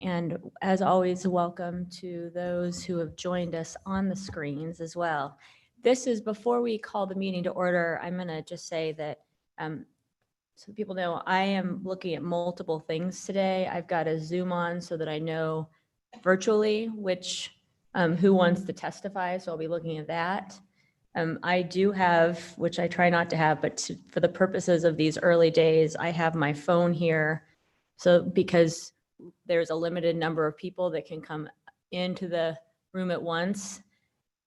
And as always, welcome to those who have joined us on the screens as well. This is before we call the meeting to order. I'm going to just say that so people know I am looking at multiple things today. I've got a Zoom on so that I know virtually which who wants to testify. So I'll be looking at that. I do have, which I try not to have, but for the purposes of these early days, I have my phone here. So because there's a limited number of people that can come into the room at once.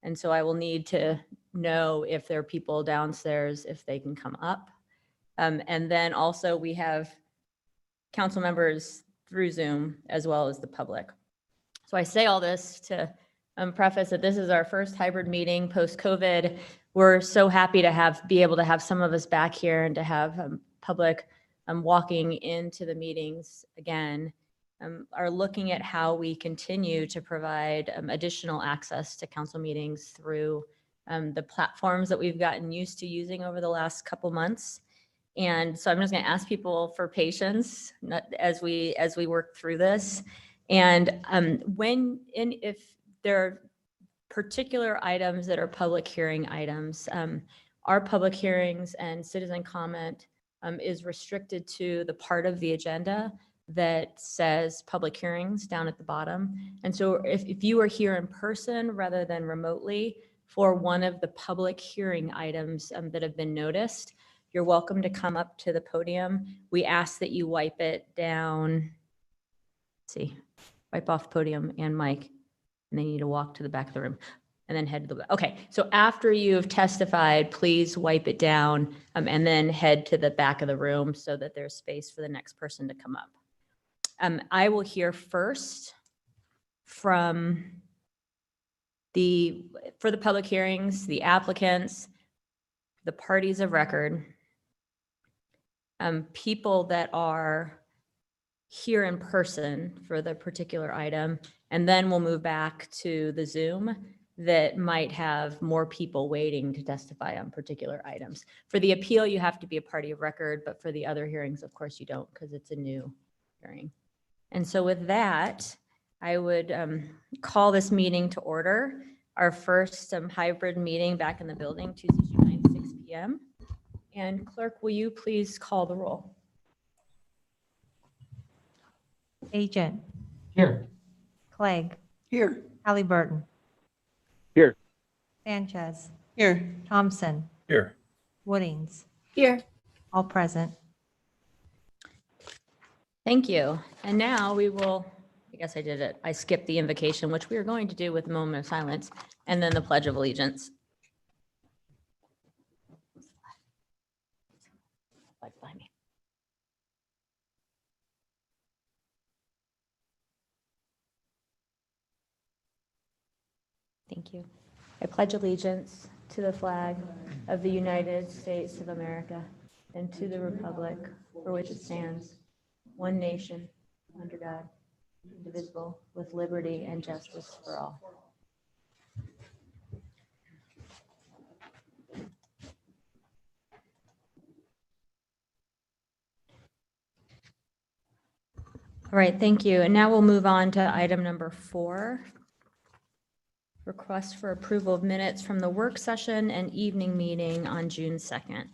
And so I will need to know if there are people downstairs, if they can come up. And then also we have council members through Zoom as well as the public. So I say all this to preface that this is our first hybrid meeting post-COVID. We're so happy to be able to have some of us back here and to have public walking into the meetings again. Are looking at how we continue to provide additional access to council meetings through the platforms that we've gotten used to using over the last couple months. And so I'm just going to ask people for patience as we work through this. And if there are particular items that are public hearing items, our public hearings and citizen comment is restricted to the part of the agenda that says public hearings down at the bottom. And so if you are here in person rather than remotely for one of the public hearing items that have been noticed, you're welcome to come up to the podium. We ask that you wipe it down. Let's see, wipe off podium and mic, and then you need to walk to the back of the room and then head to the, okay. So after you've testified, please wipe it down and then head to the back of the room so that there's space for the next person to come up. I will hear first from for the public hearings, the applicants, the parties of record, people that are here in person for the particular item, and then we'll move back to the Zoom that might have more people waiting to testify on particular items. For the appeal, you have to be a party of record, but for the other hearings, of course you don't, because it's a new hearing. And so with that, I would call this meeting to order. Our first hybrid meeting back in the building, Tuesday, June 9th, 6 p.m. And clerk, will you please call the roll? Agent. Here. Clegg. Here. Halliburton. Here. Sanchez. Here. Thompson. Here. Woodings. Here. All present. Thank you. And now we will, I guess I did it. I skipped the invocation, which we are going to do with a moment of silence, and then the Pledge of Allegiance. By me. Thank you. I pledge allegiance to the flag of the United States of America and to the republic for which it stands, one nation, under God, indivisible, with liberty and justice for all. All right, thank you. And now we'll move on to item number 4. Request for approval of minutes from the work session and evening meeting on June 2nd.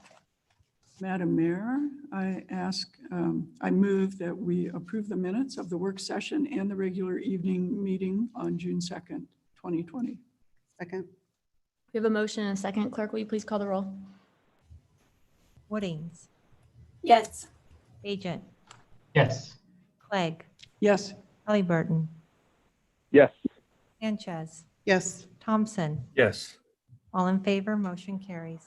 Madam Mayor, I move that we approve the minutes of the work session and the regular evening meeting on June 2nd, 2020. Second. We have a motion and a second. Clerk, will you please call the roll? Woodings. Yes. Agent. Yes. Clegg. Yes. Halliburton. Yes. Sanchez. Yes. Thompson. Yes. All in favor, motion carries.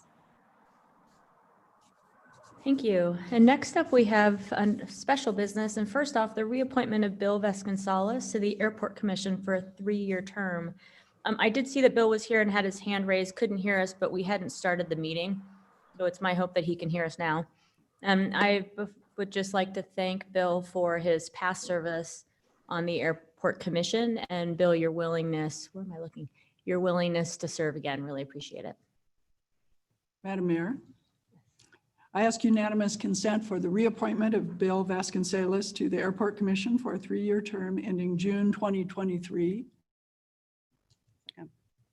Thank you. And next up, we have a special business. And first off, the reappointment of Bill Vasconcellos to the Airport Commission for a 3-year term. I did see that Bill was here and had his hand raised, couldn't hear us, but we hadn't started the meeting. So it's my hope that he can hear us now. I would just like to thank Bill for his past service on the Airport Commission, and Bill, your willingness, where am I looking? Your willingness to serve again, really appreciate it. Madam Mayor, I ask unanimous consent for the reappointment of Bill Vasconcelos to the Airport Commission for a 3-year term ending June 2023.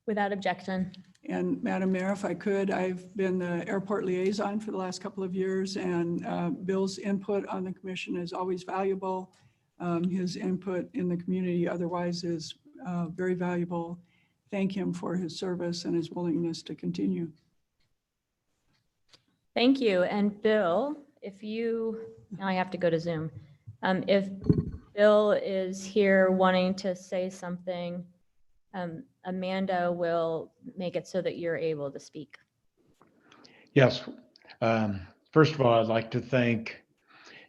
Without objection. And Madam Mayor, if I could, I've been the airport liaison for the last couple of years, and Bill's input on the commission is always valuable. His input in the community otherwise is very valuable. Thank him for his service and his willingness to continue. Thank you. And Bill, if you, now I have to go to Zoom. If Bill is here wanting to say something, Amanda will make it so that you're able to speak. Yes. First of all, I'd like to thank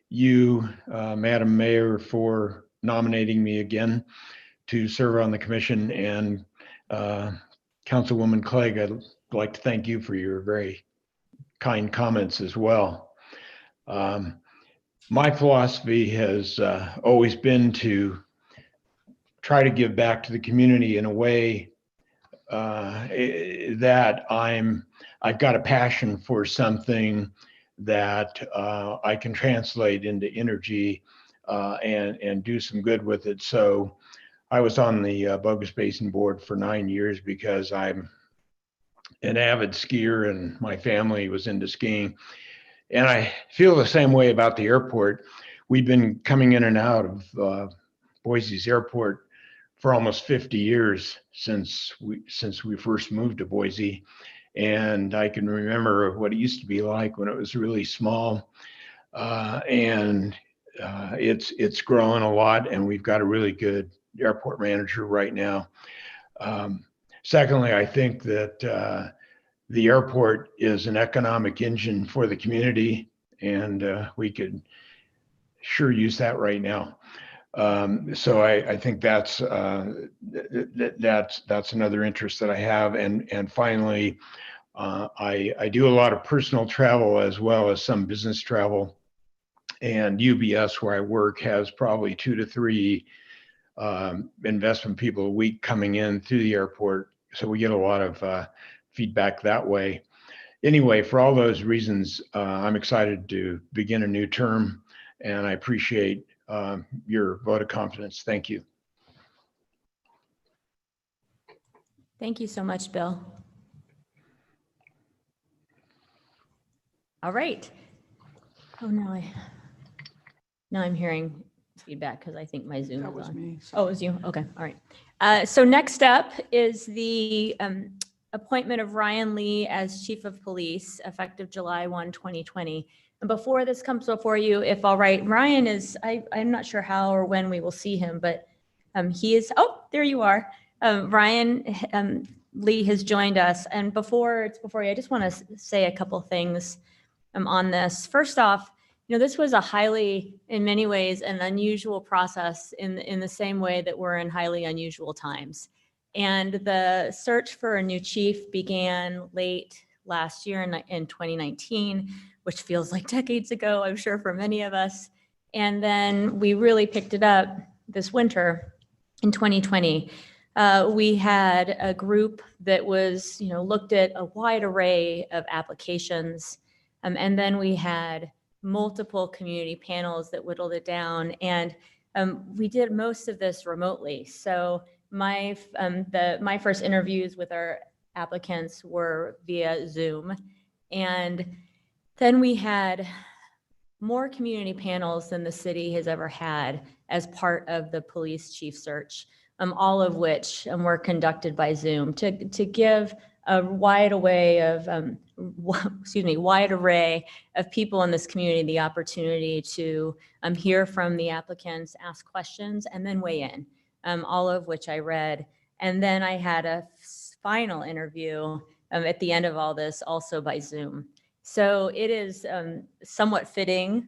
you, Madam Mayor, for nominating me again to serve on the commission, and Councilwoman Clegg, I'd like to thank you for your very kind comments as well. My philosophy has always been to try to give back to the community in a way that I've got a passion for something that I can translate into energy and do some good with it. So I was on the Bogus Basin board for 9 years because I'm an avid skier and my family was into skiing. And I feel the same way about the airport. We've been coming in and out of Boise's airport for almost 50 years since we first moved to Boise. And I can remember what it used to be like when it was really small. And it's grown a lot, and we've got a really good airport manager right now. Secondly, I think that the airport is an economic engine for the community, and we could sure use that right now. So I think that's another interest that I have. And finally, I do a lot of personal travel as well as some business travel. And UBS, where I work, has probably 2 to 3 investment people a week coming in through the airport. So we get a lot of feedback that way. Anyway, for all those reasons, I'm excited to begin a new term, and I appreciate your vote of confidence. Thank you. Thank you so much, Bill. All right. Oh, now I'm hearing feedback because I think my Zoom That is was on. me. Oh, it was you? Okay, all right. So next up is the appointment of Ryan Lee as Chief of Police effective July 1, 2020. And before this comes before you, if all right, Ryan is, I'm not sure how or when we will see him, but he is, oh, there you are. Ryan Lee has joined us. And before you, I just want to say a couple things on this. First off, this was a highly, in many ways, an unusual process in the same way that we're in highly unusual times. And the search for a new chief began late last year in 2019, which feels like decades ago, I'm sure, for many of us. And then we really picked it up this winter in 2020. We had a group that was, looked at a wide array of applications. And then we had multiple community panels that whittled it down. And we did most of this remotely. So my first interviews with our applicants were via Zoom. And then we had more community panels than the city has ever had as part of the police chief search, all of which were conducted by Zoom to give a wide array of people in this community the opportunity to hear from the applicants, ask questions, and then weigh in, all of which I read. And then I had a final interview at the end of all this, also by Zoom. So it is somewhat fitting,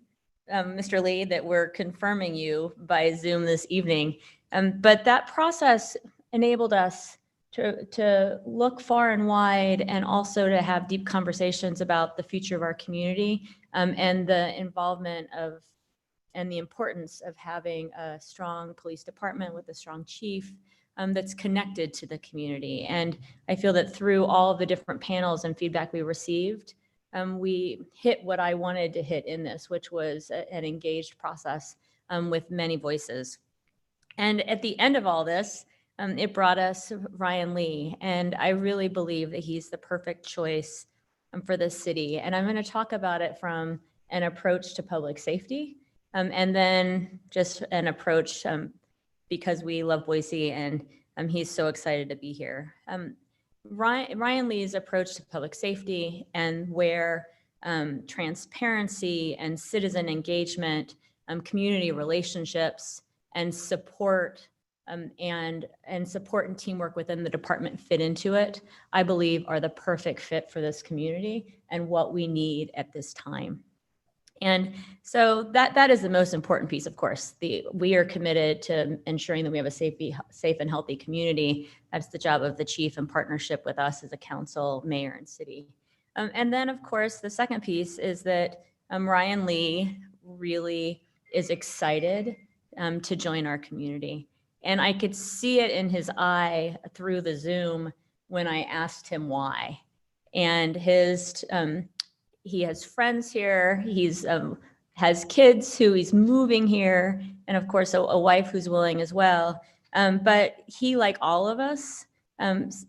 Mr. Lee, that we're confirming you by Zoom this evening. But that process enabled us to look far and wide, and also to have deep conversations about the future of our community, and the involvement of and the importance of having a strong police department with a strong chief that's connected to the community. And I feel that through all of the different panels and feedback we received, we hit what I wanted to hit in this, which was an engaged process with many voices. And at the end of all this, it brought us Ryan Lee, and I really believe that he's the perfect choice for this city. And I'm going to talk about it from an approach to public safety, and then just an approach because we love Boise, and he's so excited to be here. Ryan Lee's approach to public safety and where transparency and citizen engagement, community relationships, and support and support and teamwork within the department fit into it, I believe are the perfect fit for this community and what we need at this time. And so that is the most important piece, of course. We are committed to ensuring that we have a safe and healthy community. That's the job of the chief in partnership with us as a council, mayor, and city. And then, of course, the second piece is that Ryan Lee really is excited to join our community. And I could see it in his eye through the Zoom when I asked him why. And he has friends here. He's has kids who he's moving here, and of course a wife who's willing as well. But he, like all of us, has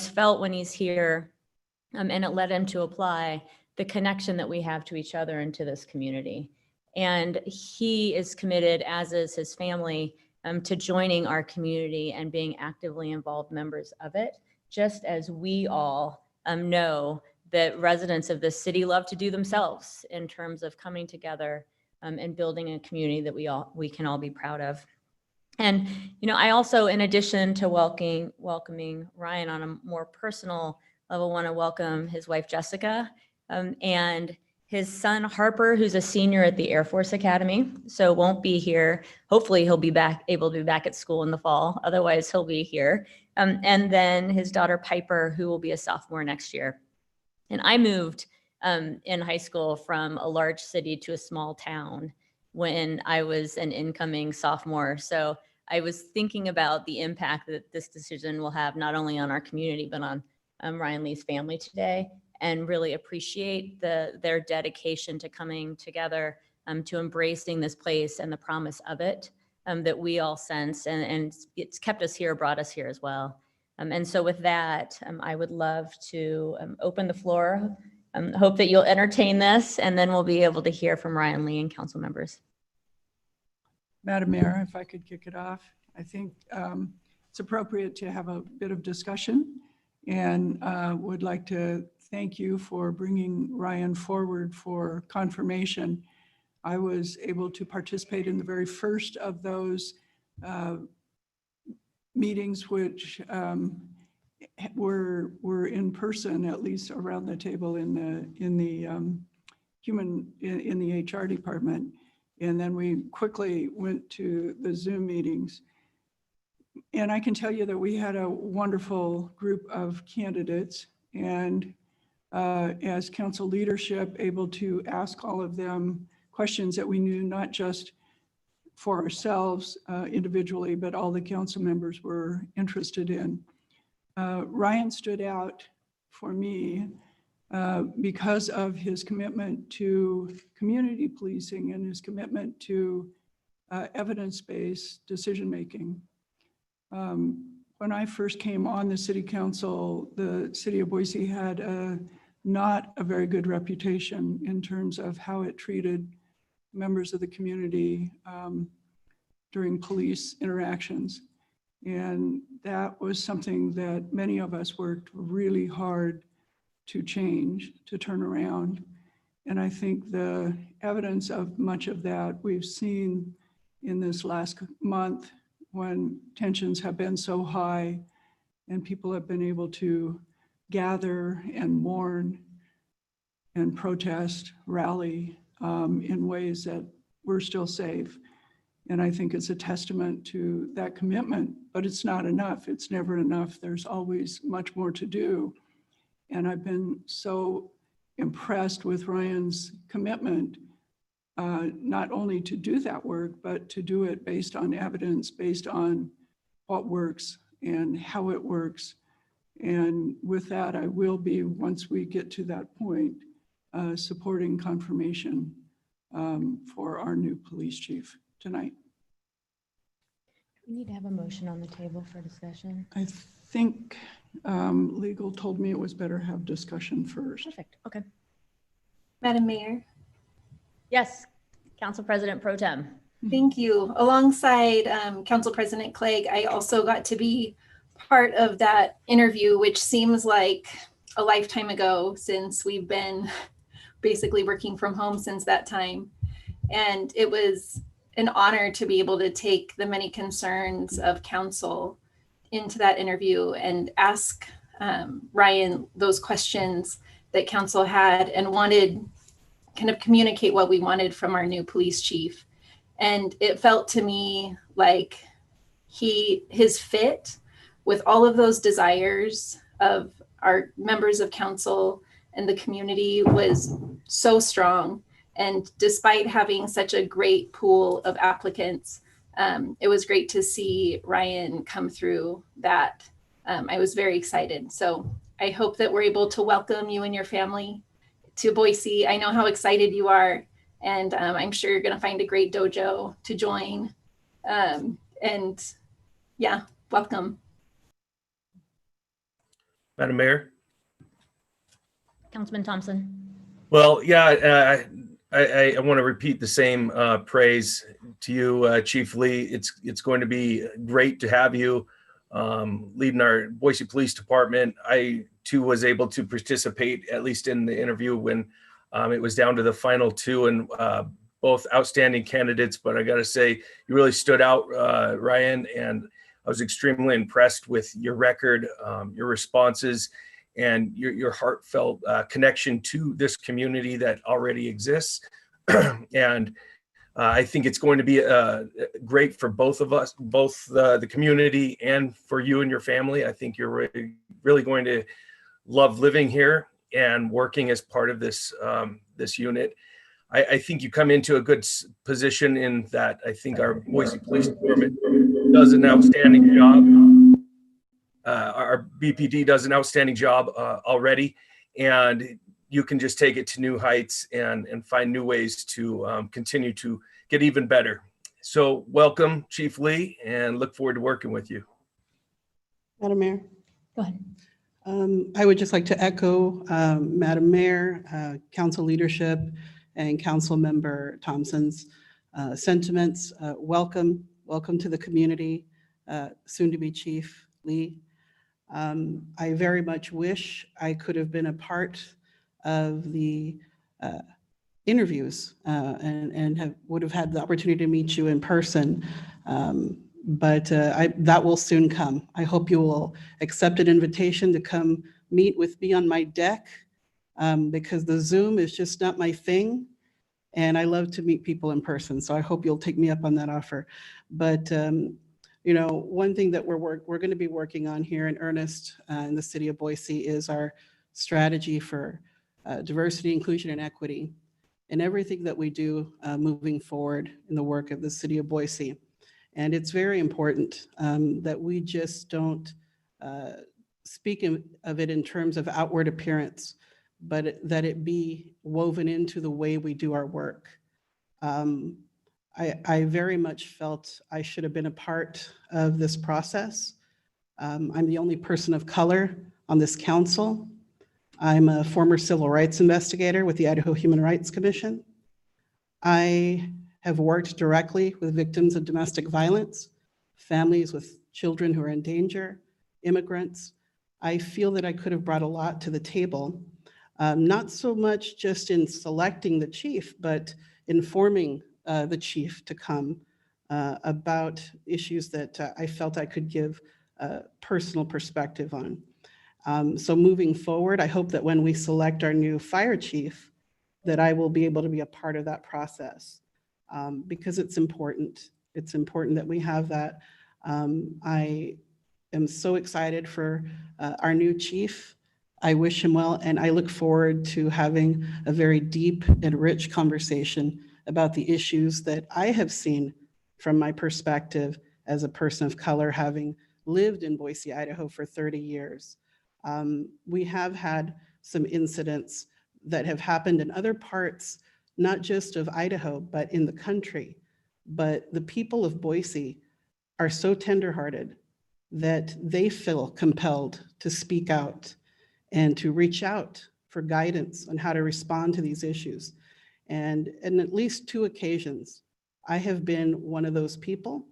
felt when he's here, and it led him to apply the connection that we have to each other and to this community. And he is committed, as is his family, to joining our community and being actively involved members of it, just as we all know that residents of this city love to do themselves in terms of coming together and building a community that we can all be proud of. And I also, in addition to welcoming Ryan on a more personal level, want to welcome his wife Jessica and his son Harper, who's a senior at the Air Force Academy, so won't be here. Hopefully he'll be able to be back at school in the fall. Otherwise he'll be here. And then his daughter Piper, who will be a sophomore next year. And I moved in high school from a large city to a small town when I was an incoming sophomore. So I was thinking about the impact that this decision will have not only on our community, but on Ryan Lee's family today, and really appreciate their dedication to coming together, to embracing this place and the promise of it that we all sense. And it's kept us here, brought us here as well. And so with that, I would love to open the floor. Hope that you'll entertain this, and then we'll be able to hear from Ryan Lee and council members. Madam Mayor, if I could kick it off, I think it's appropriate to have a bit of discussion, and would like to thank you for bringing Ryan forward for confirmation. I was able to participate in the very first of those meetings, which were in person, at least around the table in the HR department. And then we quickly went to the Zoom meetings. And I can tell you that we had a wonderful group of candidates, and as council leadership, able to ask all of them questions that we knew, not just for ourselves individually, but all the council members were interested in. Ryan stood out for me because of his commitment to community policing and his commitment to evidence-based decision-making. When I first came on the city council, the city of Boise had not a very good reputation in terms of how it treated members of the community during police interactions. And that was something that many of us worked really hard to change, to turn around. And I think the evidence of much of that we've seen in this last month, when tensions have been so high and people have been able to gather and mourn and protest, rally in ways that we're still safe. And I think it's a testament to that commitment, but it's not enough. It's never enough. There's always much more to do. And I've been so impressed with Ryan's commitment, not only to do that work, but to do it based on evidence, based on what works and how it works. And with that, I will be, once we get to that point, supporting confirmation for our new police chief tonight. We need to have a motion on the table for discussion. I think legal told me it was better have discussion first. Perfect. Okay. Madam Mayor, Yes, Council President Pro Tem. thank you. Alongside Council President Clegg, I also got to be part of that interview, which seems like a lifetime ago since we've been basically working from home since that time. And it was an honor to be able to take the many concerns of council into that interview and ask Ryan those questions that council had and wanted, kind of communicate what we wanted from our new police chief. And it felt to me like his fit with all of those desires of our members of council and the community was so strong. And despite having such a great pool of applicants, it was great to see Ryan come through that. I was very excited. So I hope that we're able to welcome you and your family to Boise. I know how excited you are, and I'm sure you're going to find a great dojo to join. And yeah, welcome. Madam Mayor? Councilman Thompson. Well, yeah, I want to repeat the same praise to you, Chief Lee. It's going to be great to have you leading our Boise Police Department. I too was able to participate, at least in the interview, when it was down to the final two, and both outstanding candidates. But I got to say, you really stood out, Ryan, and I was extremely impressed with your record, your responses, and your heartfelt connection to this community that already exists. And I think it's going to be great for both of us, both the community and for you and your family. I think you're really going to love living here and working as part of this this unit. I think you come into a good position in that I think our Boise Police Department does an outstanding job. Our BPD does an outstanding job already, and you can just take it to new heights and find new ways to continue to get even better. So welcome, Chief Lee, and look forward to working with you. Madam Mayor. Go ahead. I would just like to echo Madam Mayor, council leadership, and Council Member Thompson's sentiments. Welcome to the community, soon to be Chief Lee. I very much wish I could have been a part of the interviews and would have had the opportunity to meet you in person. But that will soon come. I hope you will accept an invitation to come meet with me on my deck, because the Zoom is just not my thing. And I love to meet people in person. So I hope you'll take me up on that offer. But you know, one thing that we're going to be working on here in earnest in the city of Boise is our strategy for diversity, inclusion, and equity, and everything that we do moving forward in the work of the city of Boise. And it's very important that we just don't speak of it in terms of outward appearance, but that it be woven into the way we do our work. I very much felt I should have been a part of this process. I'm the only person of color on this council. I'm a former civil rights investigator with the Idaho Human Rights Commission. I have worked directly with victims of domestic violence, families with children who are in danger, immigrants. I feel that I could have brought a lot to the table, not so much just in selecting the chief, but informing the chief to come about issues that I felt I could give a personal perspective on. So moving forward, I hope that when we select our new fire chief, that I will be able to be a part of that process, because it's important. It's important that we have that. I am so excited for our new chief. I wish him well, and I look forward to having a very deep and rich conversation about the issues that I have seen from my perspective as a person of color, having lived in Boise, Idaho for 30 years. We have had some incidents that have happened in other parts, not just of Idaho, but in the country. But the people of Boise are so tenderhearted that they feel compelled to speak out and to reach out for guidance on how to respond to these issues. And in at least 2 occasions, I have been one of those people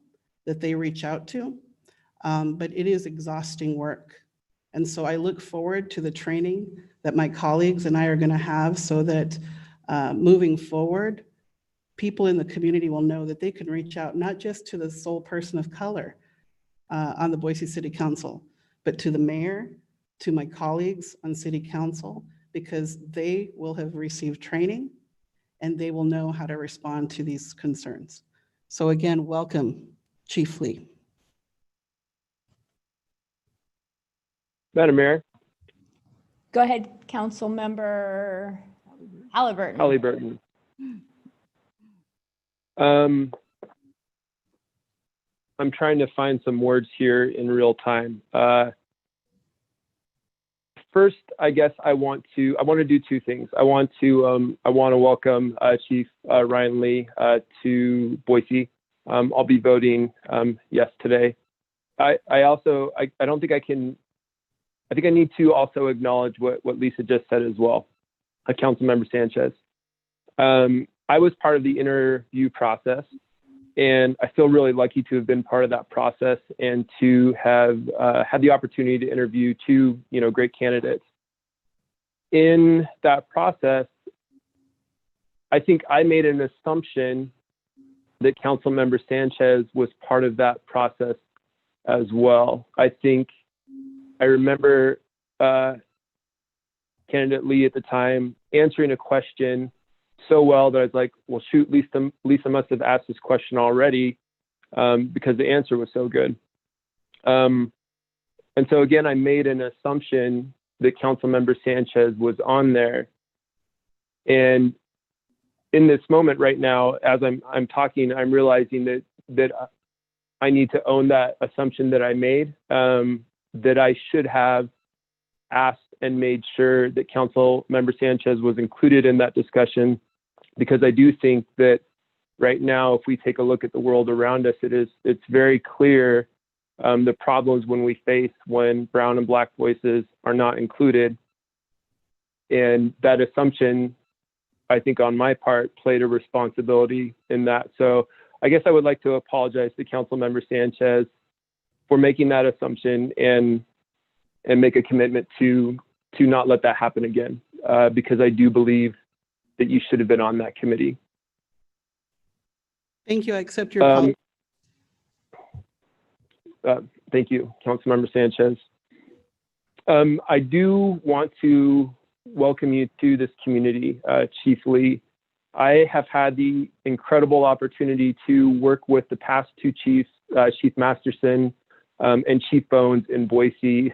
that they reach out to, but it is exhausting work. And so I look forward to the training that my colleagues and I are going to have so that moving forward, people in the community will know that they can reach out not just to the sole person of color on the Boise City Council, but to the mayor, to my colleagues on City Council, because they will have received training and they will know how to respond to these concerns. So again, welcome, Chief Lee. Madam Mayor, Go ahead, Council Member Halliburton. Halliburton. I'm trying to find some words here in real time. First, I guess I want to do 2 things. I want to welcome Chief Ryan Lee to Boise. I'll be voting yes today. I think I need to also acknowledge what Lisa just said as well, Councilmember Sanchez. I was part of the interview process, and I feel really lucky to have been part of that process and to have had the opportunity to interview 2, great candidates. In that process, I think I made an assumption that Councilmember Sanchez was part of that process as well. I remember candidate Lee at the time answering a question so well that I was like, well, shoot, Lisa must have asked this question already because the answer was so good. And so again, I made an assumption that Councilmember Sanchez was on there. And in this moment right now, as I'm talking, I'm realizing that I need to own that assumption that I made, that I should have asked and made sure that Councilmember Sanchez was included in that discussion, because I do think that right now, if we take a look at the world around us, it's very clear the problems when we face when brown and Black voices are not included. And that assumption, I think on my part, played a responsibility in that. So I guess I would like to apologize to Councilmember Sanchez for making that assumption and make a commitment to not let that happen again, because I do believe that you should have been on that committee. Thank you. I accept your apology. Thank you, Councilmember Sanchez. I do want to welcome you to this community, Chief Lee. I have had the incredible opportunity to work with the past 2 chiefs, Chief Masterson and Chief Bones in Boise.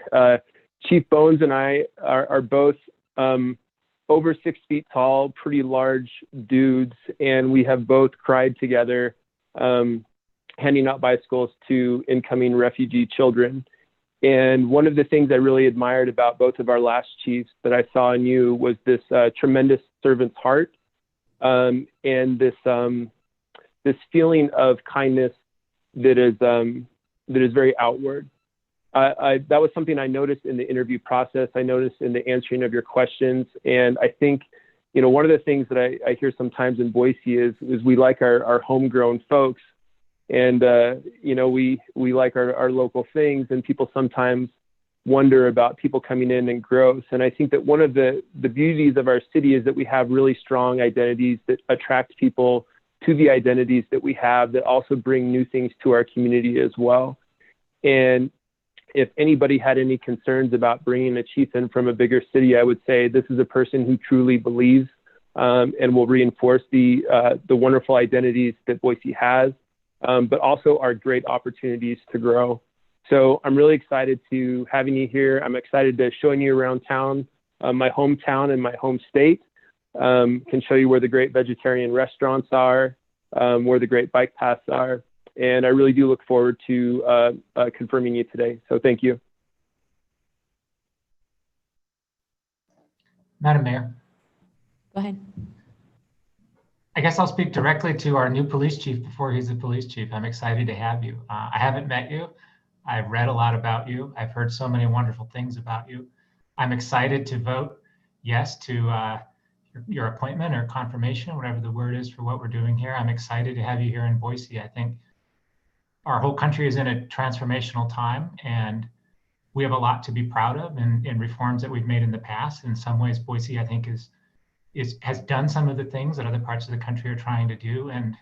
Chief Bones and I are both over 6 feet tall, pretty large dudes, and we have both cried together, handing out bicycles to incoming refugee children. And one of the things I really admired about both of our last chiefs that I saw in you was this tremendous servant's heart, and this feeling of kindness that is very outward. That was something I noticed in the interview process. I noticed in the answering of your questions. And I think, one of the things that I hear sometimes in Boise is we like our homegrown folks, and, we like our local things, and people sometimes wonder about people coming in and growth. And I think that one of the beauties of our city is that we have really strong identities that attract people to the identities that we have, that also bring new things to our community as well. And if anybody had any concerns about bringing a chief in from a bigger city, I would say this is a person who truly believes and will reinforce the wonderful identities that Boise has, but also our great opportunities to grow. So I'm really excited to having you here. I'm excited to showing you around town, my hometown and my home state. Can show you where the great vegetarian restaurants are, where the great bike paths are. And I really do look forward to confirming you today. So thank you. Madam Mayor, Go ahead. I guess I'll speak directly to our new police chief before he's the police chief. I'm excited to have you. I haven't met you. I've read a lot about you. I've heard so many wonderful things about you. I'm excited to vote yes to your appointment or confirmation, whatever the word is for what we're doing here. I'm excited to have you here in Boise. I think our whole country is in a transformational time, and we have a lot to be proud of in reforms that we've made in the past. In some ways, Boise, I think, has done some of the things that other parts of the country are trying to do. And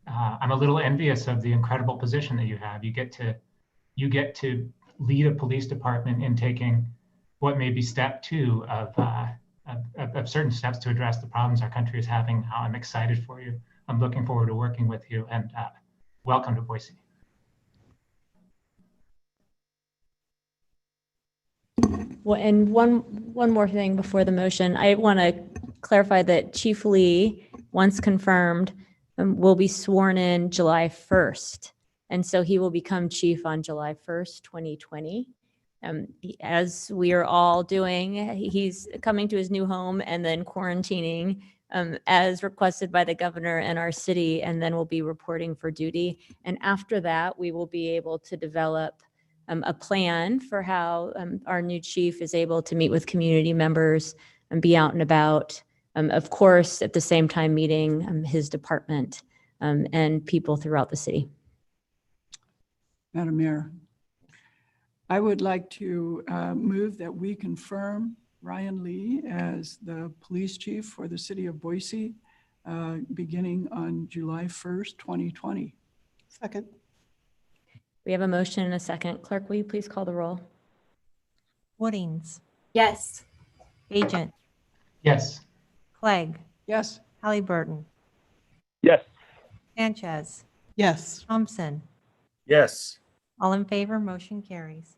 I'm a little envious of the incredible position that you have. You get to lead a police department in taking what may be step two of certain steps to address the problems our country is having now. I'm excited for you. I'm looking forward to working with you, and welcome to Boise. Well, and one more thing before the motion, I want to clarify that Chief Lee, once confirmed, will be sworn in July 1st. And so he will become chief on July 1st, 2020. As we are all doing, he's coming to his new home and then quarantining as requested by the governor and our city, and then we'll be reporting for duty. And after that, we will be able to develop a plan for how our new chief is able to meet with community members and be out and about. Of course, at the same time, meeting his department and people throughout the city. Madam Mayor, I would like to move that we confirm Ryan Lee as the police chief for the city of Boise, beginning on July 1st, 2020. Second. We have a motion and a second. Clerk, will you please call the roll? Woodings, Yes. Agent, Yes. Clegg, Yes. Halliburton, Yes. Sanchez, Yes. Thompson. Yes. All in favor, motion carries.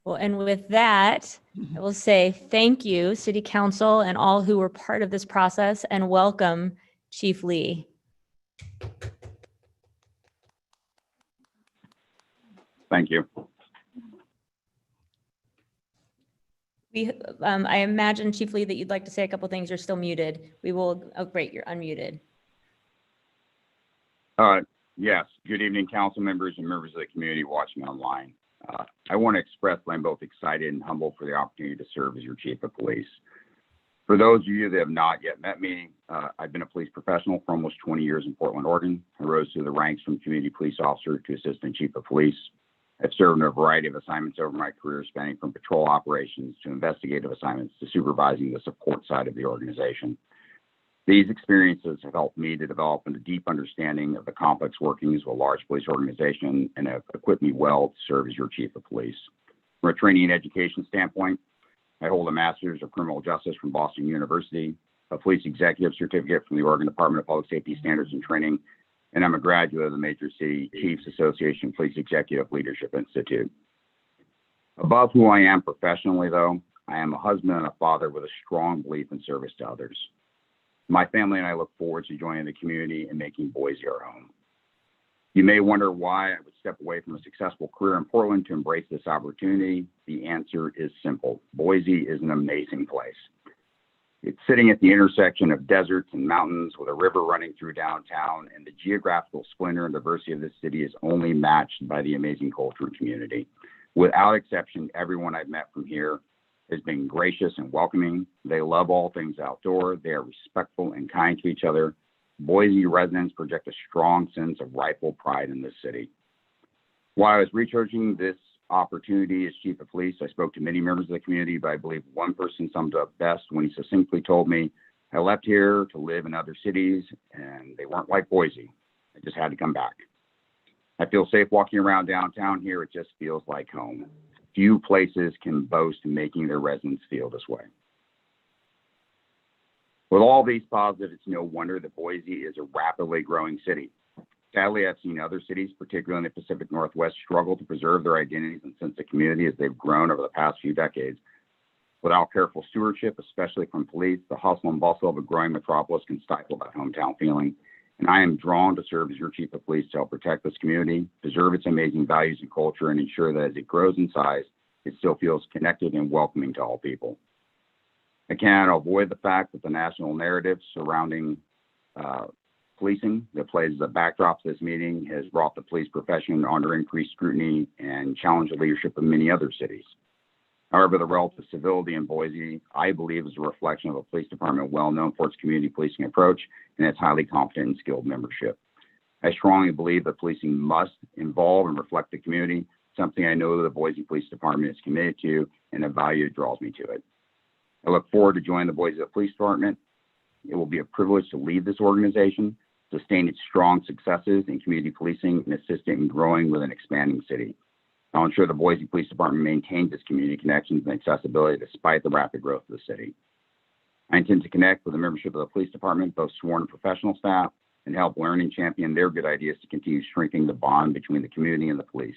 Well, and with that, I will say thank you, City Council, and all who were part of this process, and welcome Chief Lee. Thank you. I imagine, Chief Lee, that you'd like to say a couple things. You're still muted. We will, oh, great, you're unmuted. Yes, good evening, council members and members of the community watching online. I want to express that I'm both excited and humbled for the opportunity to serve as your chief of police. For those of you that have not yet met me, I've been a police professional for almost 20 years in Portland, Oregon. I rose through the ranks from community police officer to assistant chief of police. I've served in a variety of assignments over my career, spanning from patrol operations to investigative assignments to supervising the support side of the organization. These experiences have helped me to develop a deep understanding of the complex workings of a large police organization and have equipped me well to serve as your chief of police. From a training and education standpoint, I hold a master's of criminal justice from Boston University, a police executive certificate from the Oregon Department of Public Safety Standards and Training, and I'm a graduate of the Major City Chiefs Association Police Executive Leadership Institute. Above who I am professionally, though, I am a husband and a father with a strong belief in service to others. My family and I look forward to joining the community and making Boise our home. You may wonder why I would step away from a successful career in Portland to embrace this opportunity. The answer is simple. Boise is an amazing place. It's sitting at the intersection of deserts and mountains with a river running through downtown, and the geographical splendor and diversity of this city is only matched by the amazing culture and community. Without exception, everyone I've met from here has been gracious and welcoming. They love all things outdoor. They are respectful and kind to each other. Boise residents project a strong sense of rightful pride in this city. While I was researching this opportunity as chief of police, I spoke to many members of the community, but I believe one person summed it up best when he succinctly told me, I left here to live in other cities and they weren't like Boise. I just had to come back. I feel safe walking around downtown here. It just feels like home. Few places can boast making their residents feel this way. With all these positives, it's no wonder that Boise is a rapidly growing city. Sadly, I've seen other cities, particularly in the Pacific Northwest, struggle to preserve their identities and sense of community as they've grown over the past few decades. Without careful stewardship, especially from police, the hustle and bustle of a growing metropolis can stifle that hometown feeling. And I am drawn to serve as your chief of police to help protect this community, preserve its amazing values and culture, and ensure that as it grows in size, it still feels connected and welcoming to all people. I cannot avoid the fact that the national narrative surrounding policing that plays as a backdrop to this meeting has brought the police profession under increased scrutiny and challenged the leadership of many other cities. However, the relative civility in Boise, I believe, is a reflection of a police department well known for its community policing approach and its highly competent and skilled membership. I strongly believe that policing must involve and reflect the community, something I know the Boise Police Department is committed to and a value that draws me to it. I look forward to joining the Boise Police Department. It will be a privilege to lead this organization, sustain its strong successes in community policing, and assist it in growing with an expanding city. I'll ensure the Boise Police Department maintains its community connections and accessibility despite the rapid growth of the city. I intend to connect with the membership of the police department, both sworn and professional staff, and help learn and champion their good ideas to continue strengthening the bond between the community and the police.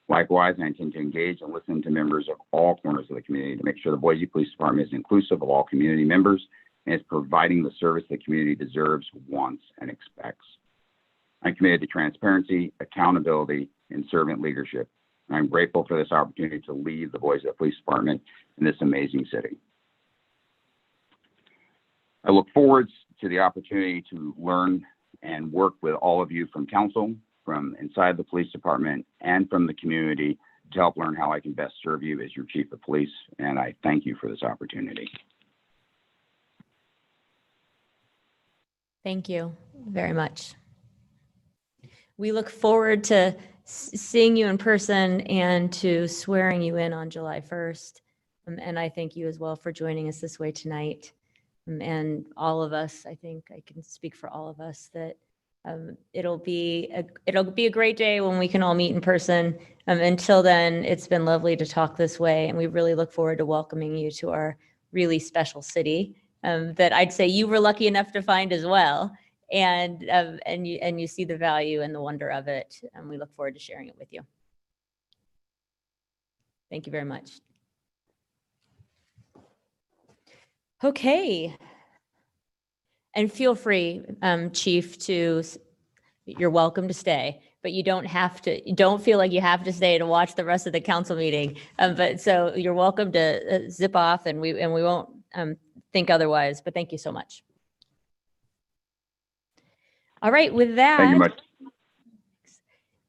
Likewise, I intend to engage and listen to members of all corners of the community to make sure the Boise Police Department is inclusive of all community members and is providing the service the community deserves, wants, and expects. I'm committed to transparency, accountability, and servant leadership. I'm grateful for this opportunity to lead the Boise Police Department in this amazing city. I look forward to the opportunity to learn and work with all of you from council, from inside the police department, and from the community to help learn how I can best serve you as your chief of police. And I thank you for this opportunity. Thank you very much. We look forward to seeing you in person and to swearing you in on July 1st. And I thank you as well for joining us this way tonight. And all of us, I think I can speak for all of us that it'll be a great day when we can all meet in person. Until then, it's been lovely to talk this way, and we really look forward to welcoming you to our really special city that I'd say you were lucky enough to find as well. And you see the value and the wonder of it, and we look forward to sharing it with you. Thank you very much. Okay. And feel free, Chief, you're welcome to stay, but you don't feel like you have to stay to watch the rest of the council meeting. But so you're welcome to zip off, and we won't think otherwise, but thank you so much. All right, with that, Thank you much.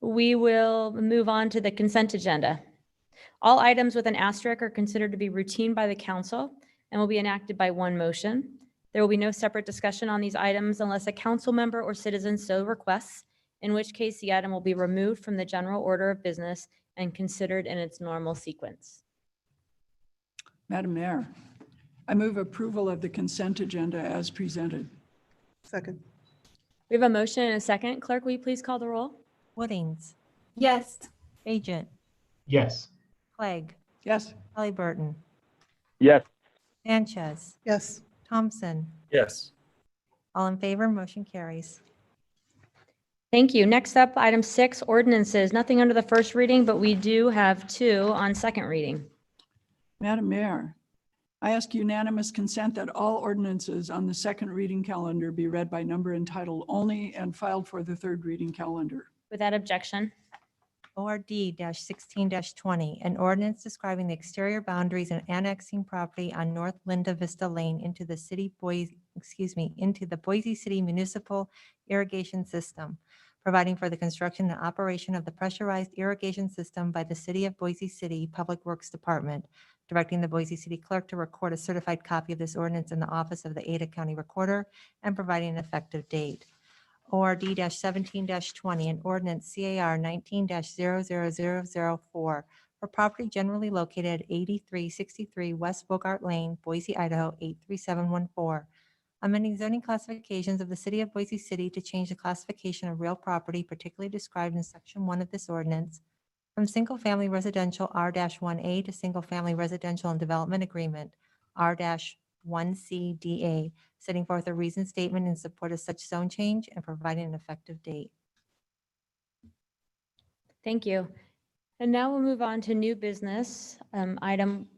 We will move on to the consent agenda. All items with an asterisk are considered to be routine by the council and will be enacted by one motion. There will be no separate discussion on these items unless a council member or citizen so requests, in which case the item will be removed from the general order of business and considered in its normal sequence. Madam Mayor, I move approval of the consent agenda as presented. Second. We have a motion and a second. Clerk, will you please call the roll? Woodings, Yes. Agent, Yes. Clegg, Yes. Halliburton, Yes. Sanchez, Yes. Thompson. Yes. All in favor, motion carries. Thank you. Next up, item 6, ordinances. Nothing under the first reading, but we do have 2 on second reading. Madam Mayor, I ask unanimous consent that all ordinances on the second reading calendar be read by number and title only and filed for the third reading calendar. Without objection. ORD-16-20, an ordinance describing the exterior boundaries and annexing property on North Linda Vista Lane into the Boise City Municipal Irrigation System, providing for the construction and operation of the pressurized irrigation system by the City of Boise City Public Works Department, directing the Boise City Clerk to record a certified copy of this ordinance in the office of the Ada County Recorder and providing an effective date. ORD-17-20, an ordinance CAR 19-00004 for property generally located at 8363 West Bogart Lane, Boise, Idaho 83714. Amending zoning classifications of the City of Boise City to change the classification of real property particularly described in Section 1 of this ordinance from single-family residential R-1A to single-family residential and development agreement R-1CDA, setting forth a reasoned statement in support of such zone change and providing an effective date. Thank you. And now we'll move on to new business. Item,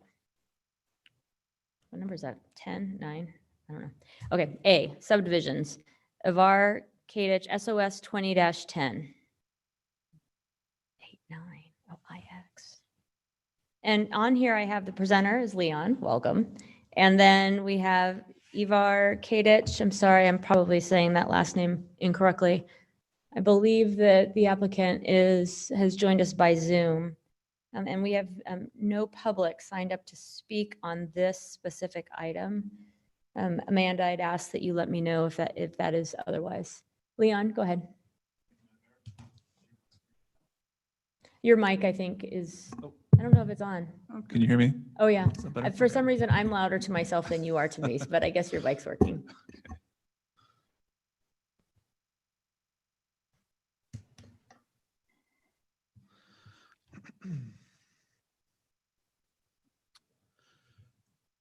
what number is that? 10, 9? I don't know. Okay, A, subdivisions. Avar Kadich SOS 20-10. 8, 9, oh, IX. And on here I have the presenter is Leon, welcome. And then we have Ivar Kadich. I'm sorry, I'm probably saying that last name incorrectly. I believe that the applicant has joined us by Zoom. And we have no public signed up to speak on this specific item. Amanda, I'd ask that you let me know if that is otherwise. Leon, go ahead. Your mic, I think, is, I don't know if it's on. Can you hear me? Oh, yeah. Is that better? For some reason, I'm louder to myself than you are to me, but I guess your mic's working.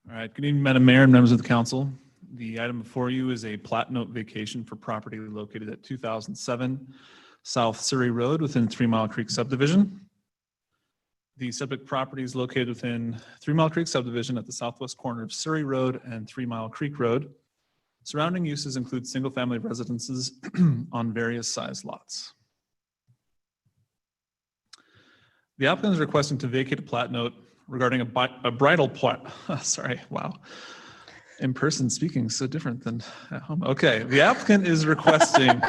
All right. Good evening, Madam Mayor and members of the council. The item before you is a plat note vacation for property located at 2007 South Surrey Road within 3 Mile Creek subdivision. The subject property is located within 3 Mile Creek subdivision at the southwest corner of Surrey Road and 3 Mile Creek Road. Surrounding uses include single-family residences on various size lots. The applicant is requesting to vacate a plat note regarding a bridal plat. Sorry, wow. In person speaking so different than at home. Okay, the applicant is requesting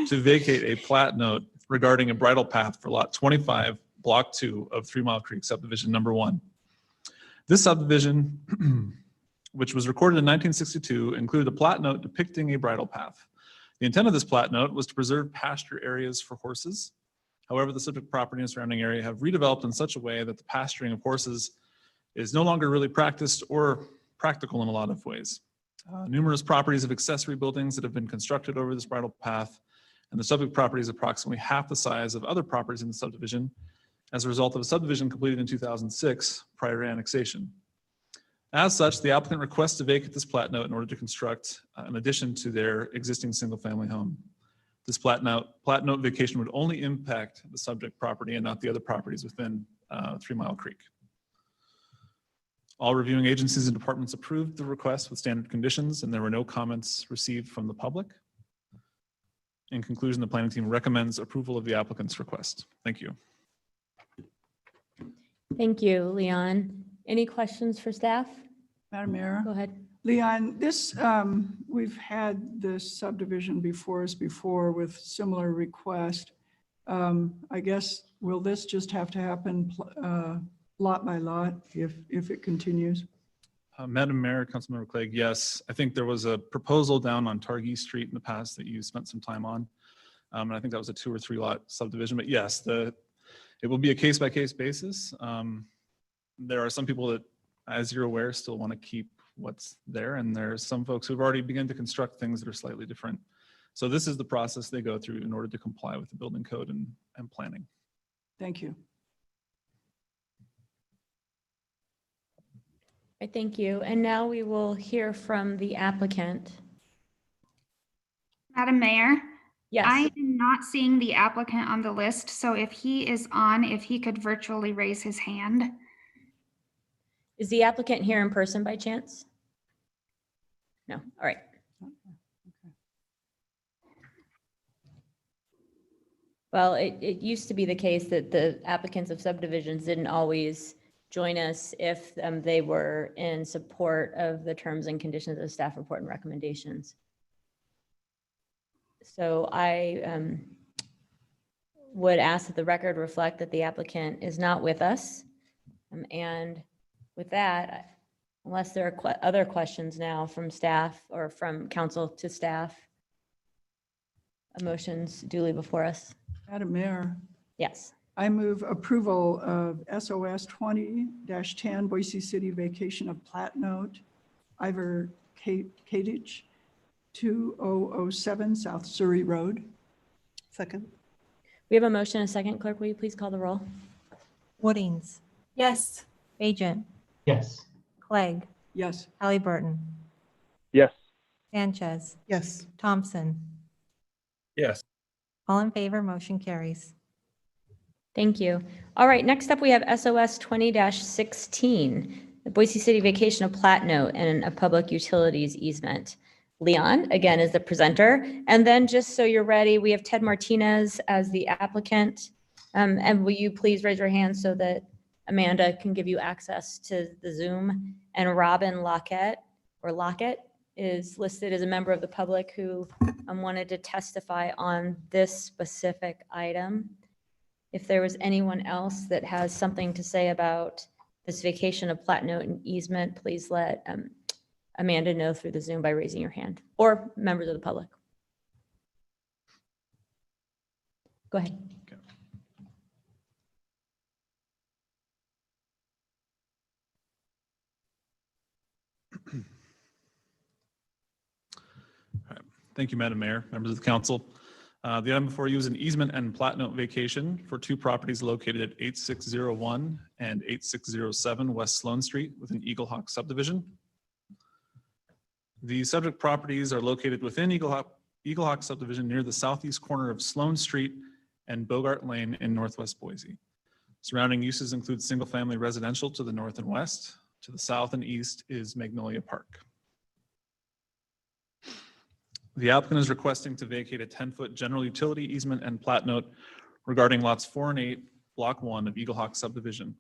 to vacate a plat note regarding a bridle path for lot 25, block 2 of 3 Mile Creek subdivision number 1. This subdivision, which was recorded in 1962, included a plat note depicting a bridle path. The intent of this plat note was to preserve pasture areas for horses. However, the subject property and surrounding area have redeveloped in such a way that the pasturing of horses is no longer really practiced or practical in a lot of ways. Numerous properties of accessory buildings that have been constructed over this bridle path, and the subject property is approximately half the size of other properties in the subdivision as a result of a subdivision completed in 2006 prior to annexation. As such, the applicant requests to vacate this plat note in order to construct an addition to their existing single-family home. This plat note vacation would only impact the subject property and not the other properties within 3 Mile Creek. All reviewing agencies and departments approved the request with standard conditions, and there were no comments received from the public. In conclusion, the planning team recommends approval of the applicant's request. Thank you. Thank you, Leon. Any questions for staff? Madam Mayor? Go ahead. Leon, we've had this subdivision before us before with similar request. I guess, will this just have to happen lot by lot if it continues? Madam Mayor, Councilmember Clegg, yes. I think there was a proposal down on Targhee Street in the past that you spent some time on. And I think that was a 2 or 3 lot subdivision, but yes, it will be a case-by-case basis. There are some people that, as you're aware, still want to keep what's there. And there's some folks who've already begun to construct things that are slightly different. So this is the process they go through in order to comply with the building code and planning. Thank you. Thank you. And now we will hear from the applicant. Madam Mayor, Yes. I am not seeing the applicant on the list, so if he is on, if he could virtually raise his hand. Is the applicant here in person by chance? No. All right. Well, it used to be the case that the applicants of subdivisions didn't always join us if they were in support of the terms and conditions of the staff report and recommendations. So I would ask that the record reflect that the applicant is not with us. And with that, unless there are other questions now from staff or from council to staff, a motion's duly before us. Madam Mayor, Yes. I move approval of SOS 20-10 Boise City vacation of plat note, Ivar Kadich, 2007 South Surrey Road. Second. We have a motion and a second. Clerk, will you please call the roll? Woodings, Yes. Agent, Yes. Clegg, Yes. Halliburton, Yes. Sanchez, Yes. Thompson. Yes. All in favor, motion carries. Thank you. All right, next up we have SOS 20-16, the Boise City Vacation of Plat Note and a Public Utilities Easement. Leon, again, is the presenter. And then just so you're ready, we have Ted Martinez as the applicant. And will you please raise your hand so that Amanda can give you access to the Zoom, and Robin Lockett is listed as a member of the public who wanted to testify on this specific item. If there was anyone else that has something to say about this vacation of plat note and easement, please let Amanda know through the Zoom by raising your hand, or members of the public. Go ahead. Thank you, Madam Mayor, members of the council. The item before you is an easement and plat note vacation for two properties located at 8601 and 8607 West Sloan Street within Eagle Hawk subdivision. The subject properties are located within Eagle Hawk subdivision near the southeast corner of Sloan Street and Bogart Lane in Northwest Boise. Surrounding uses include single-family residential to the north and west. To the south and east is Magnolia Park. The applicant is requesting to vacate a 10-foot general utility easement and plat note regarding lots 4 and 8, block 1 of Eagle Hawk subdivision.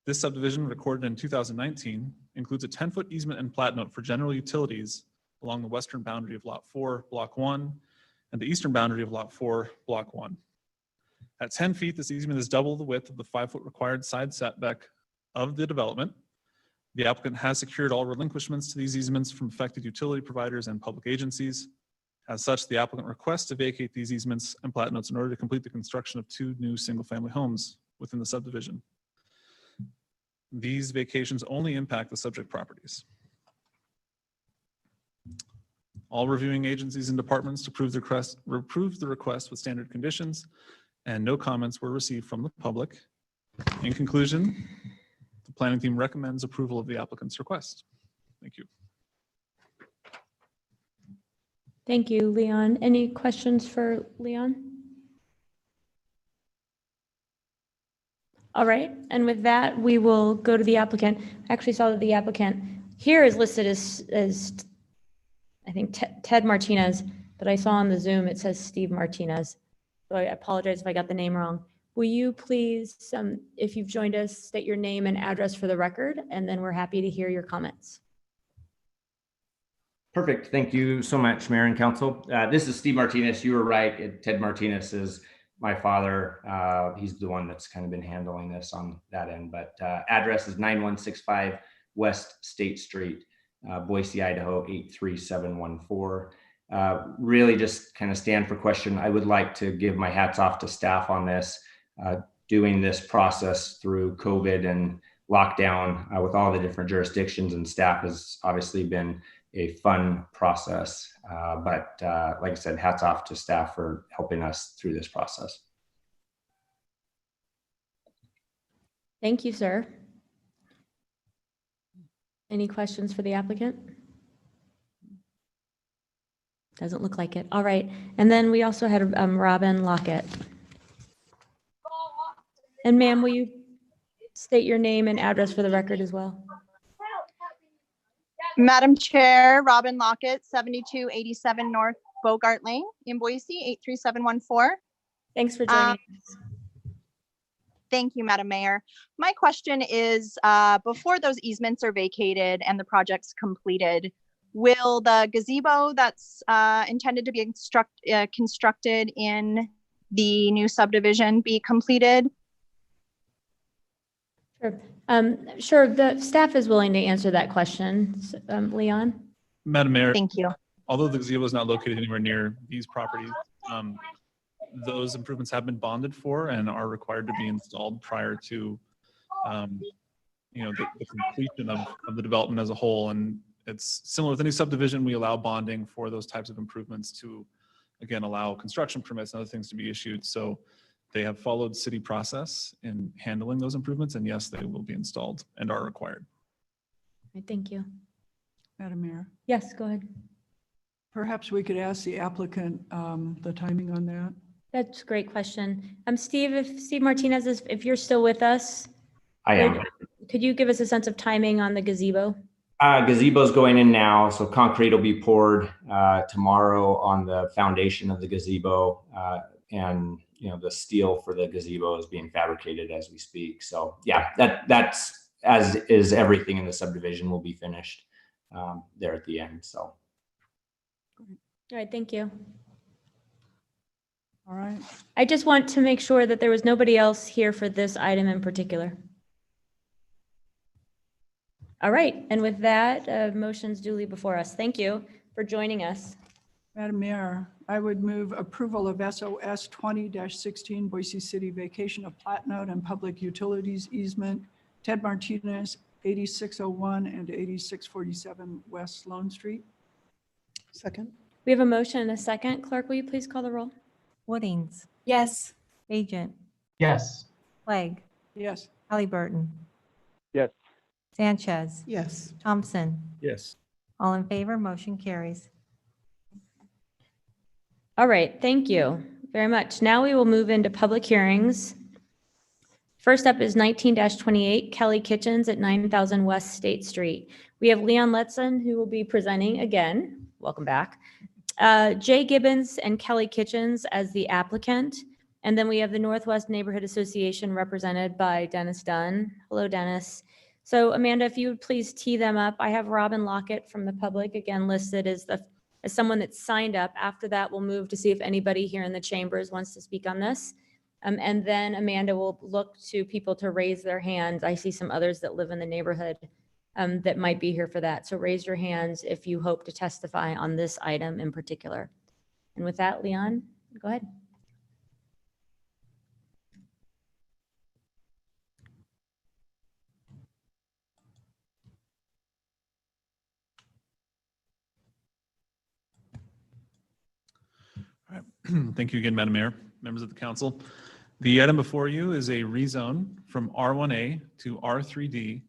This subdivision, recorded in 2019, includes a 10-foot easement and plat note for general utilities along the western boundary of lot 4, block 1, and the eastern boundary of lot 4, block 1. At 10 feet, this easement is double the width of the 5-foot required side setback of the development. The applicant has secured all relinquishments to these easements from affected utility providers and public agencies. As such, the applicant requests to vacate these easements and plat notes in order to complete the construction of 2 new single-family homes within the subdivision. These vacations only impact the subject properties. All reviewing agencies and departments approved the request with standard conditions, and no comments were received from the public. In conclusion, the planning team recommends approval of the applicant's request. Thank you. Thank you, Leon. Any questions for Leon? All right, and with that, we will go to the applicant. I actually saw that the applicant here is listed as I think Ted Martinez, but I saw on the Zoom it says Steve Martinez. So I apologize if I got the name wrong. Will you please, if you've joined us, state your name and address for the record, and then we're happy to hear your comments. Perfect. Thank you so much, Mayor and Council. This is Steve Martinez. You were right. Ted Martinez is my father. He's the one that's kind of been handling this on that end, but address is 9165 West State Street, Boise, Idaho 83714. Really just kind of stand for question. I would like to give my hats off to staff on this, doing this process through COVID and lockdown with all the different jurisdictions, and staff has obviously been a fun process. But like I said, hats off to staff for helping us through this process. Thank you, sir. Any questions for the applicant? Doesn't look like it. All right. And then we also had Robin Lockett. And ma'am, will you state your name and address for the record as well? Madam Chair, Robin Lockett, 7287 North Bogart Lane in Boise, 83714. Thanks for joining us. Thank you, Madam Mayor. My question is, before those easements are vacated and the project's completed, will the gazebo that's intended to be constructed in the new subdivision be completed? Sure. Sure. The staff is willing to answer that question. Leon? Madam Mayor. Thank you. Although the gazebo is not located anywhere near these properties, those improvements have been bonded for and are required to be installed prior to, the completion of the development as a whole. And it's similar with any subdivision. We allow bonding for those types of improvements to, again, allow construction permits and other things to be issued. So they have followed city process in handling those improvements, and yes, they will be installed and are required. Thank you. Madam Mayor, Yes, go ahead. perhaps we could ask the applicant the timing on that. That's a great question. Steve, if Steve Martinez if you're still with us, I am. could you give us a sense of timing on the gazebo? Gazebo's going in now, so concrete will be poured tomorrow on the foundation of the gazebo, and the steel for the gazebo is being fabricated as we speak. So yeah, that's as is everything in the subdivision will be finished there at the end. So. All right, thank you. All right. I just want to make sure that there was nobody else here for this item in particular. All right, and with that, motion's duly before us. Thank you for joining us. Madam Mayor, I would move approval of SOS 20-16 Boise City Vacation of Plat Note and Public Utilities Easement, Ted Martinez, 8601 and 8647 West Sloan Street. Second. We have a motion and a second. Clerk, will you please call the roll? Woodings, Yes. Agent, Yes. Clegg, Yes. Halliburton, Yes. Sanchez, Yes. Thompson. Yes. All in favor, motion carries. All right, thank you very much. Now we will move into public hearings. First up is 19-28 Kelly Kitchens at 9000 West State Street. We have Leon Letson who will be presenting again. Welcome back. Jay Gibbons and Kelly Kitchens as the applicant. And then we have the Northwest Neighborhood Association represented by Dennis Dunn. Hello, Dennis. So Amanda, if you would please tee them up. I have Robin Lockett from the public again listed as someone that's signed up. After that, we'll move to see if anybody here in the chambers wants to speak on this. And then Amanda will look to people to raise their hands. I see some others that live in the neighborhood that might be here for that. So raise your hands if you hope to testify on this item in particular. And with that, Leon, go ahead. All right. Thank you again, Madam Mayor, members of the council. The item before you is a rezone from R1A to R3D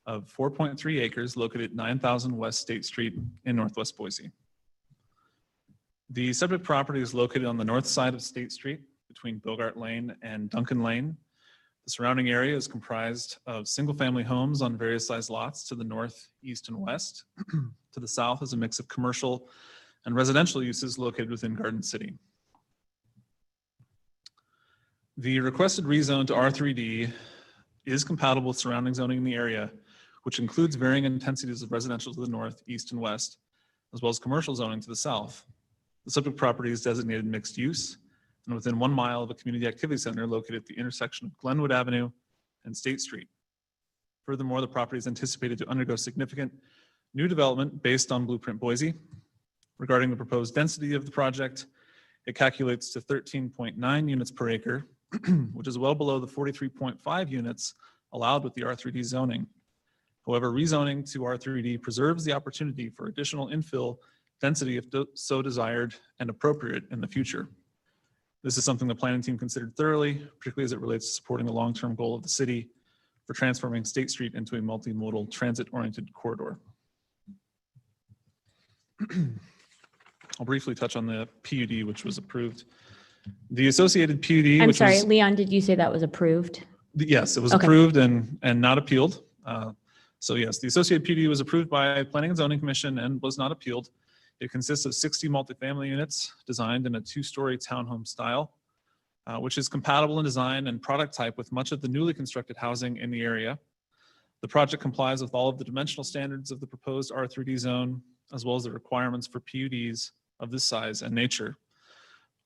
of 4.3 acres located at 9000 West State Street in Northwest Boise. The subject property is located on the north side of State Street between Bogart Lane and Duncan Lane. The surrounding area is comprised of single-family homes on various size lots to the north, east, and west. To the south is a mix of commercial and residential uses located within Garden City. The requested rezone to R3D is compatible with surrounding zoning in the area, which includes varying intensities of residential to the north, east, and west, as well as commercial zoning to the south. The subject property is designated mixed use and within 1 mile of a community activity center located at the intersection of Glenwood Avenue and State Street. Furthermore, the property is anticipated to undergo significant new development based on Blueprint Boise. Regarding the proposed density of the project, it calculates to 13.9 units per acre, which is well below the 43.5 units allowed with the R3D zoning. However, rezoning to R3D preserves the opportunity for additional infill density if so desired and appropriate in the future. This is something the planning team considered thoroughly, particularly as it relates to supporting the long-term goal of the city for transforming State Street into a multimodal transit-oriented corridor. I'll briefly touch on the PUD, which was approved. The associated PUD, I'm sorry, Leon, did you say that was approved? Yes, it was Okay. approved and not appealed. So yes, the associated PUD was approved by Planning and Zoning Commission and was not appealed. It consists of 60 multifamily units designed in a 2-story townhome style, which is compatible in design and product type with much of the newly constructed housing in the area. The project complies with all of the dimensional standards of the proposed R3D zone, as well as the requirements for PUDs of this size and nature.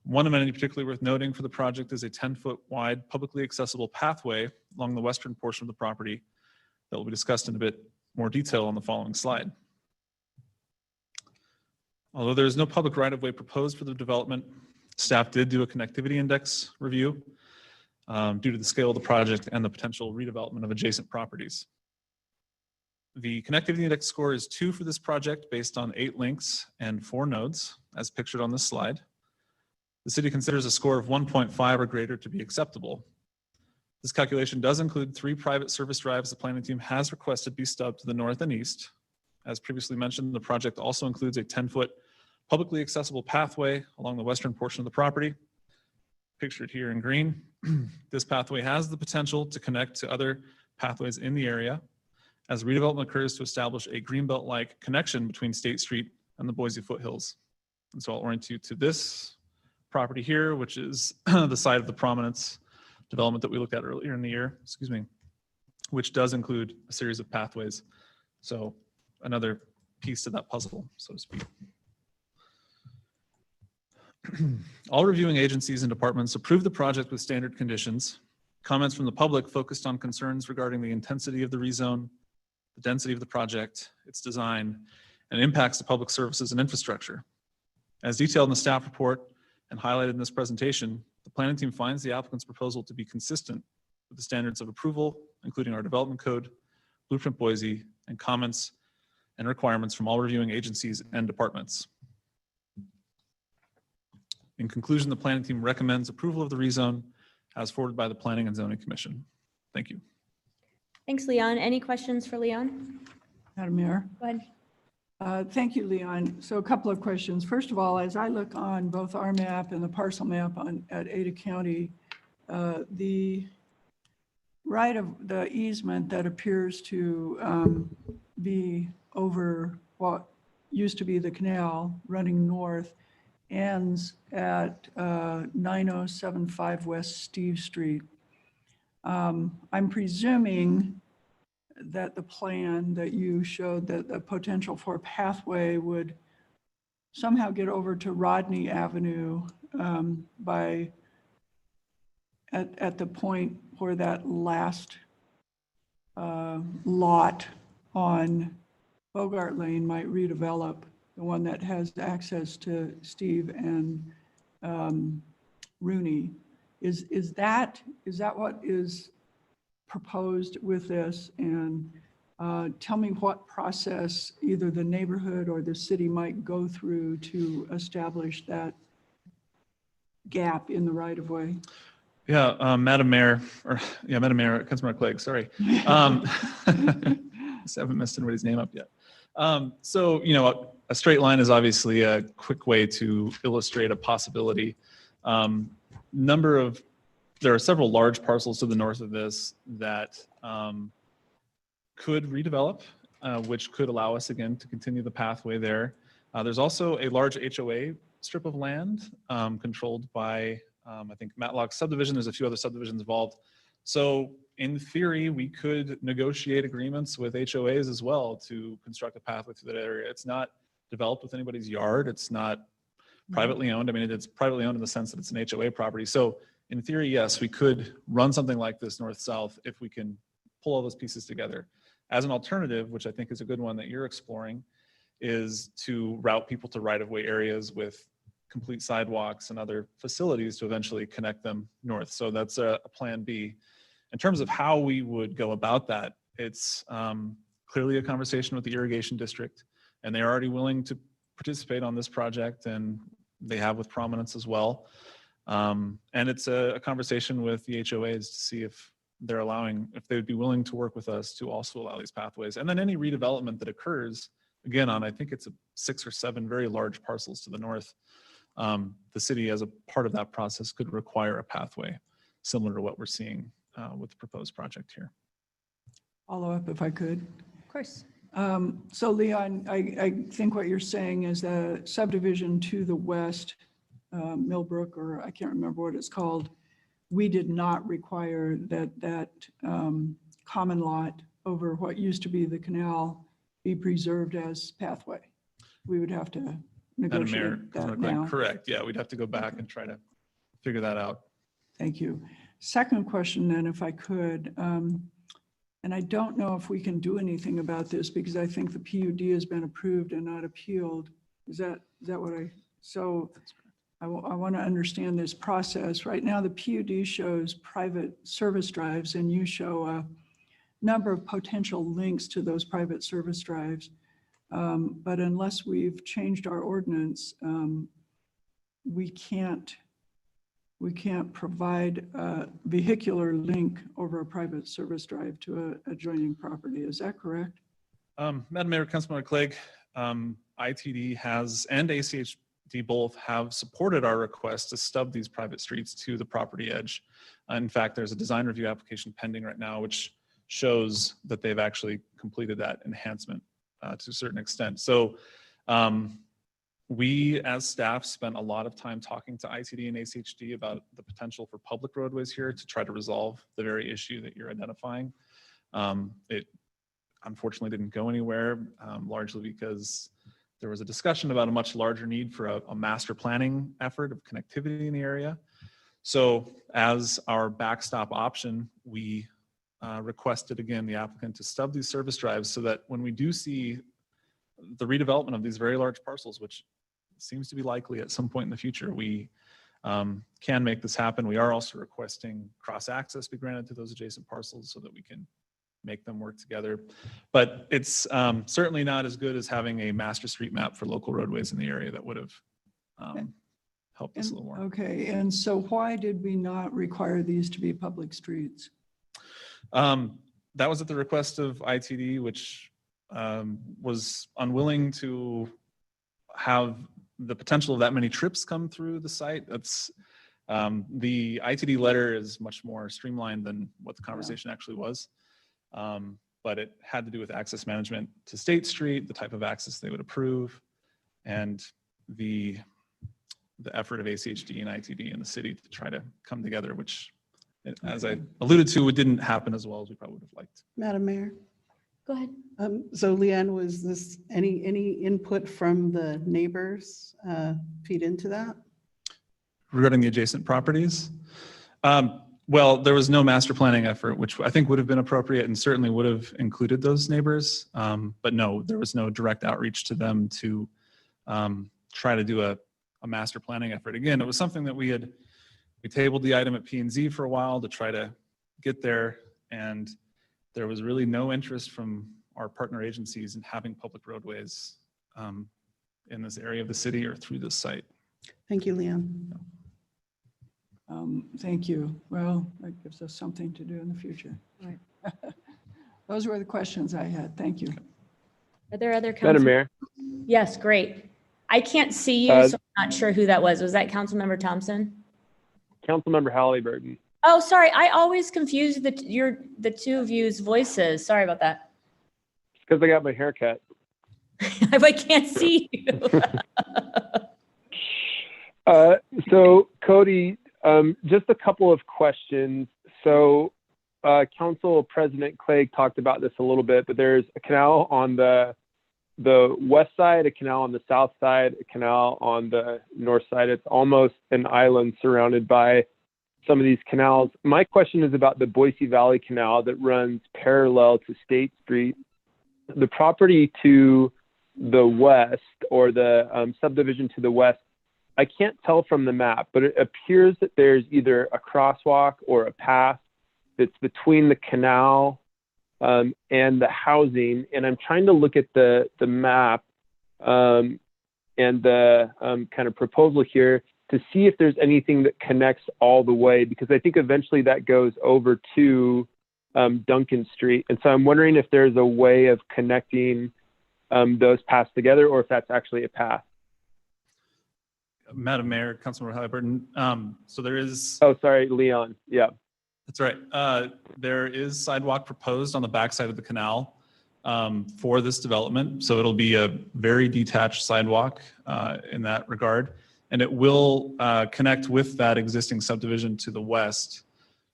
One amenity particularly worth noting for the project is a 10-foot wide publicly accessible pathway along the western portion of the property that will be discussed in a bit more detail on the following slide. Although there is no public right-of-way proposed for the development, staff did do a connectivity index review due to the scale of the project and the potential redevelopment of adjacent properties. The connectivity index score is 2 for this project based on 8 links and 4 nodes, as pictured on this slide. The city considers a score of 1.5 or greater to be acceptable. This calculation does include 3 private service drives the planning team has requested be stubbed to the north and east. As previously mentioned, the project also includes a 10-foot publicly accessible pathway along the western portion of the property, pictured here in green. This pathway has the potential to connect to other pathways in the area as redevelopment occurs to establish a greenbelt-like connection between State Street and the Boise foothills. And so I'll orient you to this property here, which is the site of the Prominence development that we looked at earlier in the year, excuse me, which does include a series of pathways. So another piece to that puzzle, so to speak. All reviewing agencies and departments approved the project with standard conditions. Comments from the public focused on concerns regarding the intensity of the rezone, the density of the project, its design, and impacts to public services and infrastructure. As detailed in the staff report and highlighted in this presentation, the planning team finds the applicant's proposal to be consistent with the standards of approval, including our development code, Blueprint Boise, and comments and requirements from all reviewing agencies and departments. In conclusion, the planning team recommends approval of the rezone as forwarded by the Planning and Zoning Commission. Thank you. Thanks, Leon. Any questions for Leon? Madam Mayor. Go ahead. Thank you, Leon. So a couple of questions. First of all, as I look on both our map and the parcel map at Ada County, the right of the easement that appears to be over what used to be the canal running north ends at 9075 West Steve Street. I'm presuming that the plan that you showed that the potential for a pathway would somehow get over to Rodney Avenue at the point where that last lot on Bogart Lane might redevelop, the one that has access to Steve and Rooney. Is that what is proposed with this? And tell me what process either the neighborhood or the city might go through to establish that gap in the right of way. Yeah, Madam Mayor, Councilmember Clegg, sorry. I haven't messed anybody's name up yet. So, you know, a straight line is obviously a quick way to illustrate a possibility. There are several large parcels to the north of this that could redevelop, which could allow us again to continue the pathway there. There's also a large HOA strip of land controlled by, I think, Matlock subdivision. There's a few other subdivisions involved. So in theory, we could negotiate agreements with HOAs as well to construct a pathway through that area. It's not developed with anybody's yard. It's not privately owned. I mean, it's privately owned in the sense that it's an HOA property. So in theory, yes, we could run something like this north-south if we can pull all those pieces together. As an alternative, which I think is a good one that you're exploring, is to route people to right-of-way areas with complete sidewalks and other facilities to eventually connect them north. So that's a plan B. In terms of how we would go about that, it's clearly a conversation with the irrigation district, and they're already willing to participate on this project, and they have with Prominence as well. And it's a conversation with the HOAs to see if they're if they would be willing to work with us to also allow these pathways. And then any redevelopment that occurs, again, on I think it's 6 or 7 very large parcels to the north, the city as a part of that process could require a pathway similar to what we're seeing with the proposed project here. Follow up if I could. Of course. So Leon, I think what you're saying is the subdivision to the west, Millbrook, or I can't remember what it's called, we did not require that common lot over what used to be the canal be preserved as pathway. We would have to negotiate that now. Correct. Yeah, we'd have to go back and try to figure that out. Thank you. Second question then, if I could, and I don't know if we can do anything about this because I think the PUD has been approved and not appealed. Is that what so I want to understand this process. Right now, the PUD shows private service drives and you show a number of potential links to those private service drives. But unless we've changed our ordinance, we can't provide a vehicular link over a private service drive to an adjoining property. Is that correct? Madam Mayor, Councilmember Clegg, ITD has and ACHD both have supported our request to stub these private streets to the property edge. In fact, there's a design review application pending right now, which shows that they've actually completed that enhancement to a certain extent. So We, as staff, spent a lot of time talking to ITD and ACHD about the potential for public roadways here to try to resolve the very issue that you're identifying. It unfortunately didn't go anywhere, largely because there was a discussion about a much larger need for a master planning effort of connectivity in the area. So as our backstop option, we requested again the applicant to stub these service drives so that when we do see the redevelopment of these very large parcels, which seems to be likely at some point in the future, we can make this happen. We are also requesting cross-access be granted to those adjacent parcels so that we can make them work together. But it's certainly not as good as having a master street map for local roadways in the area that would have helped us a little more. Okay, and so why did we not require these to be public streets? That was at the request of ITD, which was unwilling to have the potential of that many trips come through the site. That's the ITD letter is much more streamlined than what the conversation actually was. But it had to do with access management to State Street, the type of access they would approve, and the effort of ACHD and ITD and the city to try to come together, which, as I alluded to, it didn't happen as well as we probably would have liked. Madam Mayor. Go ahead. So Leanne, was this any input from the neighbors feed into that? Regarding the adjacent properties? Well, there was no master planning effort, which I think would have been appropriate and certainly would have included those neighbors. But no, there was no direct outreach to them to try to do a master planning effort. Again, it was something that we tabled the item at P&Z for a while to try to get there, and there was really no interest from our partner agencies in having public roadways in this area of the city or through this site. Thank you, Leanne. Thank you. Well, that gives us something to do in the future. Right. Those were the questions I had. Thank you. Are there other Madam Mayor. Yes, great. I can't see you, so I'm not sure who that was. Was that Councilmember Thompson? Councilmember Halliburton. Oh, sorry. I always confuse the two of you's voices. Sorry about that. It's because I got my hair cut. I can't see you. So Cody, just a couple of questions. So Council President Clegg talked about this a little bit, but there's a canal on the west side, a canal on the south side, a canal on the north side. It's almost an island surrounded by some of these canals. My question is about the Boise Valley Canal that runs parallel to State Street. The property to the west, or the subdivision to the west, I can't tell from the map, but it appears that there's either a crosswalk or a path that's between the canal and the housing. And I'm trying to look at the map and the kind of proposal here to see if there's anything that connects all the way, because I think eventually that goes over to Duncan Street. And so I'm wondering if there's a way of connecting those paths together, or if that's actually a path. Madam Mayor, Councilmember Halliburton. So there is. Oh, sorry, Leon. Yeah. That's right. There is sidewalk proposed on the backside of the canal for this development. So it'll be a very detached sidewalk in that regard. And it will connect with that existing subdivision to the west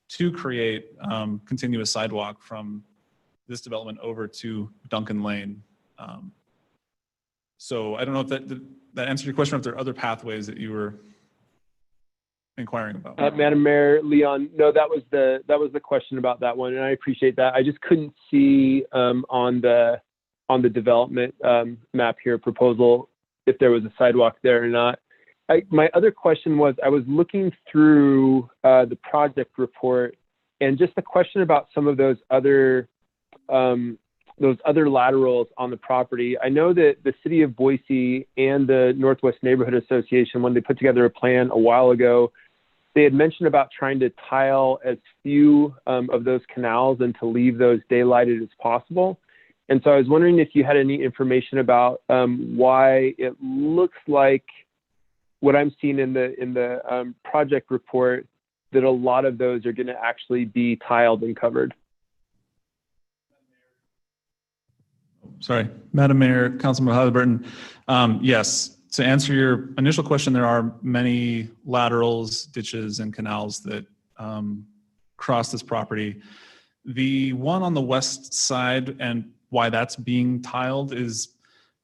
to create continuous sidewalk from this development over to Duncan Lane. So I don't know if that answered your question, or if there are other pathways that you were inquiring about. Madam Mayor, Leon, no, that was the question about that one, and I appreciate that. I just couldn't see on the development map here proposal if there was a sidewalk there or not. My other question was, I was looking through the project report, and just a question about some of those other laterals on the property. I know that the city of Boise and the Northwest Neighborhood Association, when they put together a plan a while ago, they had mentioned about trying to tile as few of those canals and to leave those daylighted as possible. And so I was wondering if you had any information about why it looks like what I'm seeing in the project report, that a lot of those are going to actually be tiled and covered. Sorry, Madam Mayor, Councilmember Halliburton. Yes, to answer your initial question, there are many laterals, ditches, and canals that cross this property. The one on the west side and why that's being tiled is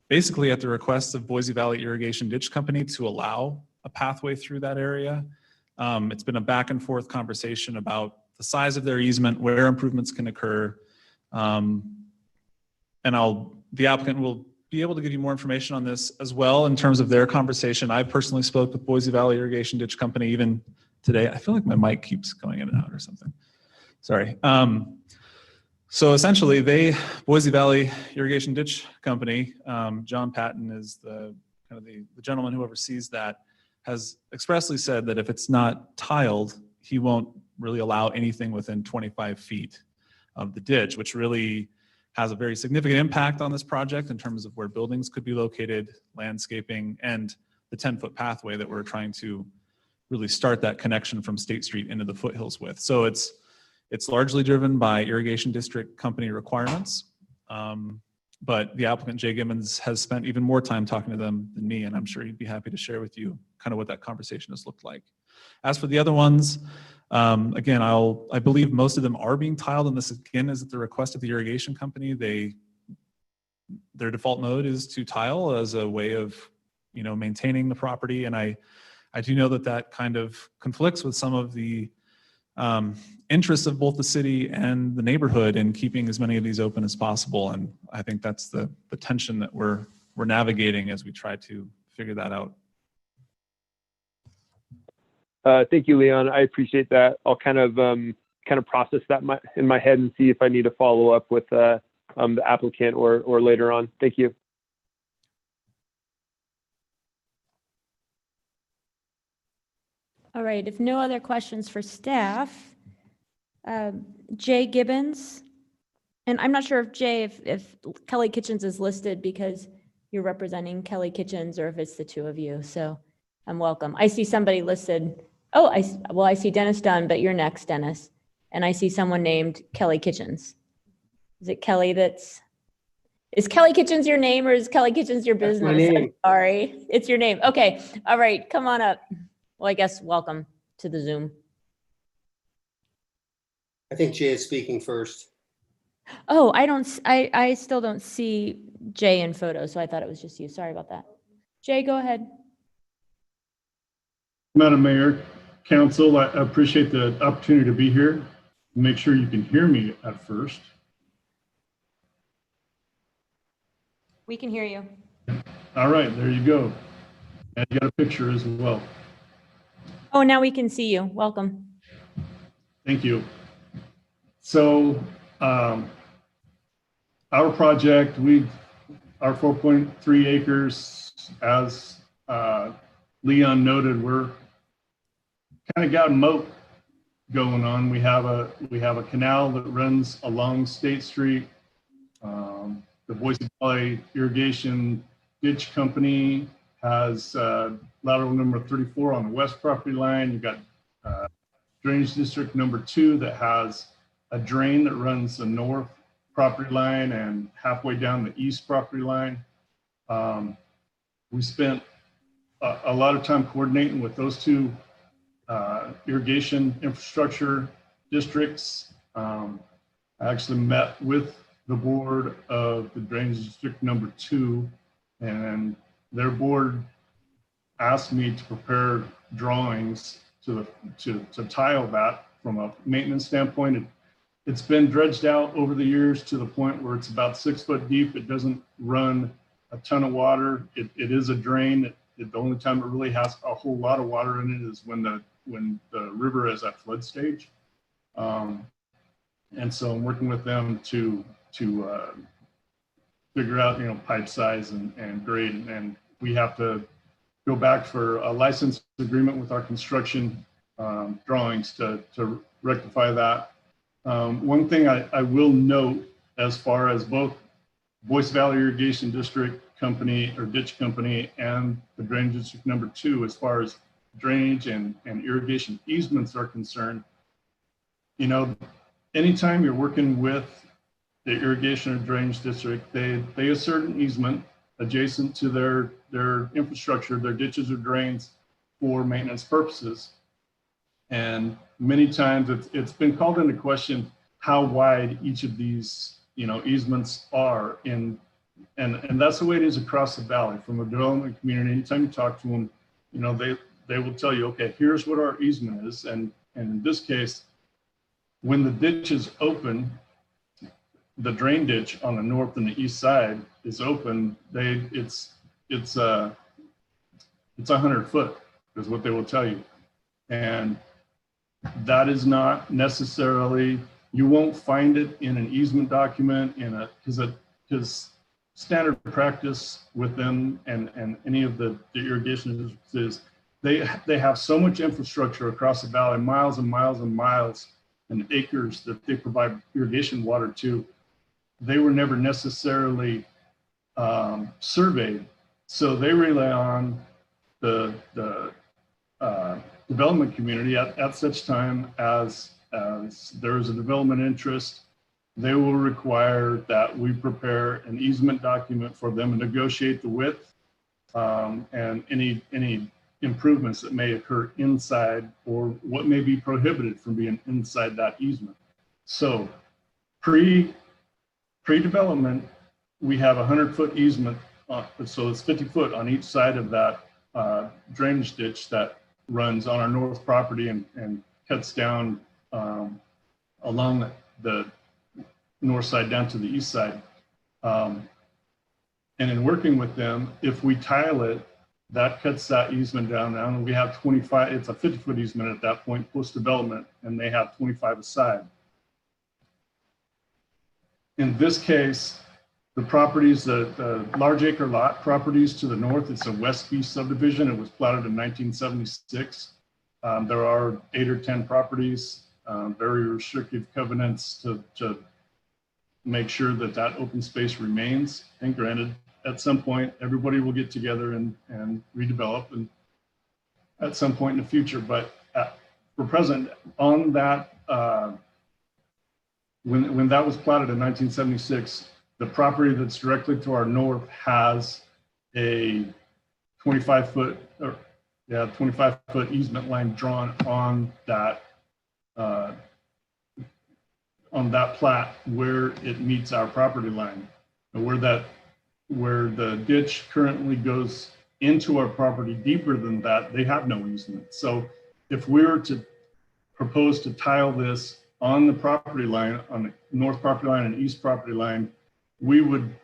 basically at the request of Boise Valley Irrigation Ditch Company to allow a pathway through that area. It's been a back and forth conversation about the size of their easement, where improvements can occur. And the applicant will be able to give you more information on this as well in terms of their conversation. I personally spoke with Boise Valley Irrigation Ditch Company even today. I feel like my mic keeps going in and out or something. Sorry. So essentially, Boise Valley Irrigation Ditch Company, John Patton is the gentleman who oversees that, has expressly said that if it's not tiled, he won't really allow anything within 25 feet of the ditch, which really has a very significant impact on this project in terms of where buildings could be located, landscaping, and the 10-foot pathway that we're trying to really start that connection from State Street into the foothills with. So it's largely driven by irrigation district company requirements, but the applicant, Jay Gibbons, has spent even more time talking to them than me, and I'm sure he'd be happy to share with you kind of what that conversation has looked like. As for the other ones, again, I believe most of them are being tiled, and this again is at the request of the irrigation company. Their default mode is to tile as a way of, maintaining the property, and I do know that kind of conflicts with some of the interests of both the city and the neighborhood in keeping as many of these open as possible, and I think that's the tension that we're navigating as we try to figure that out. Thank you, Leon. I appreciate that. I'll kind of process that in my head and see if I need to follow up with the applicant or later on. Thank you. All right, if no other questions for staff, Jay Gibbons, and I'm not sure if Jay, if Kelly Kitchens is listed because you're representing Kelly Kitchens or if it's the two of you, so I'm welcome. I see somebody listed. Oh, I see Dennis Dunn, but you're next, Dennis. And I see someone named Kelly Kitchens. Is it Kelly is Kelly Kitchens your name or is Kelly Kitchens your business? That's my name. I'm sorry, it's your name. Okay, all right, come on up. Well, I guess welcome to the Zoom. I think Jay is speaking first. Oh, I still don't see Jay in photos, so I thought it was just you. Sorry about that. Jay, go ahead. Madam Mayor, Council, I appreciate the opportunity to be here. Make sure you can hear me at first. We can hear you. All right, there you go. And you got a picture as well. Oh, now we can see you. Welcome. Thank you. So our project, our 4.3 acres, as Leon noted, we're kind of got a moat going on. We have a canal that runs along State Street. The Boise Valley Irrigation Ditch Company has lateral number 34 on the west property line. You've got Drainage District number 2 that has a drain that runs the north property line and halfway down the east property line. We spent a lot of time coordinating with those two irrigation infrastructure districts. I actually met with the board of the Drainage District number 2, and their board asked me to prepare drawings to tile that from a maintenance standpoint. It's been dredged out over the years to the point where it's about 6 foot deep. It doesn't run a ton of water. It is a drain. The only time it really has a whole lot of water in it is when the river is at flood stage. And so I'm working with them to figure out, pipe size and grade. And we have to go back for a license agreement with our construction drawings to rectify that. One thing I will note, as far as both Boise Valley Irrigation District Company or Ditch Company and the Drainage District number 2, as far as drainage and irrigation easements are concerned, anytime you're working with the irrigation or drainage district, they assert an easement adjacent to their infrastructure, their ditches or drains for maintenance purposes. And many times it's been called into question how wide each of these, easements are in, and that's the way it is across the valley from a development community. Anytime you talk to them, they will tell you, okay, here's what our easement is. And in this case, when the ditch is open, the drain ditch on the north and the east side is open. It's 100 foot is what they will tell you. And that is not necessarily, you won't find it in an easement document because standard practice with them and any of the irrigation is they have so much infrastructure across the valley, miles and miles and miles and acres that they provide irrigation water to. They were never necessarily surveyed. So they rely on the development community at such time as there is a development interest. They will require that we prepare an easement document for them and negotiate the width and any improvements that may occur inside or what may be prohibited from being inside that easement. So pre-development, we have a 100-foot easement, so it's 50 foot on each side of that drainage ditch that runs on our north property and cuts down along the north side down to the east side. And in working with them, if we tile it, that cuts that easement down. Now we have 25, it's a 50-foot easement at that point post-development, and they have 25 aside. In this case, the properties, the large acre lot properties to the north, it's a Westby subdivision. It was platted in 1976. There are 8 or 10 properties, very restrictive covenants to make sure that that open space remains. And granted, at some point, everybody will get together and redevelop and at some point in the future. But for present, on that, when that was platted in 1976, the property that's directly to our north has a 25-foot easement line drawn on that plat where it meets our property line. And where the ditch currently goes into our property deeper than that, they have no easement. So if we were to propose to tile this on the property line, on the north property line and east property line, we would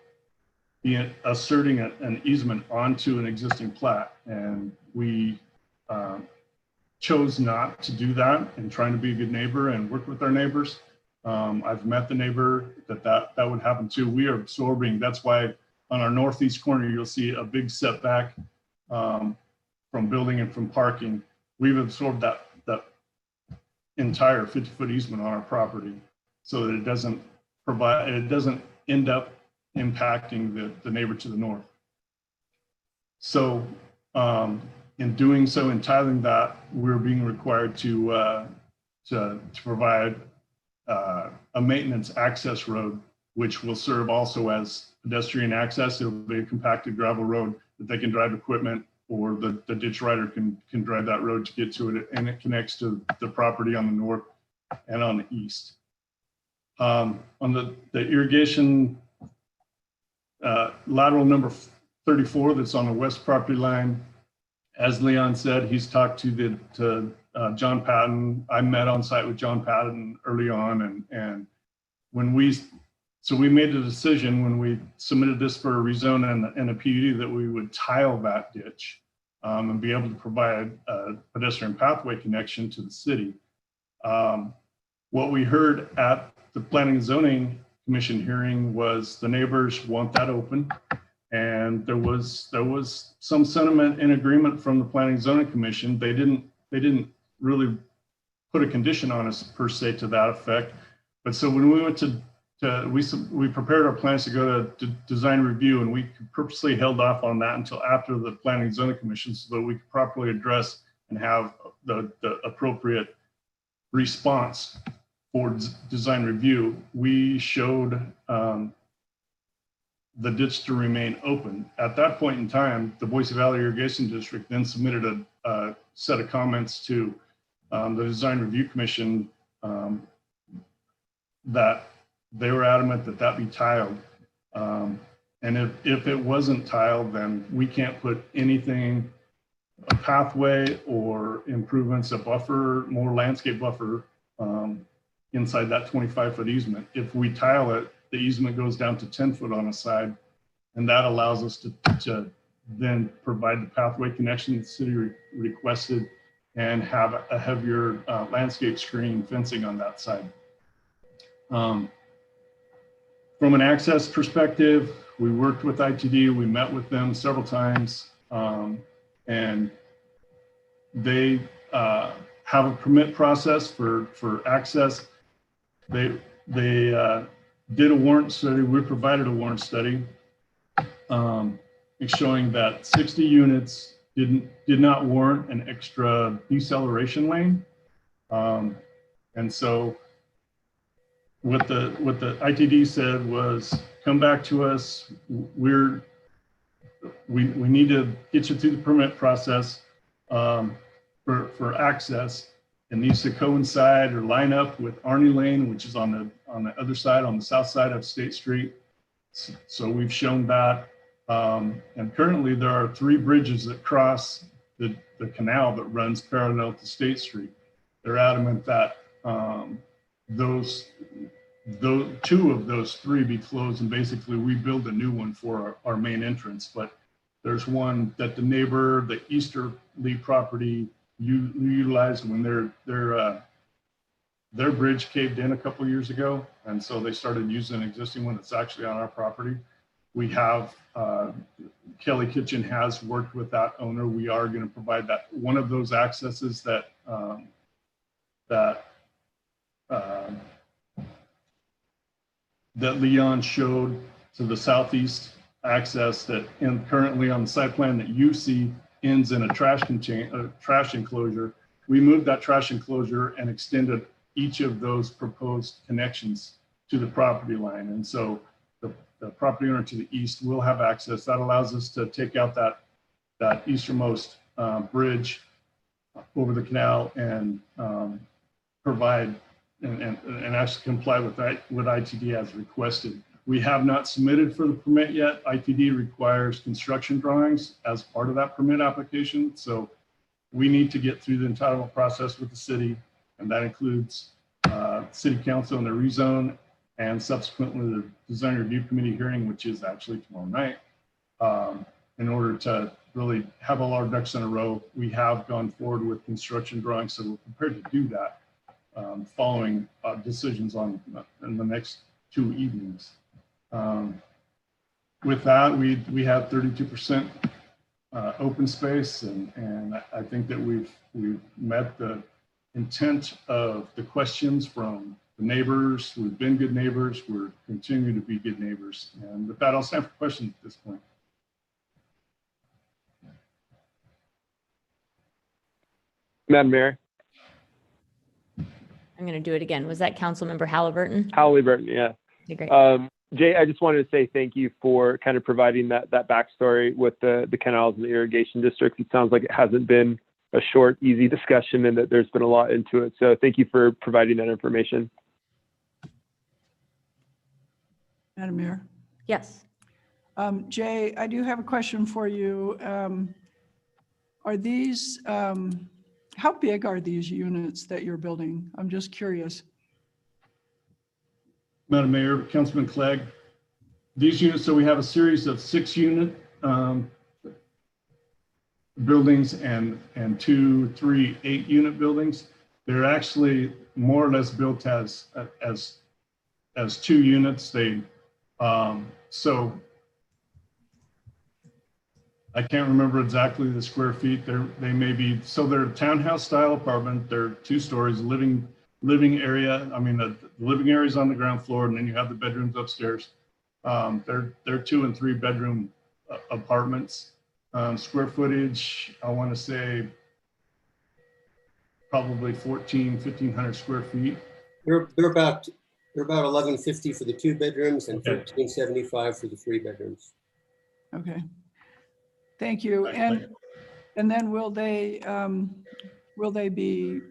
be asserting an easement onto an existing plat. And we chose not to do that and trying to be a good neighbor and work with our neighbors. I've met the neighbor that would happen too. We are absorbing, that's why on our northeast corner, you'll see a big setback from building and from parking. We've absorbed that entire 50-foot easement on our property so that it doesn't end up impacting the neighbor to the north. So in doing so, in tiling that, we're being required to provide a maintenance access road, which will serve also as pedestrian access. It'll be a compacted gravel road that they can drive equipment, or the ditch rider can drive that road to get to it, and it connects to the property on the north and on the east. On the irrigation lateral number 34 that's on the west property line, as Leon said, he's talked to John Patton. I met on site with John Patton early on, and when we made the decision when we submitted this for a rezone and a PUD that we would tile that ditch and be able to provide a pedestrian pathway connection to the city. What we heard at the Planning and Zoning Commission hearing was the neighbors want that open, and there was some sentiment and agreement from the Planning and Zoning Commission. They didn't really put a condition on us per se to that effect. But so when we went we prepared our plans to go to design review, and we purposely held off on that until after the Planning and Zoning Commission so that we could properly address and have the appropriate response for design review. We showed the ditch to remain open. At that point in time, the Boise Valley Irrigation District then submitted a set of comments to the Design Review Commission that they were adamant that that be tiled. And if it wasn't tiled, then we can't put anything, a pathway or improvements, a buffer, more landscape buffer inside that 25-foot easement. If we tile it, the easement goes down to 10 foot on a side, and that allows us to then provide the pathway connection the city requested and have a heavier landscape screening fencing on that side. From an access perspective, we worked with ITD, we met with them several times, and they have a permit process for access. They did a warrant study. We provided a warrant study showing that 60 units did not warrant an extra deceleration lane. And so what the ITD said was, come back to us. We need to get you through the permit process for access. It needs to coincide or line up with Arnie Lane, which is on the other side, on the south side of State Street. So we've shown that. And currently there are 3 bridges that cross the canal that runs parallel to State Street. They're adamant that those 2 of those 3 be closed, and basically we build a new one for our main entrance. But there's one that the neighbor, the easterly property, utilized when their bridge caved in a couple of years ago, and so they started using an existing one that's actually on our property. We have Kelly Kitchen has worked with that owner. We are going to provide that one of those accesses that Leon showed to the southeast access that currently on the site plan that you see ends in a trash enclosure. We moved that trash enclosure and extended each of those proposed connections to the property line. And so the property owner to the east will have access. That allows us to take out that easternmost bridge over the canal and provide and actually comply with what ITD has requested. We have not submitted for the permit yet. ITD requires construction drawings as part of that permit application. So we need to get through the entitlement process with the city, and that includes city council and the rezone, and subsequently the design review committee hearing, which is actually tomorrow night, in order to really have all our ducks in a row. We have gone forward with construction drawings, so we're prepared to do that following decisions in the next 2 evenings. With that, we have 32% open space, and I think that we've met the intent of the questions from the neighbors. We've been good neighbors. We're continuing to be good neighbors. And with that, I'll stand for questions at this point. Madam Mayor. I'm going to do it again. Was that Councilmember Halliburton? Halliburton, yeah. Okay, great. Jay, I just wanted to say thank you for kind of providing that backstory with the canals and the irrigation districts. It sounds like it hasn't been a short, easy discussion and that there's been a lot into it. So thank you for providing that information. Madam Mayor? Yes. Jay, I do have a question for you. Are these, how big are these units that you're building? I'm just curious. Madam Mayor, Councilman Clegg, these units, so we have a series of 6-unit buildings and 2, 3, 8-unit buildings. They're actually more or less built as 2 units. They so I can't remember exactly the square feet. They may be, so they're townhouse style apartment. They're 2 stories, living area. I mean, the living area is on the ground floor, and then you have the bedrooms upstairs. They're 2 and 3 bedroom apartments. Square footage, I want to say probably 1,500 square feet. They're about They're about 1150 for the 2 bedrooms and Okay. 1375 for the 3 bedrooms. Okay. Thank you. And then will they be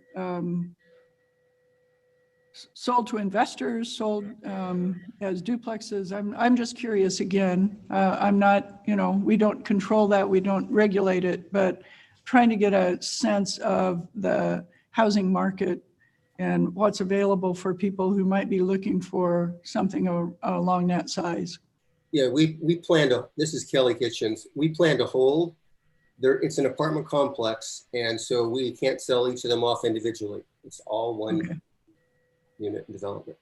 sold to investors, sold as duplexes? I'm just curious again. I'm not, we don't control that, we don't regulate it, but trying to get a sense of the housing market and what's available for people who might be looking for something along that size. Yeah, we plan to, this is Kelly Kitchens. We plan to hold. It's an apartment complex, and so we can't sell each of them off individually. It's all one unit development.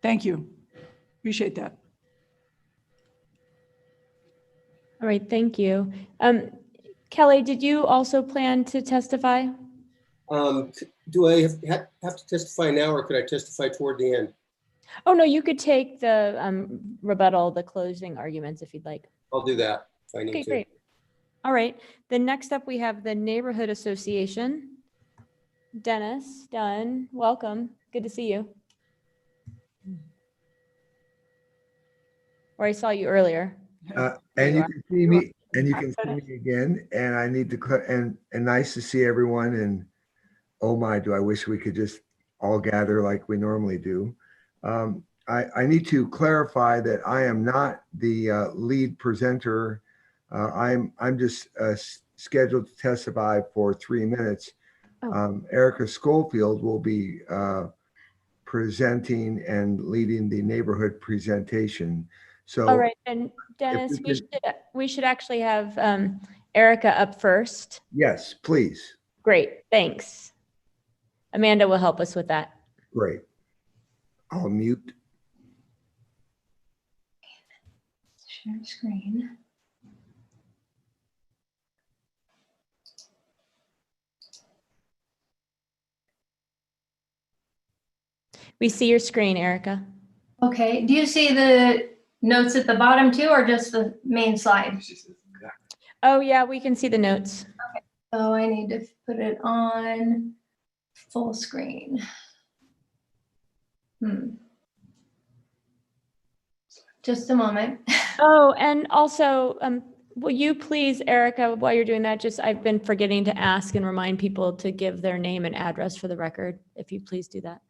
Thank you. Appreciate that. All right, thank you. Kelly, did you also plan to testify? Do I have to testify now, or could I testify toward the end? Oh, no, you could take the rebuttal, the closing arguments if you'd like. I'll do that if I need Okay, to. great. All right, then next up we have the Neighborhood Association. Dennis Dunn, welcome. Good to see you. Or I saw you earlier. And you can see me, and you can see me again. And I need to, and nice to see everyone. And oh my, do I wish we could just all gather like we normally do. I need to clarify that I am not the lead presenter. I'm just scheduled to testify for 3 minutes. Erica Schofield will be presenting and leading the neighborhood presentation. So, all right, and Dennis, we should actually have Erica up first. Yes, please. Great, thanks. Amanda will help us with that. Great. I'll mute. Share screen. We see your screen, Erica. Okay, do you see the notes at the bottom too, or just the main slide? Oh yeah, we can see the notes. Okay, so I need to put it on full screen. Just a moment. Oh, and also, will you please, Erica, while you're doing that, I've been forgetting to ask and remind people to give their name and address for the record, if you please do that.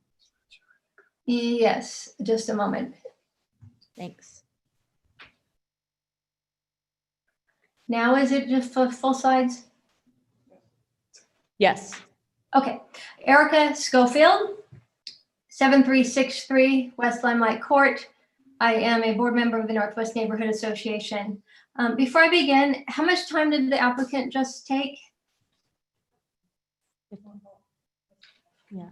Yes, just a moment. Thanks. Now is it just for full slides? Yes. Okay, Erica Schofield, 7363 West Limelight Court. I am a board member of the Northwest Neighborhood Association. Before I begin, how much time did the applicant just take? Yeah.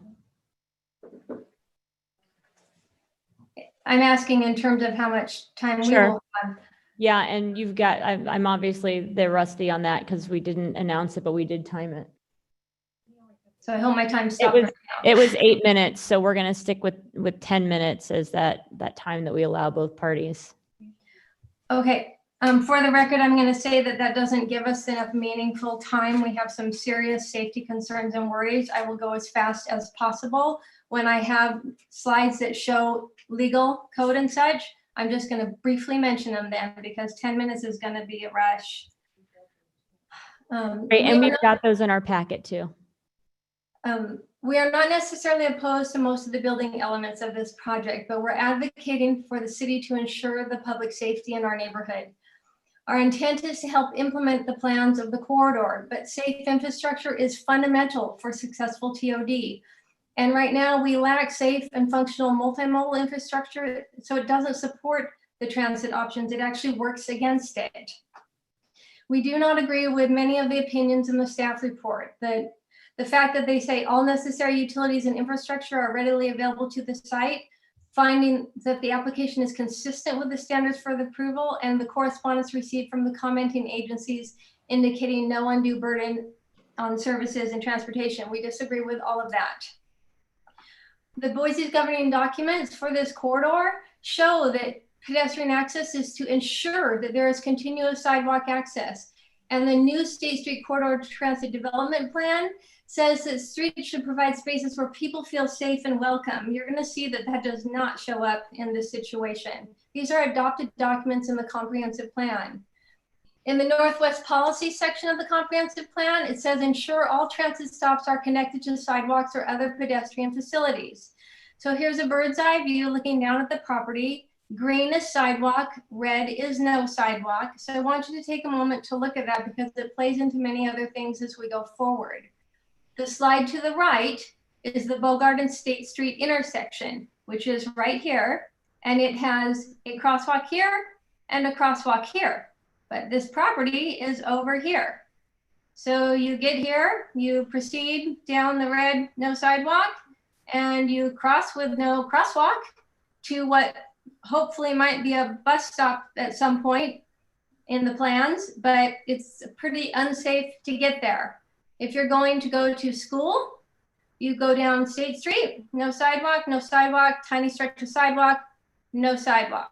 I'm asking in terms of how much time we Sure. will have. Yeah, and you've got, I'm obviously, they're rusty on that because we didn't announce it, but we did time it. So I hope my time stopped. It was 8 minutes, so we're going to stick with 10 minutes as that time that we allow both parties. Okay, for the record, I'm going to say that doesn't give us enough meaningful time. We have some serious safety concerns and worries. I will go as fast as possible. When I have slides that show legal code and such, I'm just going to briefly mention them then, because 10 minutes is going to be a rush. Great, and we've got those in our packet too. We are not necessarily opposed to most of the building elements of this project, but we're advocating for the city to ensure the public safety in our neighborhood. Our intent is to help implement the plans of the corridor, but safe infrastructure is fundamental for successful TOD. And right now we lack safe and functional multimodal infrastructure, so it doesn't support the transit options. It actually works against it. We do not agree with many of the opinions in the staff report. The fact that they say all necessary utilities and infrastructure are readily available to the site, finding that the application is consistent with the standards for the approval, and the correspondence received from the commenting agencies indicating no undue burden on services and transportation. We disagree with all of that. The Boise's governing documents for this corridor show that pedestrian access is to ensure that there is continuous sidewalk access. And the new State Street Corridor Transit Development Plan says that streets should provide spaces where people feel safe and welcome. You're going to see that that does not show up in this situation. These are adopted documents in the comprehensive plan. In the Northwest policy section of the comprehensive plan, it says ensure all transit stops are connected to sidewalks or other pedestrian facilities. So here's a bird's eye view looking down at the property. Green is sidewalk, red is no sidewalk. So I want you to take a moment to look at that because it plays into many other things as we go forward. The slide to the right is the Bogart and State Street intersection, which is right here. And it has a crosswalk here and a crosswalk here. But this property is over here. So you get here, you proceed down the red, no sidewalk, and you cross with no crosswalk to what hopefully might be a bus stop at some point in the plans, but it's pretty unsafe to get there. If you're going to go to school, you go down State Street, no sidewalk, tiny stretch of sidewalk, no sidewalk.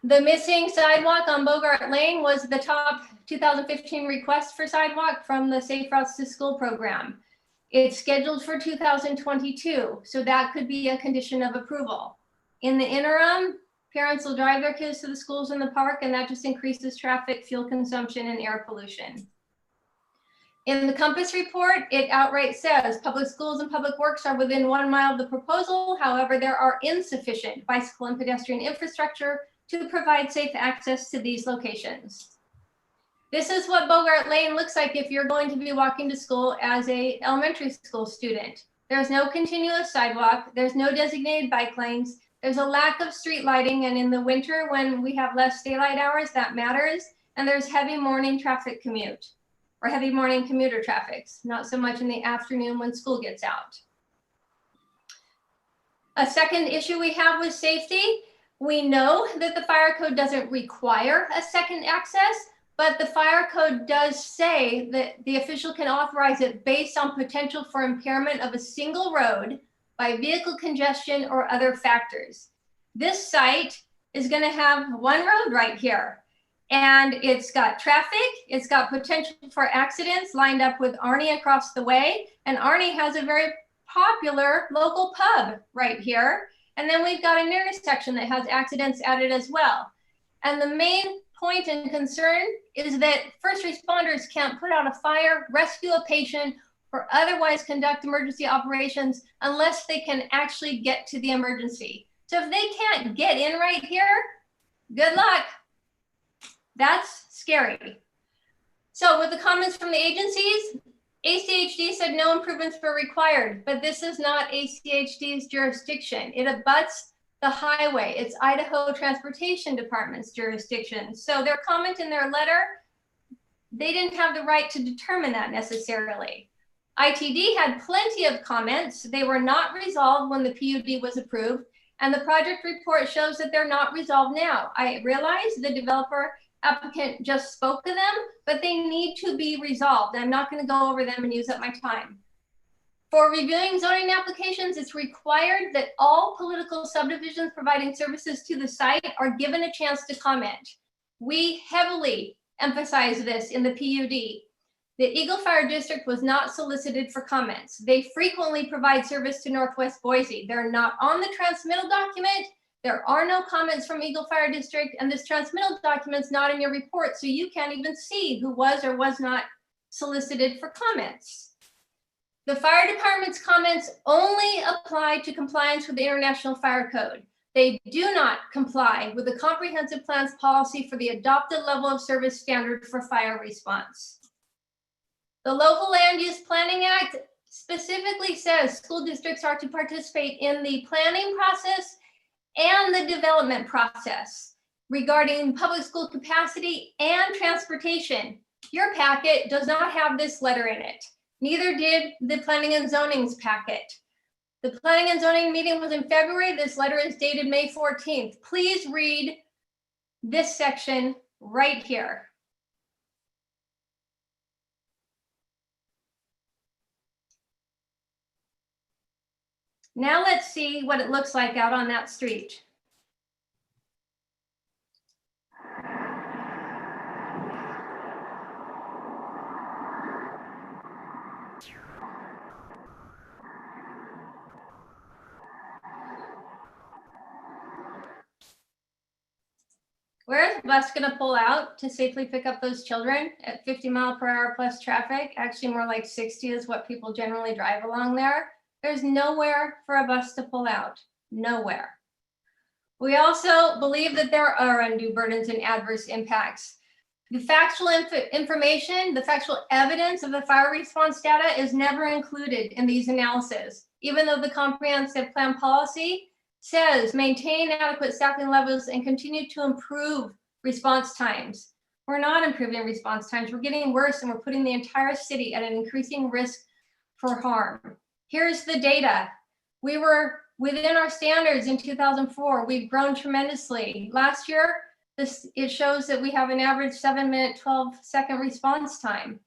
The missing sidewalk on Bogart Lane was the top 2015 request for sidewalk from the Safe Routes to School program. It's scheduled for 2022, so that could be a condition of approval. In the interim, parents will drive their kids to the schools in the park, and that just increases traffic, fuel consumption, and air pollution. In the Compass report, it outright says public schools and public works are within 1 mile of the proposal. However, there are insufficient bicycle and pedestrian infrastructure to provide safe access to these locations. This is what Bogart Lane looks like if you're going to be walking to school as an elementary school student. There's no continuous sidewalk. There's no designated bike lanes. There's a lack of street lighting. And in the winter, when we have less daylight hours, that matters. And there's heavy morning traffic commute or heavy morning commuter traffic, not so much in the afternoon when school gets out. A second issue we have with safety. We know that the fire code doesn't require a second access, but the fire code does say that the official can authorize it based on potential for impairment of a single road by vehicle congestion or other factors. This site is going to have one road right here, and it's got traffic, it's got potential for accidents lined up with Arnie across the way, and Arnie has a very popular local pub right here. And then we've got an intersection that has accidents at it as well. And the main point and concern is that first responders can't put out a fire, rescue a patient, or otherwise conduct emergency operations unless they can actually get to the emergency. So if they can't get in right here, good luck. That's scary. So with the comments from the agencies, ACHD said no improvements were required, but this is not ACHD's jurisdiction. It abuts the highway. It's Idaho Transportation Department's jurisdiction. So their comment in their letter, they didn't have the right to determine that necessarily. ITD had plenty of comments. They were not resolved when the PUD was approved, and the project report shows that they're not resolved now. I realize the developer applicant just spoke to them, but they need to be resolved. I'm not going to go over them and use up my time. For reviewing zoning applications, it's required that all political subdivisions providing services to the site are given a chance to comment. We heavily emphasize this in the PUD. The Eagle Fire District was not solicited for comments. They frequently provide service to Northwest Boise. They're not on the transmittal document. There are no comments from Eagle Fire District, and this transmittal document's not in your report, so you can't even see who was or was not solicited for comments. The fire department's comments only apply to compliance with the International Fire Code. They do not comply with the comprehensive plan's policy for the adopted level of service standard for fire response. The Local Land Use Planning Act specifically says school districts are to participate in the planning process and the development process regarding public school capacity and transportation. Your packet does not have this letter in it. Neither did the Planning and Zoning's packet. The Planning and Zoning meeting was in February. This letter is dated May 14th. Please read this section right here. Now let's see what it looks like out on that street. Where's the bus going to pull out to safely pick up those children at 50-mile-per-hour plus traffic? Actually, more like 60 is what people generally drive along there. There's nowhere for a bus to pull out, nowhere. We also believe that there are undue burdens and adverse impacts. The factual information, the factual evidence of the fire response data is never included in these analyses, even though the comprehensive plan policy says maintain adequate staffing levels and continue to improve response times. We're not improving response times. We're getting worse, and we're putting the entire city at an increasing risk for harm. Here's the data. We were within our standards in 2004. We've grown tremendously. Last year, it shows that we have an average 7-minute, 12-second response time.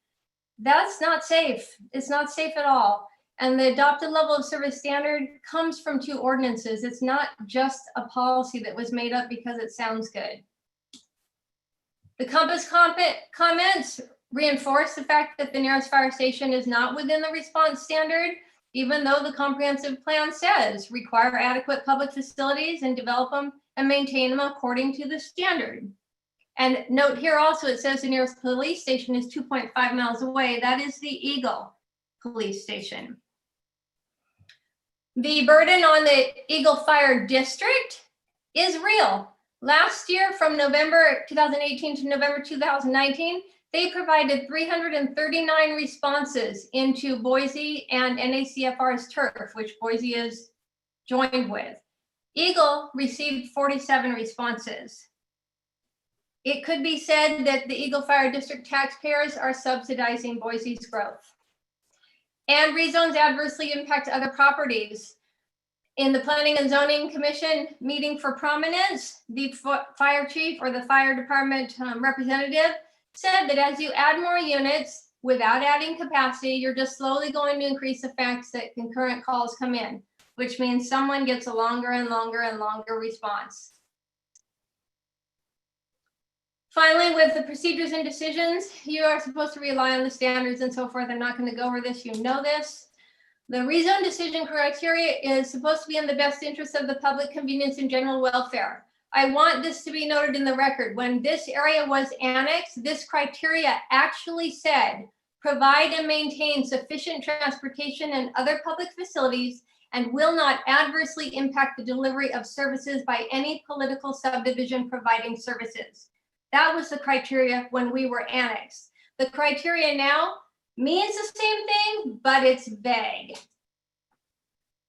That's not safe. It's not safe at all. And the adopted level of service standard comes from 2 ordinances. It's not just a policy that was made up because it sounds good. The Compass comments reinforce the fact that the nearest fire station is not within the response standard, even though the comprehensive plan says require adequate public facilities and develop them and maintain them according to the standard. And note here also, it says the nearest police station is 2.5 miles away. That is the Eagle Police Station. The burden on the Eagle Fire District is real. Last year, from November 2018 to November 2019, they provided 339 responses into Boise and NACFR's turf, which Boise is joined with. Eagle received 47 responses. It could be said that the Eagle Fire District taxpayers are subsidizing Boise's growth. And rezones adversely impact other properties. In the Planning and Zoning Commission meeting for prominence, the fire chief or the fire department representative said that as you add more units without adding capacity, you're just slowly going to increase the facts that concurrent calls come in, which means someone gets a longer and longer and longer response. Finally, with the procedures and decisions, you are supposed to rely on the standards and so forth. I'm not going to go over this, you know this. The rezone decision criteria is supposed to be in the best interest of the public convenience and general welfare. I want this to be noted in the record. When this area was annexed, this criteria actually said, provide and maintain sufficient transportation and other public facilities and will not adversely impact the delivery of services by any political subdivision providing services. That was the criteria when we were annexed. The criteria now means the same thing, but it's vague.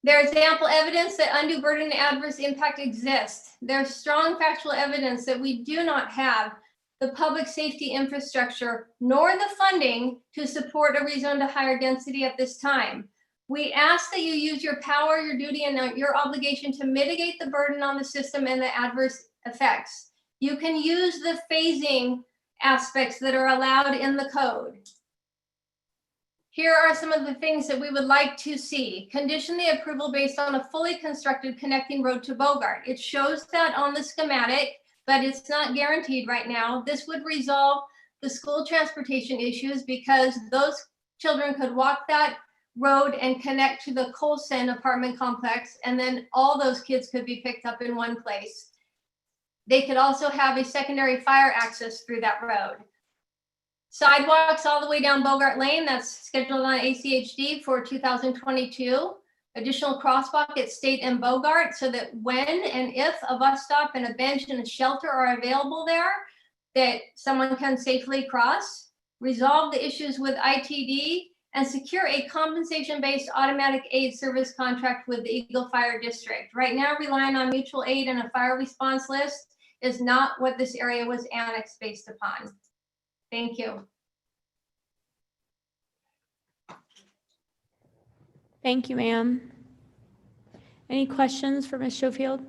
There is ample evidence that undue burden and adverse impact exists. There's strong factual evidence that we do not have the public safety infrastructure nor the funding to support a rezone to higher density at this time. We ask that you use your power, your duty, and your obligation to mitigate the burden on the system and the adverse effects. You can use the phasing aspects that are allowed in the code. Here are some of the things that we would like to see. Condition the approval based on a fully constructed connecting road to Bogart. It shows that on the schematic, but it's not guaranteed right now. This would resolve the school transportation issues because those children could walk that road and connect to the Colson apartment complex, and then all those kids could be picked up in one place. They could also have a secondary fire access through that road. Sidewalks all the way down Bogart Lane, that's scheduled on ACHD for 2022. Additional crosswalk at State and Bogart so that when and if a bus stop and a bench and a shelter are available there, that someone can safely cross. Resolve the issues with ITD and secure a compensation-based automatic aid service contract with the Eagle Fire District. Right now, relying on mutual aid and a fire response list is not what this area was annexed based upon. Thank you. Thank you, ma'am. Any questions for Ms. Schofield?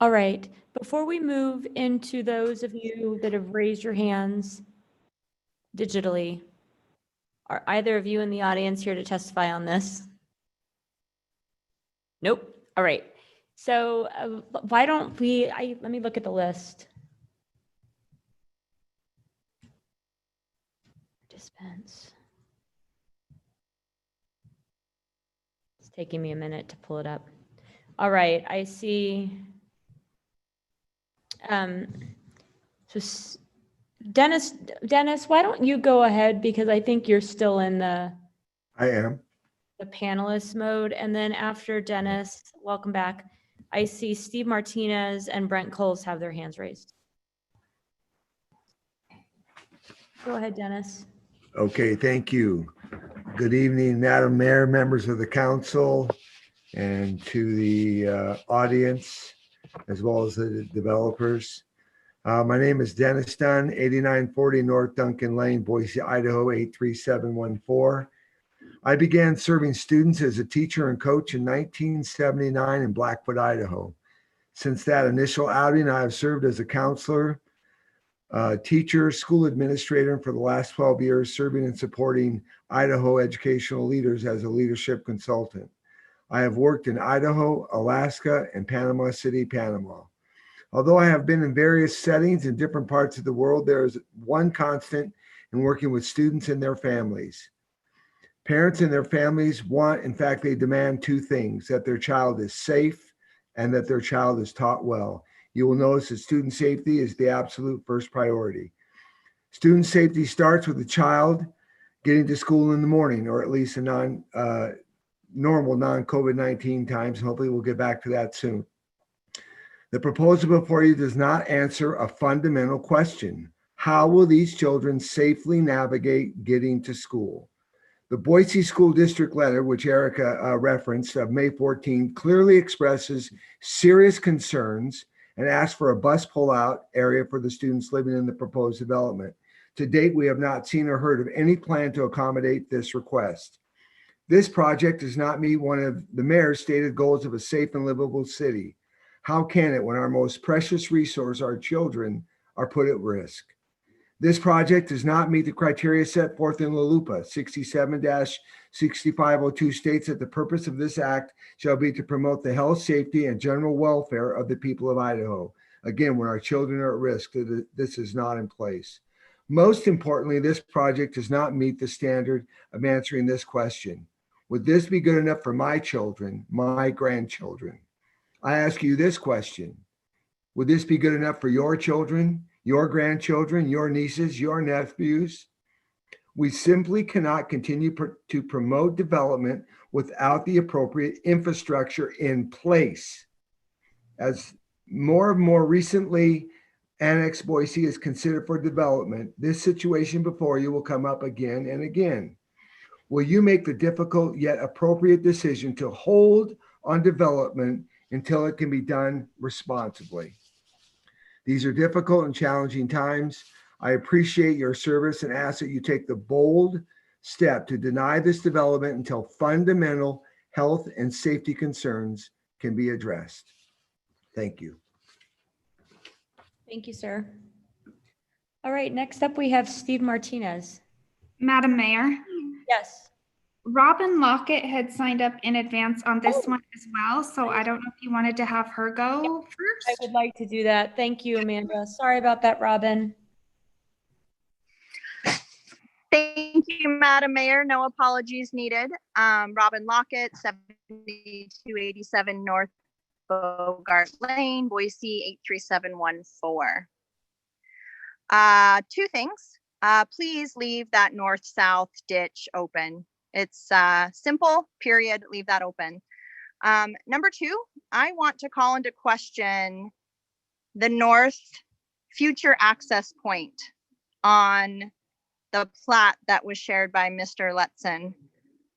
All right, before we move into those of you that have raised your hands digitally, are either of you in the audience here to testify on this? Nope. All right. So why don't we, let me look at the list. Dispense. It's taking me a minute to pull it up. All right, I see Dennis, why don't you go ahead, because I think you're still in the I am. panelist mode. And then after Dennis, welcome back. I see Steve Martinez and Brent Coles have their hands raised. Go ahead, Dennis. Okay, thank you. Good evening, Madam Mayor, members of the council, and to the audience, as well as the developers. My name is Dennis Dunn, 8940 North Duncan Lane, Boise, Idaho, 83714. I began serving students as a teacher and coach in 1979 in Blackfoot, Idaho. Since that initial outing, I have served as a counselor, teacher, school administrator, and for the last 12 years, serving and supporting Idaho educational leaders as a leadership consultant. I have worked in Idaho, Alaska, and Panama City, Panama. Although I have been in various settings in different parts of the world, there is one constant in working with students and their families. Parents and their families want, in fact, they demand two things: that their child is safe and that their child is taught well. You will notice that student safety is the absolute first priority. Student safety starts with the child getting to school in the morning, or at least in normal non-COVID-19 times, and hopefully we'll get back to that soon. The proposal before you does not answer a fundamental question. How will these children safely navigate getting to school? The Boise School District letter, which Erica referenced, of May 14, clearly expresses serious concerns and asks for a bus pullout area for the students living in the proposed development. To date, we have not seen or heard of any plan to accommodate this request. This project does not meet one of the mayor's stated goals of a safe and livable city. How can it when our most precious resource, our children, are put at risk? This project does not meet the criteria set forth in LALUPA. 67-6502 states that the purpose of this act shall be to promote the health, safety, and general welfare of the people of Idaho. Again, when our children are at risk, this is not in place. Most importantly, this project does not meet the standard of answering this question. Would this be good enough for my children, my grandchildren? I ask you this question. Would this be good enough for your children, your grandchildren, your nieces, your nephews? We simply cannot continue to promote development without the appropriate infrastructure in place. As more and more recently annexed Boise is considered for development, this situation before you will come up again and again. Will you make the difficult yet appropriate decision to hold on development until it can be done responsibly? These are difficult and challenging times. I appreciate your service and ask that you take the bold step to deny this development until fundamental health and safety concerns can be addressed. Thank you. Thank you, sir. All right, next up we have Steve Martinez. Madam Mayor. Yes. Robin Lockett had signed up in advance on this one as well, so I don't know if you wanted to have her go first. I would like to do that. Thank you, Amanda. Sorry about that, Robin. Thank you, Madam Mayor. No apologies needed. Robin Lockett, 7287 North Bogart Lane, Boise, 83714. Two things. Please leave that north-south ditch open. It's simple, period. Leave that open. Number two, I want to call into question the north future access point on the plat that was shared by Mr. Letson.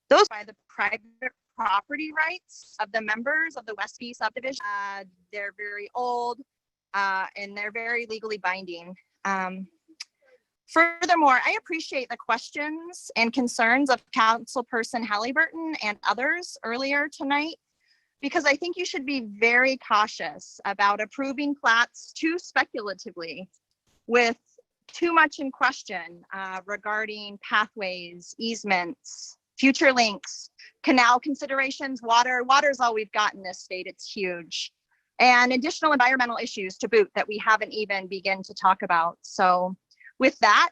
Those are by the private property rights of the members of the Westby subdivision. They're very old and they're very legally binding. Furthermore, I appreciate the questions and concerns of Councilperson Halliburton and others earlier tonight, because I think you should be very cautious about approving plats too speculatively with too much in question regarding pathways, easements, future links, canal considerations, water. Water is all we've got in this state. It's huge. And additional environmental issues to boot that we haven't even begun to talk about. So with that,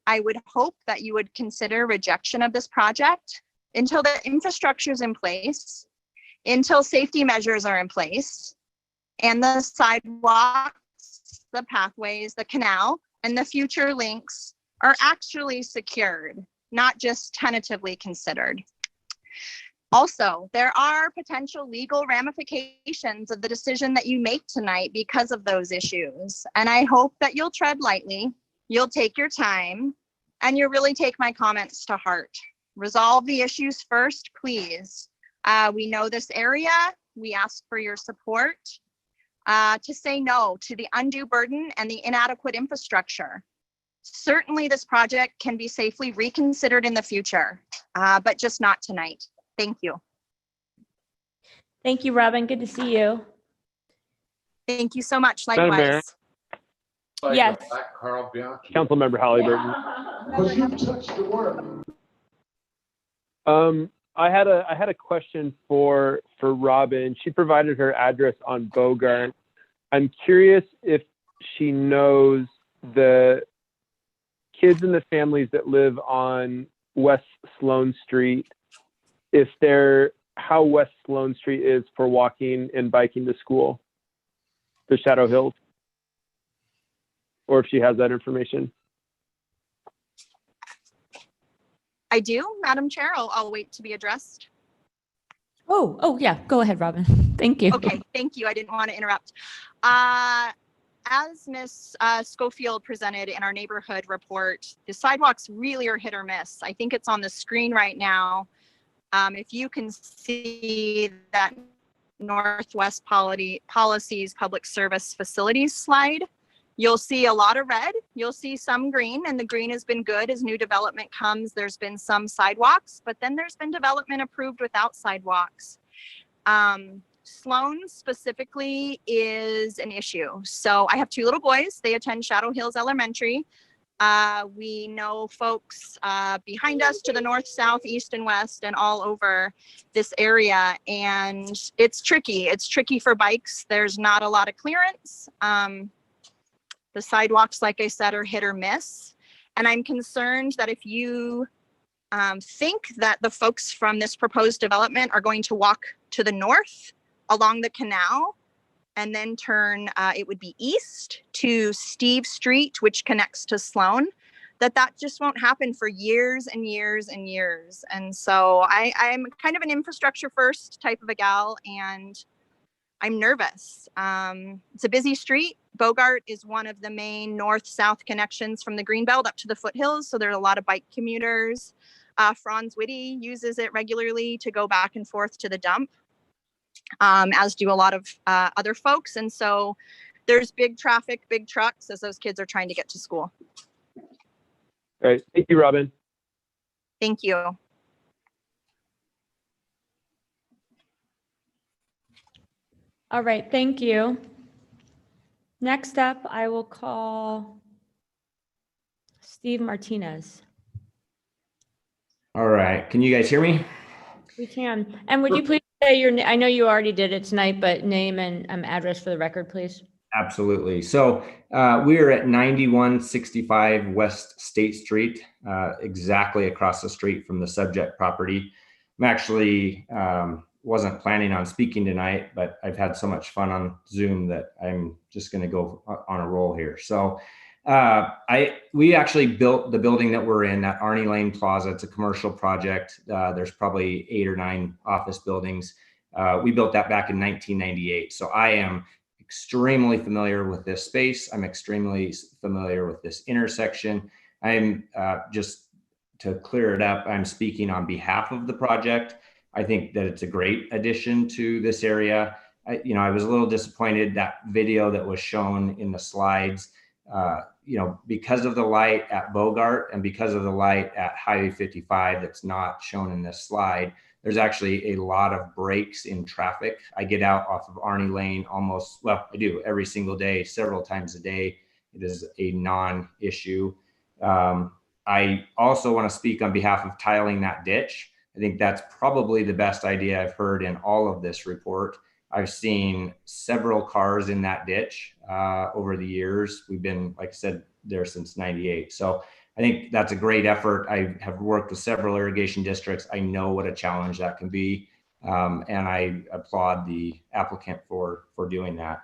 I would hope that you would consider rejection of this project until the infrastructure is in place, until safety measures are in place, and the sidewalks the pathways, the canal, and the future links are actually secured, not just tentatively considered. Also, there are potential legal ramifications of the decision that you make tonight because of those issues. And I hope that you'll tread lightly, you'll take your time, and you'll really take my comments to heart. Resolve the issues first, please. We know this area. We ask for your support to say no to the undue burden and the inadequate infrastructure. Certainly this project can be safely reconsidered in the future, but just not tonight. Thank you. Thank you, Robin. Good to see you. Thank you so much. Madam Mayor. Likewise. Yes. Councilmember Halliburton. I had a question for Robin. She provided her address on Bogart. I'm curious if she knows the kids and the families that live on West Sloan Street, how West Sloan Street is for walking and biking to school, the Shadow Hills, or if she has that information. I do, Madam Chair. I'll wait to be addressed. Oh, yeah. Go ahead, Robin. Thank you. Okay, thank you. I didn't want to interrupt. As Ms. Schofield presented in our neighborhood report, the sidewalks really are hit or miss. I think it's on the screen right now. If you can see that Northwest Policies Public Service Facilities slide, you'll see a lot of red, you'll see some green, and the green has been good as new development comes. There's been some sidewalks, but then there's been development approved without sidewalks. Sloan specifically is an issue. So I have two little boys. They attend Shadow Hills Elementary. We know folks behind us to the north, south, east, and west, and all over this area. And it's tricky. It's tricky for bikes. There's not a lot of clearance. The sidewalks, like I said, are hit or miss. And I'm concerned that if you think that the folks from this proposed development are going to walk to the north along the canal and then turn, it would be east to Steve Street, which connects to Sloan, that just won't happen for years and years and years. And so I'm kind of an infrastructure first type of a gal, and I'm nervous. It's a busy street. Bogart is one of the main north-south connections from the Greenbelt up to the foothills. So there are a lot of bike commuters. Franz Whitty uses it regularly to go back and forth to the dump, as do a lot of other folks. And so there's big traffic, big trucks as those kids are trying to get to school. All right. Thank you, Robin. Thank you. All right. Thank you. Next up, I will call Steve Martinez. All right. Can you guys hear me? We can. And would you please say your, I know you already did it tonight, but name and address for the record, please. Absolutely. So we are at 9165 West State Street, exactly across the street from the subject property. I'm actually wasn't planning on speaking tonight, but I've had so much fun on Zoom that I'm just going to go on a roll here. So we actually built the building that we're in, that Arnie Lane Plaza. It's a commercial project. There's probably 8 or 9 office buildings. We built that back in 1998. So I am extremely familiar with this space. I'm extremely familiar with this intersection. I'm just to clear it up, I'm speaking on behalf of the project. I think that it's a great addition to this area. I was a little disappointed that video that was shown in the slides, because of the light at Bogart and because of the light at Highway 55 that's not shown in this slide, there's actually a lot of breaks in traffic. I get out off of Arnie Lane I do every single day, several times a day. It is a non-issue. I also want to speak on behalf of tiling that ditch. I think that's probably the best idea I've heard in all of this report. I've seen several cars in that ditch over the years. We've been, like I said, there since '98. So I think that's a great effort. I have worked with several irrigation districts. I know what a challenge that can be. And I applaud the applicant for doing that.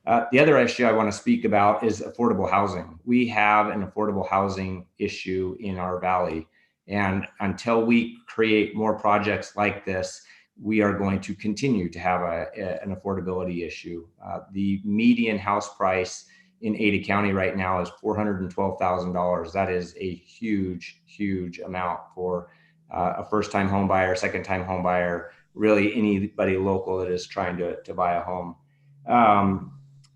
The other issue I want to speak about is affordable housing. We have an affordable housing issue in our valley. And until we create more projects like this, we are going to continue to have an affordability issue. The median house price in Ada County right now is $412,000. That is a huge, huge amount for a first-time home buyer, second-time home buyer, really anybody local that is trying to buy a home.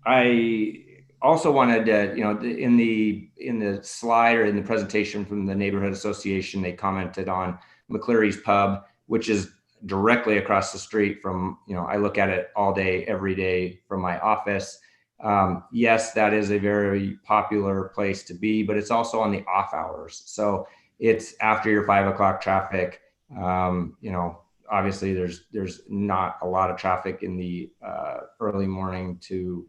I also wanted to, in the slide or in the presentation from the neighborhood association, they commented on McCleary's Pub, which is directly across the street from, I look at it all day, every day from my office. Yes, that is a very popular place to be, but it's also on the off hours. So it's after your 5 o'clock traffic. Obviously there's not a lot of traffic in the early morning to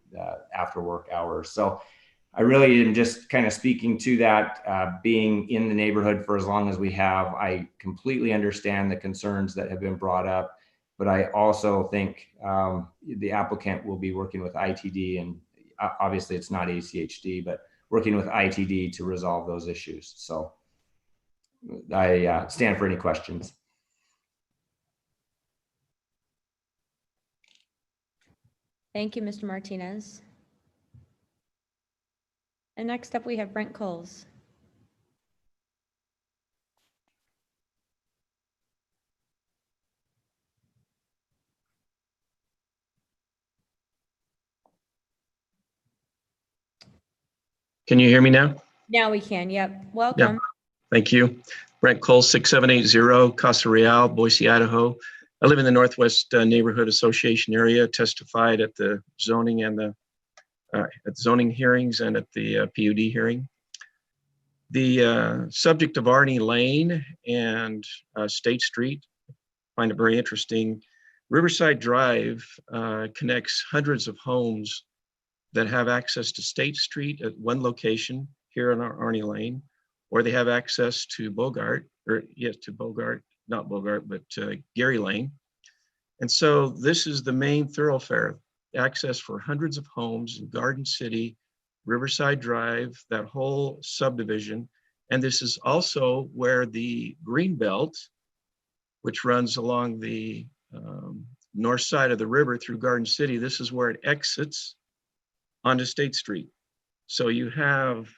after work hours. So I really am just kind of speaking to that, being in the neighborhood for as long as we have. I completely understand the concerns that have been brought up, but I also think the applicant will be working with ITD, and obviously it's not ACHD, but working with ITD to resolve those issues. So I stand for any questions. Thank you, Mr. Martinez. And next up, we have Brent Coles. Can you hear me now? Now we can, yep. Welcome. Yeah. Thank you. Brent Cole, 6780 Casa Real, Boise, Idaho. I live in the Northwest Neighborhood Association area, testified at the zoning and the zoning hearings and at the PUD hearing. The subject of Arnie Lane and State Street, I find it very interesting. Riverside Drive connects hundreds of homes that have access to State Street at one location here in our Arnie Lane, or they have access to Bogart, or yes, to Bogart, not Bogart, but Gary Lane. And so this is the main thoroughfare, access for hundreds of homes in Garden City, Riverside Drive, that whole subdivision. And this is also where the green belt, which runs along the north side of the river through Garden City, this is where it exits onto State Street. So you have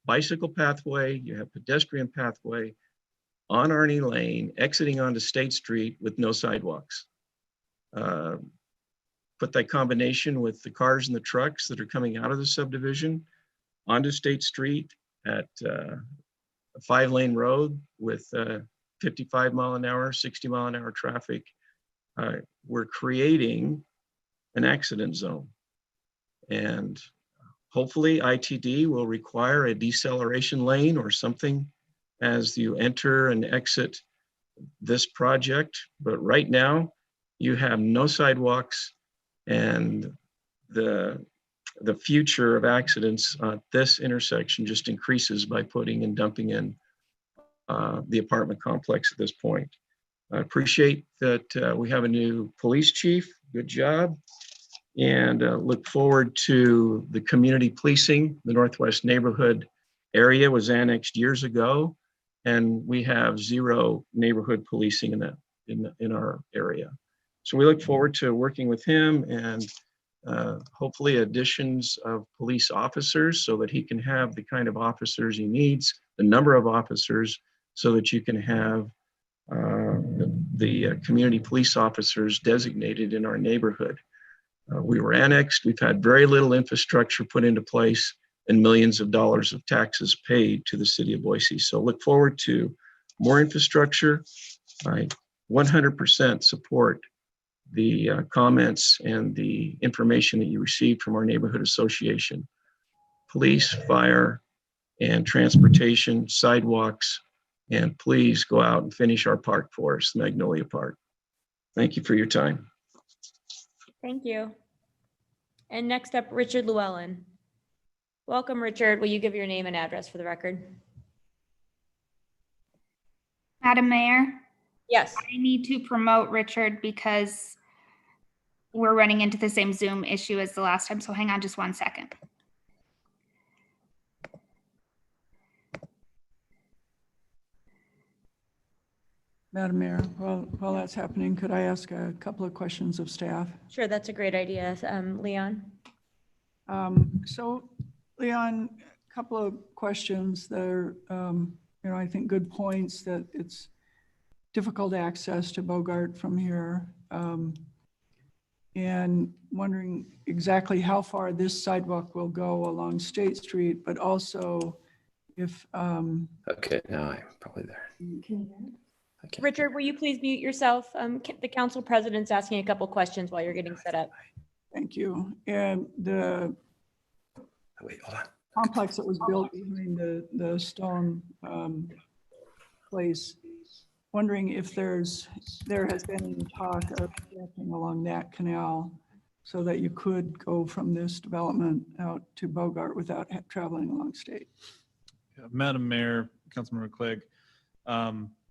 bicycle pathway, you have pedestrian pathway on Arnie Lane, exiting onto State Street with no sidewalks. Put that combination with the cars and the trucks that are coming out of the subdivision onto State Street at a 5-lane road with 55 mile an hour, 60 mile an hour traffic. We're creating an accident zone. And hopefully ITD will require a deceleration lane or something as you enter and exit this project. But right now you have no sidewalks, and the future of accidents at this intersection just increases by putting and dumping in the apartment complex at this point. I appreciate that we have a new police chief. Good job. And look forward to the community policing. The Northwest neighborhood area was annexed years ago, and we have 0 neighborhood policing in our area. So we look forward to working with him and hopefully additions of police officers so that he can have the kind of officers he needs, the number of officers, so that you can have the community police officers designated in our neighborhood. We were annexed. We've had very little infrastructure put into place and millions of dollars of taxes paid to the city of Boise. So look forward to more infrastructure. I 100% support the comments and the information that you received from our neighborhood association. Police, fire, and transportation, sidewalks, and please go out and finish our park for us, Magnolia Park. Thank you for your time. Thank you. And next up, Richard Llewellyn. Welcome, Richard. Will you give your name and address for the record? Madam Mayor? Yes. I need to promote Richard because we're running into the same Zoom issue as the last time. So hang on just 1 second. Madam Mayor, while that's happening, could I ask a couple of questions of staff? Sure, that's a great idea. Leon? So Leon, a couple of questions that are, I think good points, that it's difficult access to Bogart from here. And wondering exactly how far this sidewalk will go along State Street, but also if. Okay, now I'm probably there. Richard, will you please mute yourself? The council president's asking a couple questions while you're getting set up. Thank you. And the complex that was built behind the stone place, wondering if there has been any talk of walking along that canal so that you could go from this development out to Bogart without traveling along State. Yeah, Madam Mayor, Councilmember Clegg,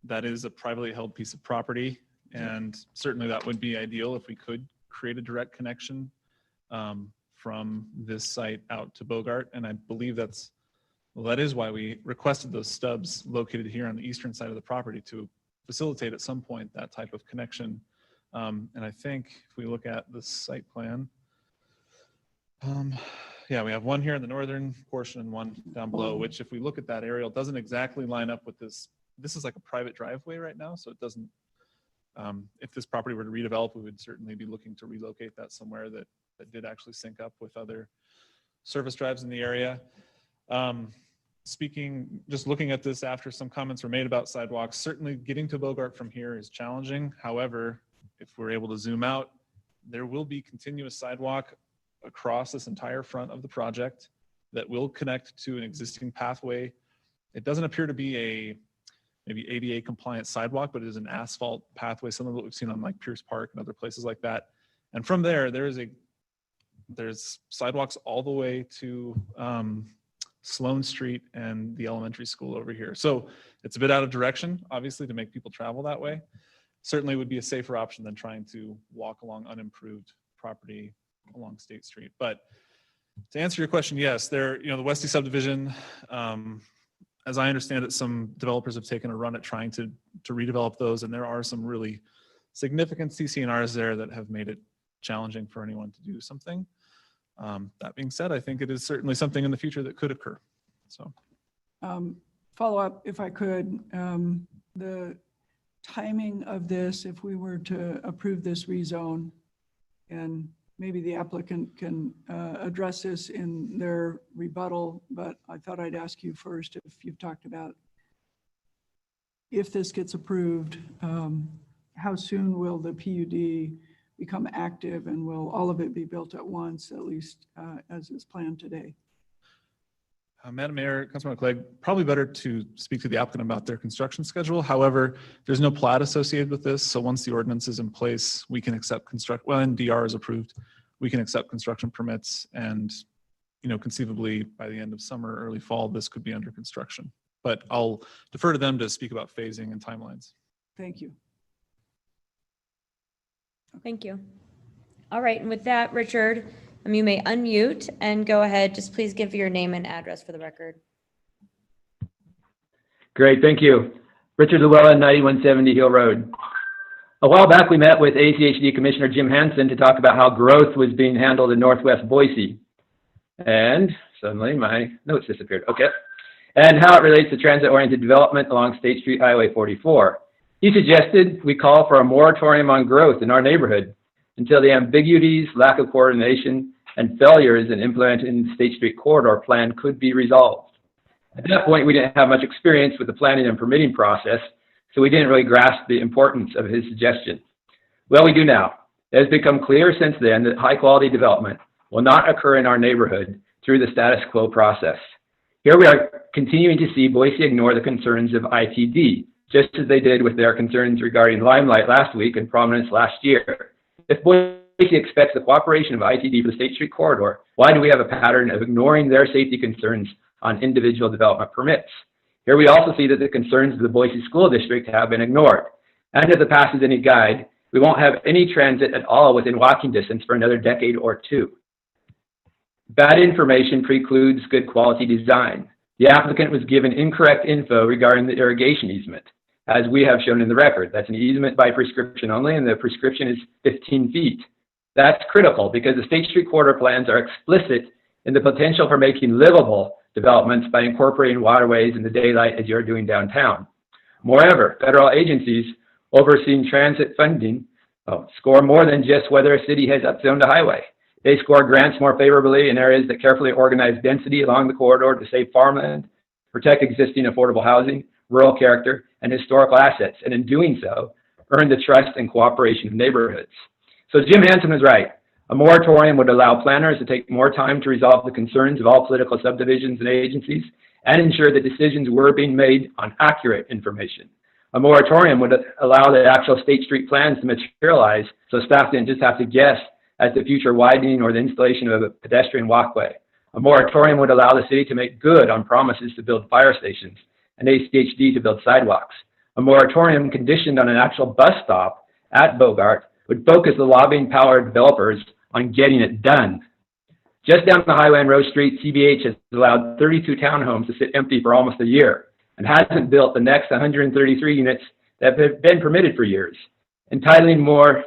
that is a privately held piece of property, and certainly that would be ideal if we could create a direct connection from this site out to Bogart. And I believe that is why we requested those stubs located here on the eastern side of the property to facilitate at some point that type of connection. And I think if we look at the site plan, yeah, we have one here in the northern portion and one down below, which if we look at that aerial, doesn't exactly line up with this. This is like a private driveway right now, so it doesn't, if this property were to redevelop, we would certainly be looking to relocate that somewhere that did actually sync up with other service drives in the area. Just looking at this after some comments were made about sidewalks, certainly getting to Bogart from here is challenging. However, if we're able to zoom out, there will be continuous sidewalk across this entire front of the project that will connect to an existing pathway. It doesn't appear to be a maybe ADA compliant sidewalk, but it is an asphalt pathway, similar to what we've seen on like Pierce Park and other places like that. And from there, there's sidewalks all the way to Sloan Street and the elementary school over here. So it's a bit out of direction, obviously, to make people travel that way. Certainly would be a safer option than trying to walk along unimproved property along State Street. But to answer your question, yes, the Westie subdivision, as I understand it, some developers have taken a run at trying to redevelop those, and there are some really significant CC&Rs there that have made it challenging for anyone to do something. That being said, I think it is certainly something in the future that could occur. So, follow up, if I could, the timing of this, if we were to approve this rezone, and maybe the applicant can address this in their rebuttal, but I thought I'd ask you first if you've talked about, if this gets approved, how soon will the PUD become active, and will all of it be built at once, at least as is planned today? Madam Mayor, Councilmember Clegg, probably better to speak to the applicant about their construction schedule. However, there's no plat associated with this. So once the ordinance is in place, we can accept and DR is approved, we can accept construction permits, and conceivably by the end of summer, early fall, this could be under construction. But I'll defer to them to speak about phasing and timelines. Thank you. Thank you. All right, and with that, Richard, you may unmute and go ahead. Just please give your name and address for the record. Great, thank you. Richard Llewellyn, 9170 Hill Road. A while back, we met with ACHD Commissioner Jim Hansen to talk about how growth was being handled in Northwest Boise. And suddenly my notes disappeared. Okay. And how it relates to transit-oriented development along State Street Highway 44. He suggested we call for a moratorium on growth in our neighborhood until the ambiguities, lack of coordination, and failures in implementing the State Street Corridor Plan could be resolved. At that point, we didn't have much experience with the planning and permitting process, so we didn't really grasp the importance of his suggestion. Well, we do now. It has become clear since then that high-quality development will not occur in our neighborhood through the status quo process. Here we are continuing to see Boise ignore the concerns of ITD, just as they did with their concerns regarding Limelight last week and Prominence last year. If Boise expects the cooperation of ITD for the State Street Corridor, why do we have a pattern of ignoring their safety concerns on individual development permits? Here we also see that the concerns of the Boise School District have been ignored. And if the past is any guide, we won't have any transit at all within walking distance for another decade or two. Bad information precludes good quality design. The applicant was given incorrect info regarding the irrigation easement, as we have shown in the record. That's an easement by prescription only, and the prescription is 15 feet. That's critical because the State Street corridor plans are explicit in the potential for making livable developments by incorporating waterways in the daylight as you're doing downtown. Moreover, federal agencies overseeing transit funding score more than just whether a city has upzoned a highway. They score grants more favorably in areas that carefully organize density along the corridor to save farmland, protect existing affordable housing, rural character, and historical assets, and in doing so, earn the trust and cooperation of neighborhoods. So Jim Hansen was right. A moratorium would allow planners to take more time to resolve the concerns of all political subdivisions and agencies and ensure that decisions were being made on accurate information. A moratorium would allow the actual State Street plans to materialize so staff didn't just have to guess at the future widening or the installation of a pedestrian walkway. A moratorium would allow the city to make good on promises to build fire stations and ACHD to build sidewalks. A moratorium conditioned on an actual bus stop at Bogart would focus the lobbying power of developers on getting it done. Just down the highway on Rose Street, CBH has allowed 32 townhomes to sit empty for almost a year and hasn't built the next 133 units that have been permitted for years. Entitling more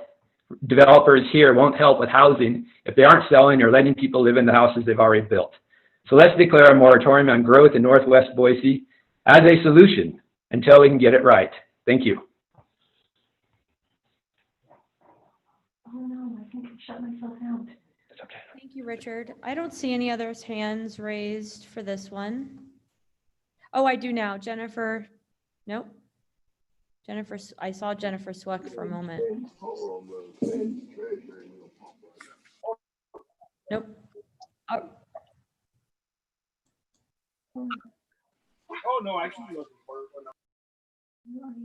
developers here won't help with housing if they aren't selling or letting people live in the houses they've already built. So let's declare a moratorium on growth in Northwest Boise as a solution until we can get it right. Thank you. Oh no, I think I shut myself out. Thank you, Richard. I don't see any other hands raised for this one. Oh, I do now. Jennifer, nope. Jennifer, I saw Jennifer Sweck for a moment. Nope. Oh. Oh no, I can't.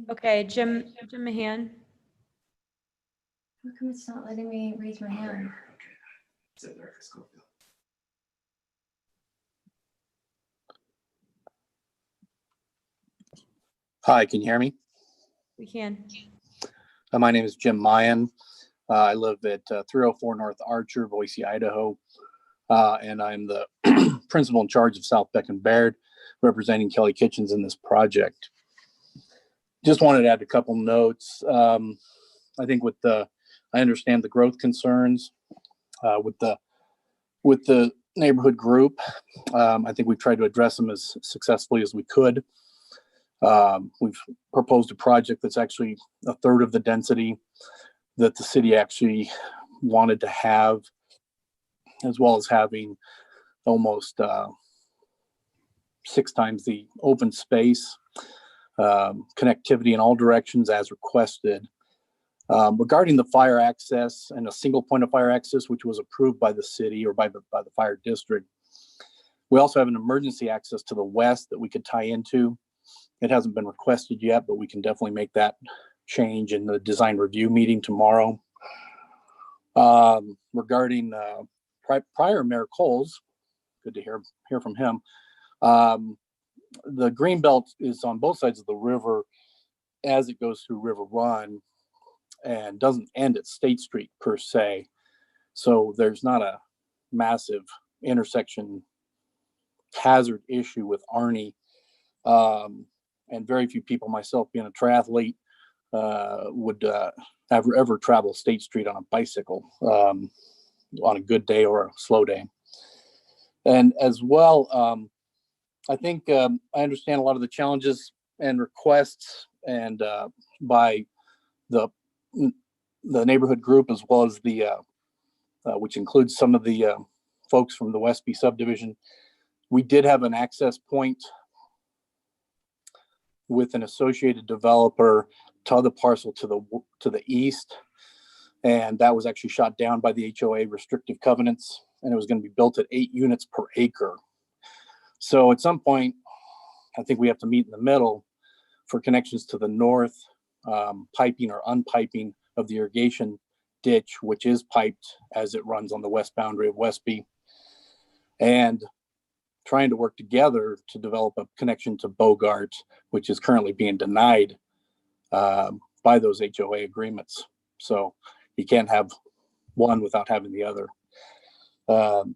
Okay, Jim Mahan. How come it's not letting me raise my hand? Hi, can you hear me? We can. My name is Jim Mayan. I live at 304 North Archer, Boise, Idaho, and I'm the principal in charge of South Beck and Baird, representing Kelly Kitchens in this project. Just wanted to add a couple notes. I think I understand the growth concerns with the neighborhood group. I think we've tried to address them as successfully as we could. We've proposed a project that's actually a third of the density that the city actually wanted to have, as well as having almost 6 times the open space, connectivity in all directions as requested. Regarding the fire access and a single point of fire access, which was approved by the city or by the fire district, we also have an emergency access to the west that we could tie into. It hasn't been requested yet, but we can definitely make that change in the design review meeting tomorrow. Regarding prior Mayor Coles, good to hear from him. The green belt is on both sides of the river as it goes through River Run and doesn't end at State Street per se. So there's not a massive intersection hazard issue with Arnie. And very few people, myself being a triathlete, would ever travel State Street on a bicycle on a good day or a slow day. And as well, I think I understand a lot of the challenges and requests and by the neighborhood group, as well as the which includes some of the folks from the Westby subdivision. We did have an access point with an associated developer to the parcel to the east, and that was actually shot down by the HOA restrictive covenants, and it was going to be built at 8 units per acre. So at some point, I think we have to meet in the middle for connections to the north, piping or unpiping of the irrigation ditch, which is piped as it runs on the west boundary of Westby, and trying to work together to develop a connection to Bogart, which is currently being denied by those HOA agreements. So you can't have one without having the other.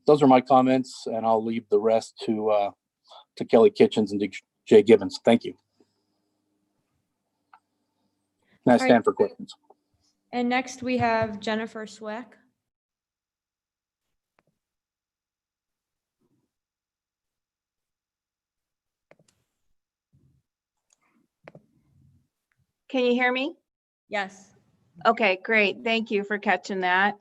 Those are my comments, and I'll leave the rest to Kelly Kitchens and Jay Gibbons. Thank you. And I stand for questions. And next we have Jennifer Sweck. Can you hear me? Yes. Okay, great. Thank you for catching that.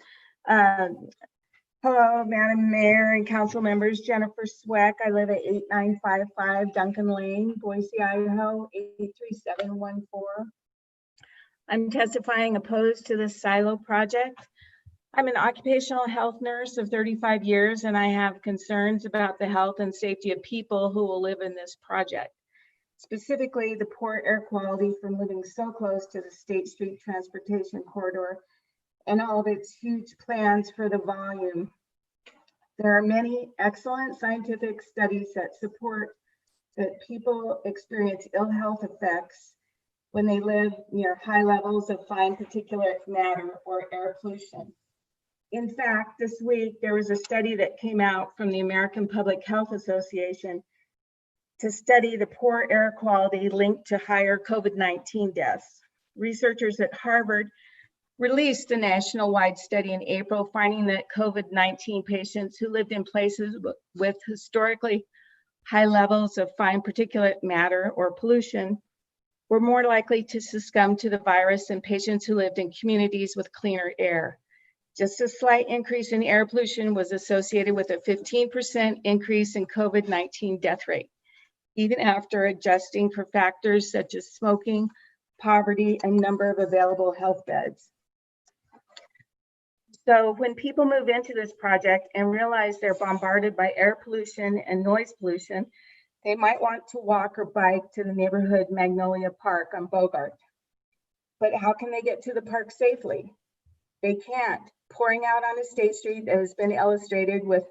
Hello, Madam Mayor and council members. Jennifer Sweck. I live at 8955 Duncan Lane, Boise, Idaho, 83714. I'm testifying opposed to this silo project. I'm an occupational health nurse of 35 years, and I have concerns about the health and safety of people who will live in this project. Specifically, the poor air quality from living so close to the State Street Transportation Corridor and all of its huge plans for the volume. There are many excellent scientific studies that support that people experience ill health effects when they live near high levels of fine particulate matter or air pollution. In fact, this week, there was a study that came out from the American Public Health Association to study the poor air quality linked to higher COVID-19 deaths. Researchers at Harvard released a national-wide study in April, finding that COVID-19 patients who lived in places with historically high levels of fine particulate matter or pollution were more likely to succumb to the virus than patients who lived in communities with cleaner air. Just a slight increase in air pollution was associated with a 15% increase in COVID-19 death rate, even after adjusting for factors such as smoking, poverty, and number of available health beds. So when people move into this project and realize they're bombarded by air pollution and noise pollution, they might want to walk or bike to the neighborhood Magnolia Park on Bogart. But how can they get to the park safely? They can't. Pouring out on a state street that has been illustrated with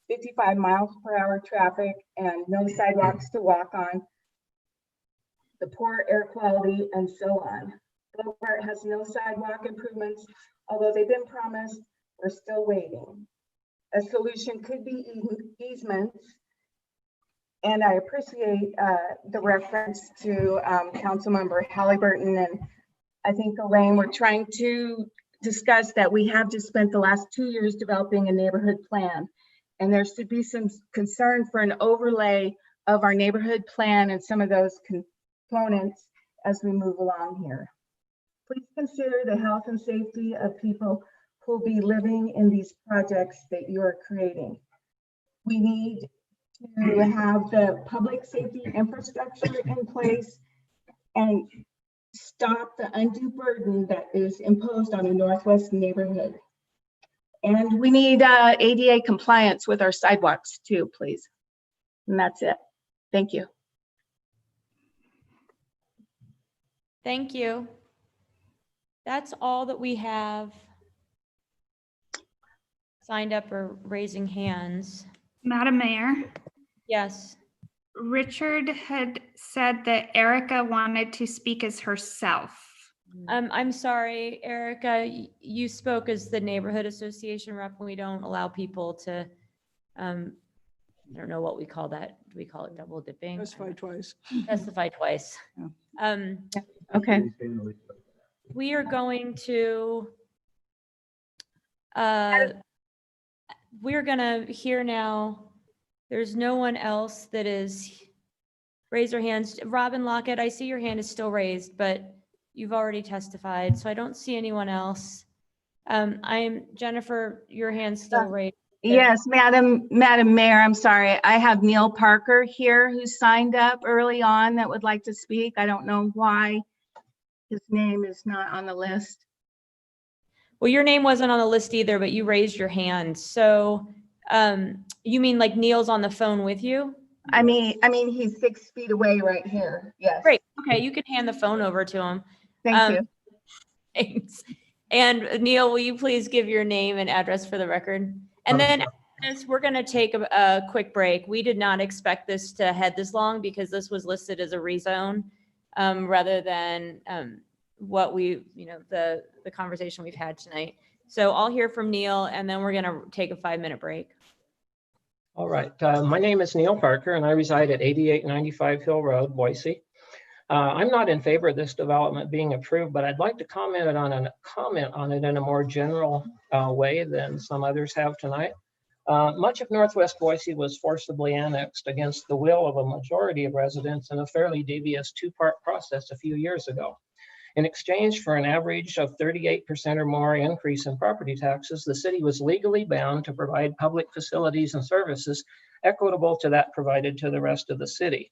55 miles per hour traffic and no sidewalks to walk on, the poor air quality, and so on. Bogart has no sidewalk improvements, although they've been promised. We're still waiting. A solution could be easements, and I appreciate the reference to Councilmember Halliburton, and I think Elaine, we're trying to discuss that we have just spent the last 2 years developing a neighborhood plan, and there should be some concern for an overlay of our neighborhood plan and some of those components as we move along here. Please consider the health and safety of people who will be living in these projects that you are creating. We need to have the public safety infrastructure in place and stop the undue burden that is imposed on the Northwest neighborhood. And we need ADA compliance with our sidewalks too, please. And that's it. Thank you. Thank you. That's all that we have signed up or raising hands. Madam Mayor, Yes. Richard had said that Erica wanted to speak as herself. I'm sorry, Erica, you spoke as the neighborhood association rep. We don't allow people to, I don't know what we call that. Do we call it double dipping? Testify twice. Testify twice. Yeah. Okay. We are going to, we're gonna hear now, there's no one else that is, raise your hands. Robin Lockett, I see your hand is still raised, but you've already testified, so I don't see anyone else. Jennifer, your hand's still raised. Yes, Madam Mayor, I'm sorry. I have Neil Parker here who signed up early on that would like to speak. I don't know why his name is not on the list. Well, your name wasn't on the list either, but you raised your hand. So you mean like Neil's on the phone with you? I mean, he's 6 feet away right here. Yes. Great. Okay, you can hand the phone over to him. Thank you. Thanks. And Neil, will you please give your name and address for the record? And then after this, we're going to take a quick break. We did not expect this to head this long because this was listed as a rezone rather than what we, the conversation we've had tonight. So I'll hear from Neil, and then we're going to take a 5-minute break. All right. My name is Neil Parker, and I reside at 8895 Hill Road, Boise. I'm not in favor of this development being approved, but I'd like to comment on it in a more general way than some others have tonight. Much of Northwest Boise was forcibly annexed against the will of a majority of residents in a fairly devious two-part process a few years ago. In exchange for an average of 38% or more increase in property taxes, the city was legally bound to provide public facilities and services equitable to that provided to the rest of the city.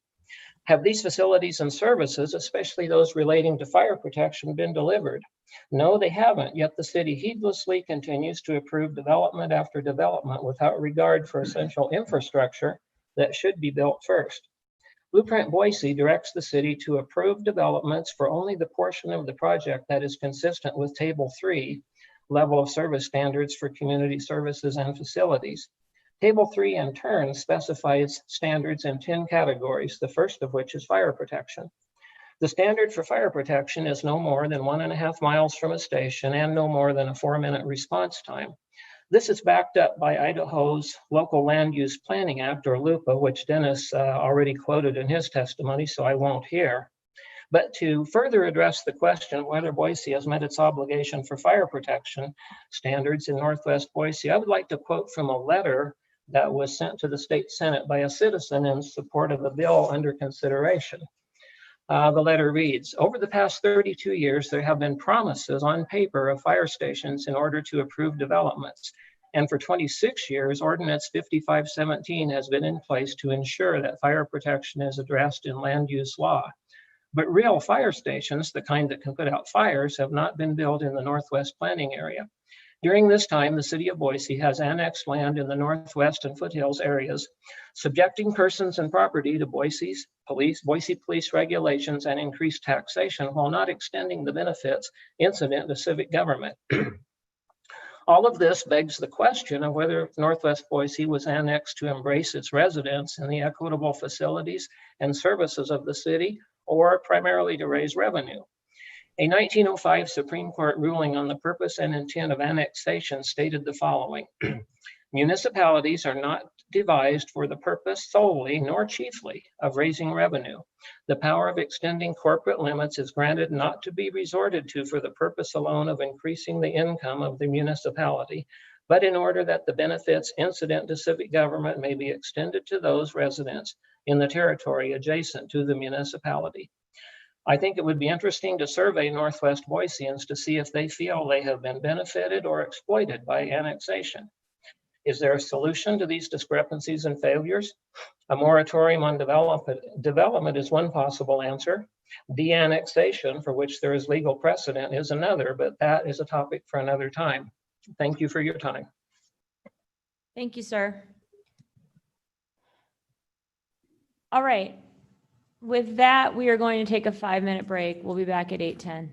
Have these facilities and services, especially those relating to fire protection, been delivered? No, they haven't, yet the city heedlessly continues to approve development after development without regard for essential infrastructure that should be built first. Blueprint Boise directs the city to approve developments for only the portion of the project that is consistent with Table 3, level of service standards for community services and facilities. Table 3 in turn specifies standards in 10 categories, the first of which is fire protection. The standard for fire protection is no more than 1.5 miles from a station and no more than a 4-minute response time. This is backed up by Idaho's Local Land Use Planning Act, or LUPA, which Dennis already quoted in his testimony, so I won't here. But to further address the question of whether Boise has met its obligation for fire protection standards in Northwest Boise, I would like to quote from a letter that was sent to the state Senate by a citizen in support of the bill under consideration. The letter reads, over the past 32 years, there have been promises on paper of fire stations in order to approve developments. And for 26 years, Ordinance 5517 has been in place to ensure that fire protection is addressed in land use law. But real fire stations, the kind that can put out fires, have not been built in the Northwest planning area. During this time, the city of Boise has annexed land in the Northwest and foothills areas, subjecting persons and property to Boise police regulations and increased taxation while not extending the benefits incident to civic government. All of this begs the question of whether Northwest Boise was annexed to embrace its residents in the equitable facilities and services of the city, or primarily to raise revenue. A 1905 Supreme Court ruling on the purpose and intent of annexation stated the following: municipalities are not devised for the purpose solely nor chiefly of raising revenue. The power of extending corporate limits is granted not to be resorted to for the purpose alone of increasing the income of the municipality, but in order that the benefits incident to civic government may be extended to those residents in the territory adjacent to the municipality. I think it would be interesting to survey Northwest Boiseans to see if they feel they have been benefited or exploited by annexation. Is there a solution to these discrepancies and failures? A moratorium on development is one possible answer. De-annexation, for which there is legal precedent, is another, but that is a topic for another time. Thank you for your time. Thank you, sir. All right. With that, we are going to take a 5-minute break. We'll be back at 8:10.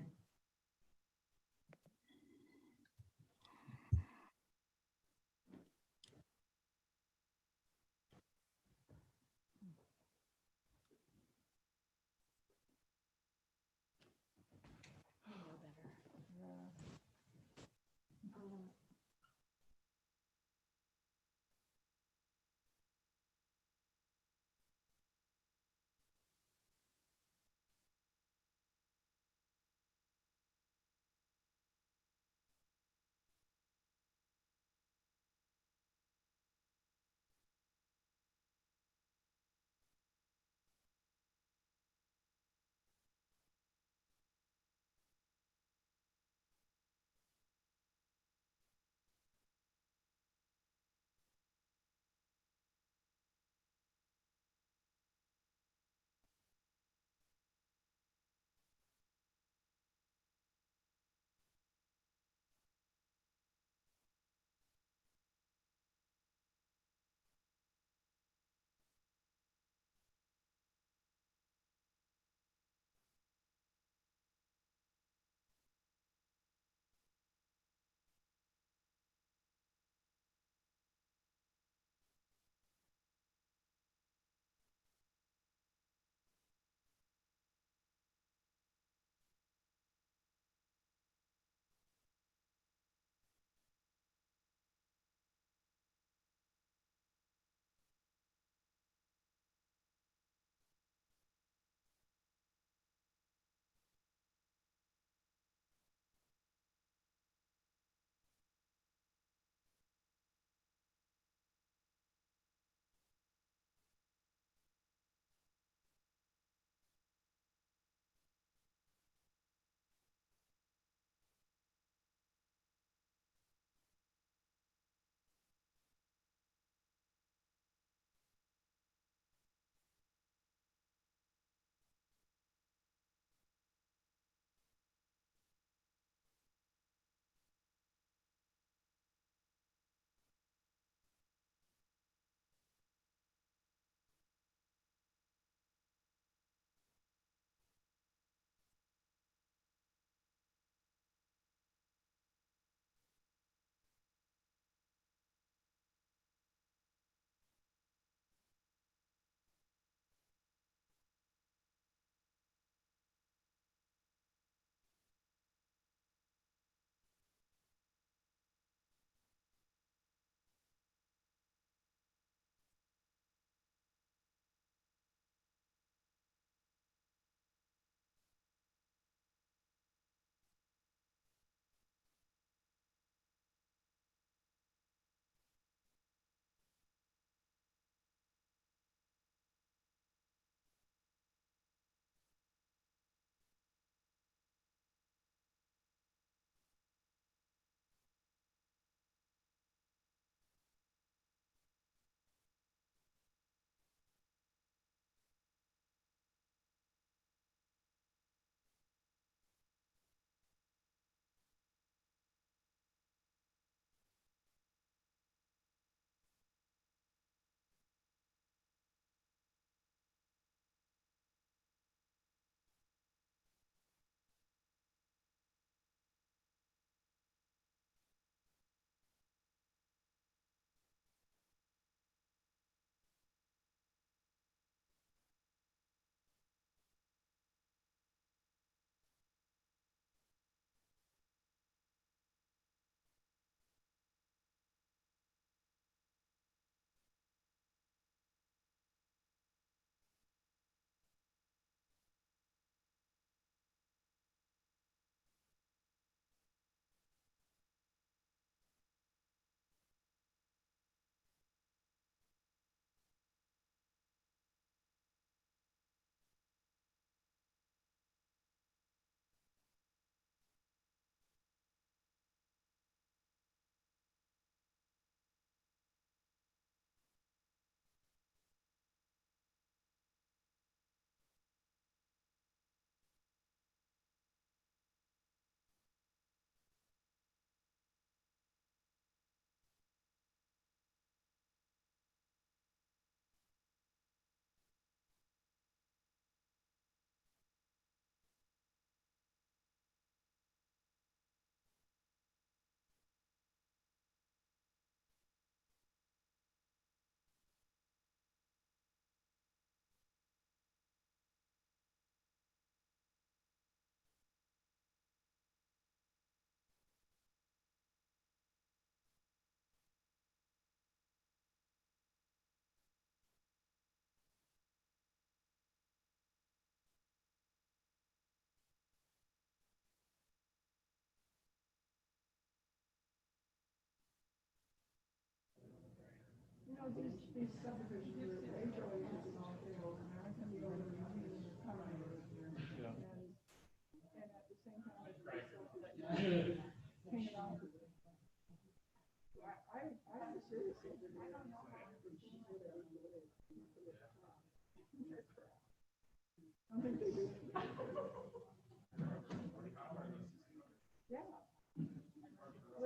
We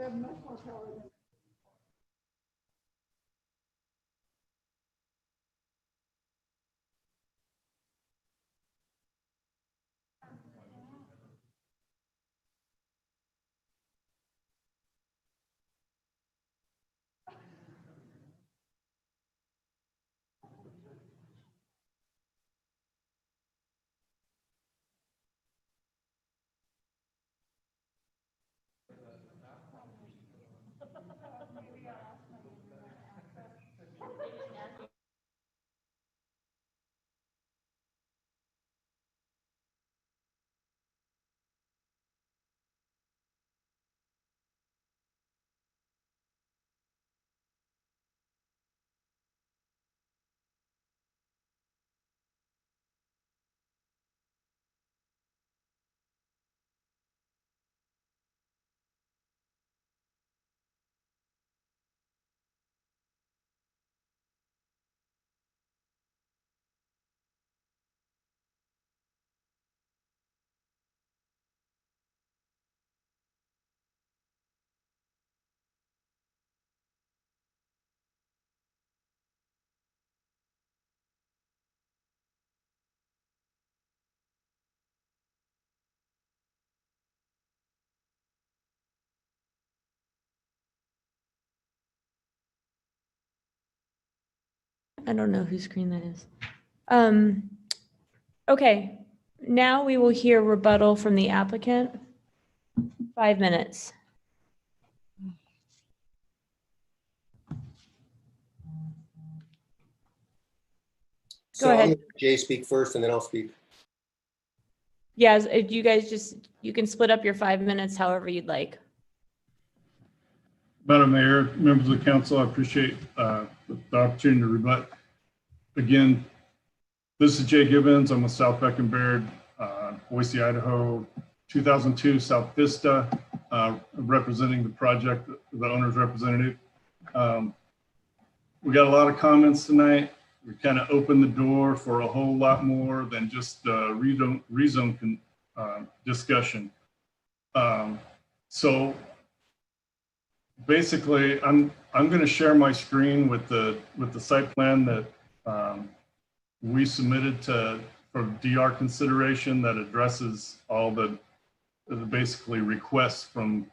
have much more power than I don't know whose screen that is. Okay, now we will hear rebuttal from the applicant. 5 minutes. So ahead. I'm gonna let Jay speak first and then I'll speak. Yes, you guys you can split up your 5 minutes however you'd like. Madam Mayor, members of the council, I appreciate the opportunity to rebut. Again, this is Jay Gibbons. I'm with South Beck and Baird, Boise, Idaho, 2002 South Vista, representing the project, the owner's representative. We got a lot of comments tonight. We kind of opened the door for a whole lot more than just rezone discussion. So basically, I'm going to share my screen with the site plan that we submitted for DR consideration that addresses all the basically requests from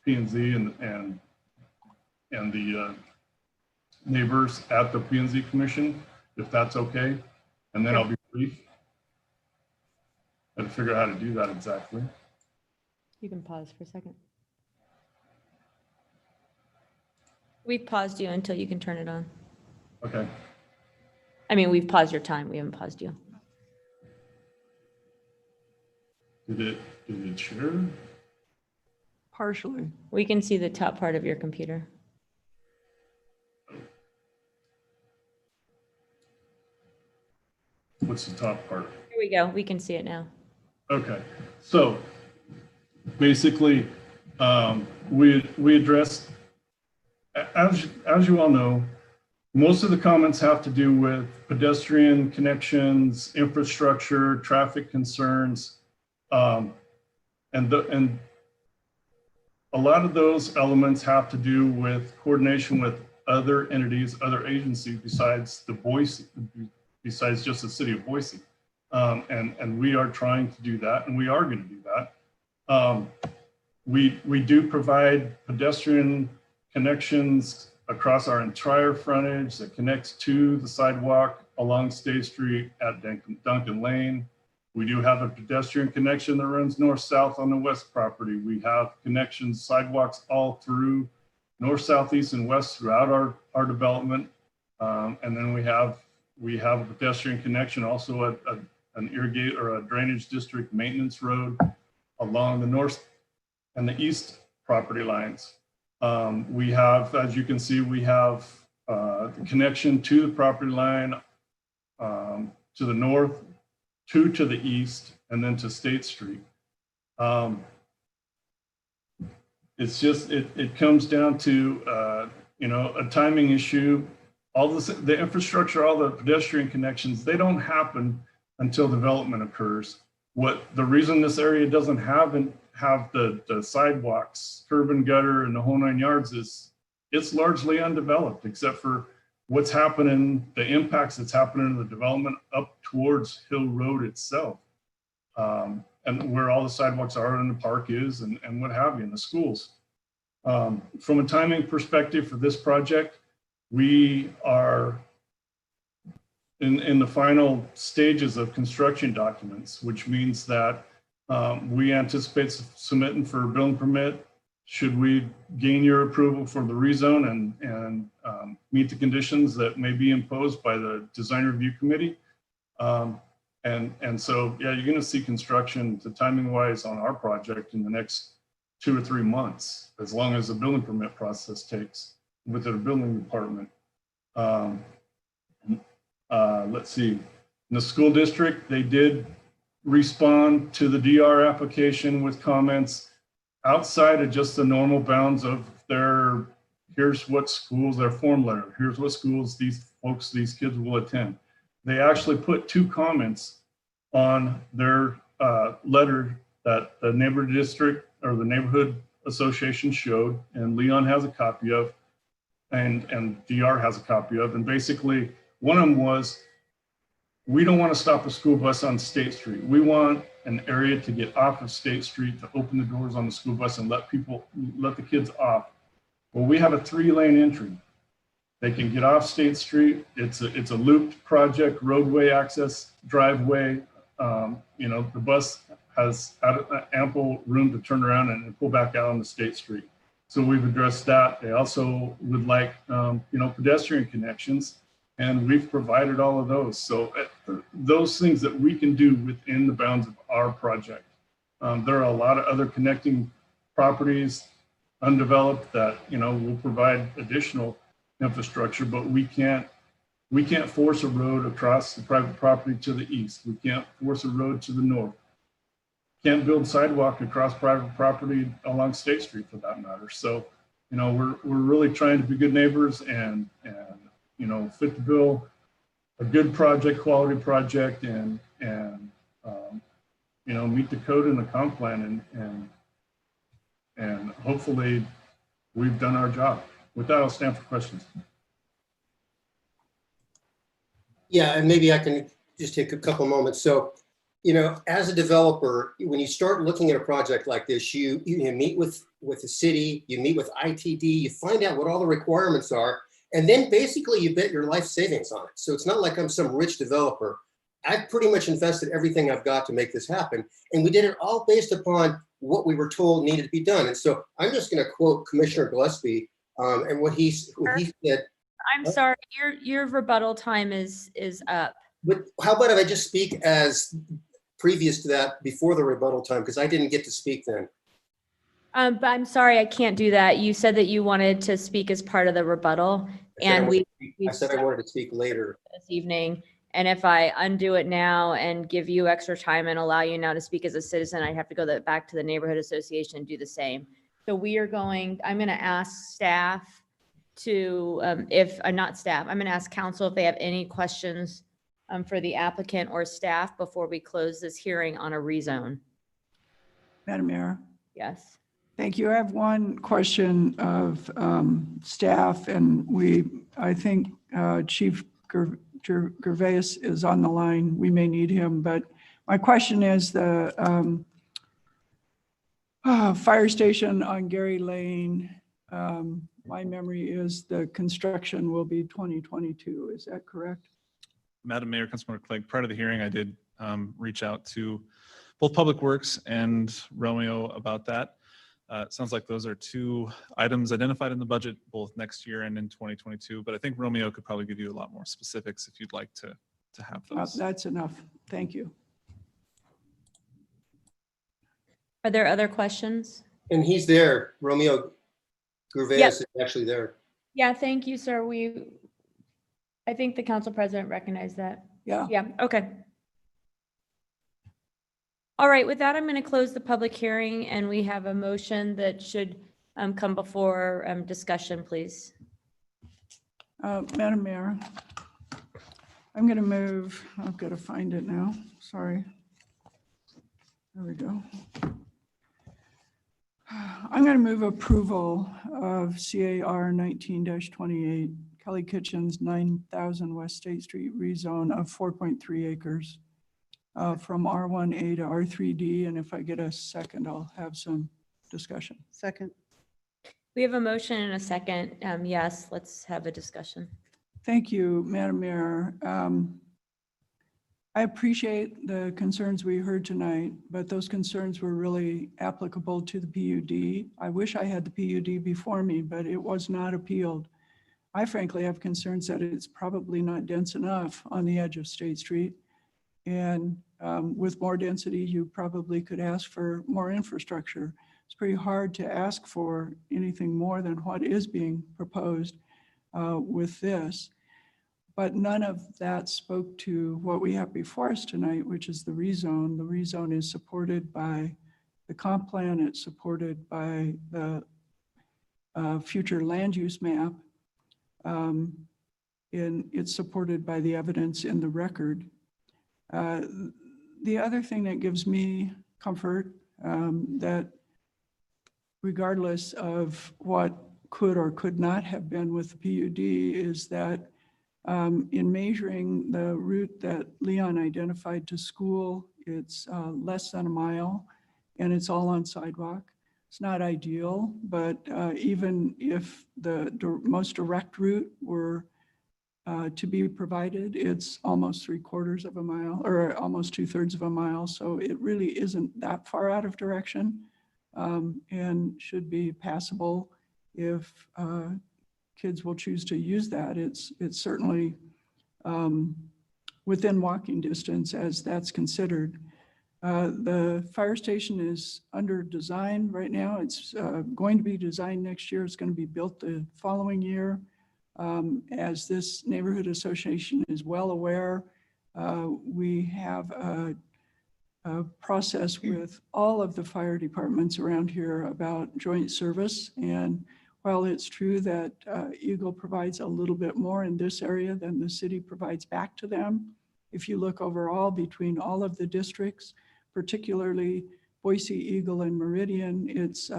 P&Z and the neighbors at the P&Z Commission, if that's okay, and then I'll be brief. I had to figure out how to do that exactly. You can pause for a second. We've paused you until you can turn it on. Okay. I mean, we've paused your time. We haven't paused you. Did it share? partially. We can see the top part of your computer. What's the top part? Here we go. We can see it now. Okay, so basically, we addressed, as you all know, most of the comments have to do with pedestrian connections, infrastructure, traffic concerns, and a lot of those elements have to do with coordination with other entities, other agencies besides besides just the city of Boise. And we are trying to do that, and we are going to do that. We do provide pedestrian connections across our entire frontage that connects to the sidewalk along State Street at Duncan Lane. We do have a pedestrian connection that runs north-south on the west property. We have connections, sidewalks all through north, south, east, and west throughout our development. And then we have a pedestrian connection also at an irrigate or a drainage district maintenance road along the north and the east property lines. We have, as you can see, we have the connection to the property line, to the north, two to the east, and then to State Street. It's just, it comes down to, a timing issue. All this, the infrastructure, all the pedestrian connections, they don't happen until development occurs. The reason this area doesn't have the sidewalks, curb and gutter, and the whole 9 yards is it's largely undeveloped, except for what's happening, the impacts that's happening in the development up towards Hill Road itself. And where all the sidewalks are and the park is and what have you, in the schools. From a timing perspective for this project, we are in the final stages of construction documents, which means that we anticipate submitting for a building permit should we gain your approval for the rezone and meet the conditions that may be imposed by the design review committee. And so, yeah, you're going to see construction, the timing wise, on our project in the next 2 or 3 months, as long as the building permit process takes with the building department. Let's see, in the school district, they did respond to the DR application with comments outside of just the normal bounds of their, here's what schools, their form letter, here's what schools these kids will attend. They actually put 2 comments on their letter that the neighborhood district or the neighborhood association showed, and Leon has a copy of, and DR has a copy of. And basically, one of them was, we don't want to stop a school bus on State Street. We want an area to get off of State Street, to open the doors on the school bus and let the kids off. Well, we have a 3-lane entry. They can get off State Street. It's a looped project, roadway access, driveway. The bus has ample room to turn around and pull back out on the State Street. So we've addressed that. They also would like, pedestrian connections, and we've provided all of those. So those things that we can do within the bounds of our project. There are a lot of other connecting properties, undeveloped, that, will provide additional infrastructure, but we can't force a road across the private property to the east. We can't force a road to the north. Can't build sidewalk across private property along State Street, for that matter. So, we're really trying to be good neighbors and fit the bill, a good project, quality project, and meet the code and the comp plan, and hopefully we've done our job. With that, I'll stand for questions. Yeah, and maybe I can just take a couple moments. So, as a developer, when you start looking at a project like this, you meet with the city, you meet with ITD, you find out what all the requirements are, and then basically you bet your life savings on it. So it's not like I'm some rich developer. I've pretty much invested everything I've got to make this happen. And we did it all based upon what we were told needed to be done. And so I'm just going to quote Commissioner Gillespie and what he said. I'm sorry, your rebuttal time is up. But how about if I just speak as previous to that, before the rebuttal time, because I didn't get to speak then. But I'm sorry, I can't do that. You said that you wanted to speak as part of the rebuttal, and I said I wanted to speak later this evening. And if I undo it now and give you extra time and allow you now to speak as a citizen, I'd have to go back to the neighborhood association and do the same. So I'm going to ask staff to, I'm going to ask council if they have any questions for the applicant or staff before we close this hearing on a rezone. Madam Mayor. Yes. Thank you. I have one question of staff, and I think Chief Gervais is on the line. We may need him, but my question is the fire station on Gary Lane. My memory is the construction will be 2022. Is that correct? Madam Mayor, Councilmember Clegg, prior to the hearing, I did reach out to both Public Works and Romeo about that. It sounds like those are 2 items identified in the budget, both next year and in 2022. But I think Romeo could probably give you a lot more specifics if you'd like to have those. That's enough. Thank you. Are there other questions? And he's there. Romeo Gervais is actually there. Yeah, thank you, sir. I think the council president recognized that. Yeah. Yeah, okay. All right, with that, I'm going to close the public hearing, and we have a motion that should come before discussion, please. Madam Mayor, I'm going to move, I've got to find it now, sorry. There we go. I'm going to move approval of CAR 19-28, Kelly Kitchens, 9,000 West State Street rezone of 4.3 acres from R1A to R3D. And if I get a second, I'll have some discussion. Second. We have a motion and a second. Yes, let's have a discussion. Thank you, Madam Mayor. I appreciate the concerns we heard tonight, but those concerns were really applicable to the PUD. I wish I had the PUD before me, but it was not appealed. I frankly have concerns that it's probably not dense enough on the edge of State Street. And with more density, you probably could ask for more infrastructure. It's pretty hard to ask for anything more than what is being proposed with this. But none of that spoke to what we have before us tonight, which is the rezone. The rezone is supported by the comp plan. It's supported by the future land use map. And it's supported by the evidence in the record. The other thing that gives me comfort that regardless of what could or could not have been with the PUD is that in measuring the route that Leon identified to school, it's less than a mile and it's all on sidewalk. It's not ideal, but even if the most direct route were to be provided, it's almost 3/4 of a mile or almost 2/3 of a mile. So it really isn't that far out of direction and should be passable if kids will choose to use that. It's certainly within walking distance as that's considered. The fire station is under design right now. It's going to be designed next year. It's going to be built the following year. As this neighborhood association is well aware, we have a process with all of the fire departments around here about joint service. And while it's true that Eagle provides a little bit more in this area than the city provides back to them, if you look overall between all of the districts, particularly Boise, Eagle, and Meridian, it's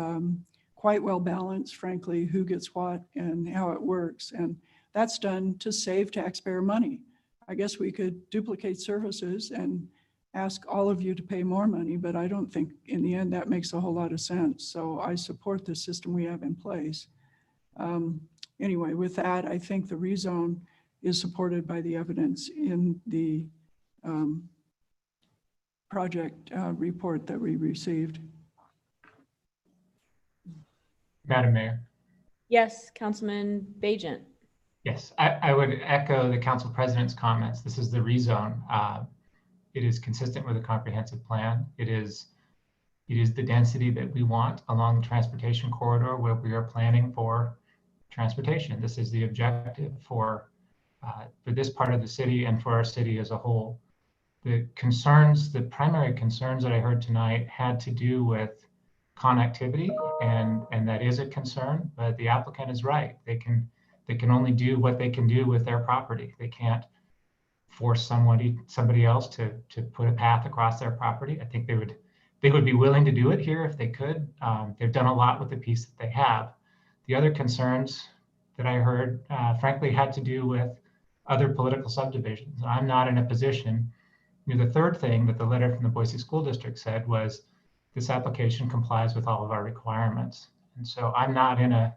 quite well balanced, frankly, who gets what and how it works. And that's done to save taxpayer money. I guess we could duplicate services and ask all of you to pay more money, but I don't think in the end that makes a whole lot of sense. So I support the system we have in place. Anyway, with that, I think the rezone is supported by the evidence in the project report that we received. Madam Mayor. Yes, Councilman Bajent. Yes, I would echo the council president's comments. This is the rezone. It is consistent with a comprehensive plan. It is the density that we want along the transportation corridor where we are planning for transportation. This is the objective for this part of the city and for our city as a whole. The primary concerns that I heard tonight had to do with connectivity, and that is a concern, but the applicant is right. They can only do what they can do with their property. They can't force somebody else to put a path across their property. I think they would be willing to do it here if they could. They've done a lot with the piece that they have. The other concerns that I heard, frankly, had to do with other political subdivisions. I'm not in a position. The third thing that the letter from the Boise School District said was this application complies with all of our requirements. And so I'm not in a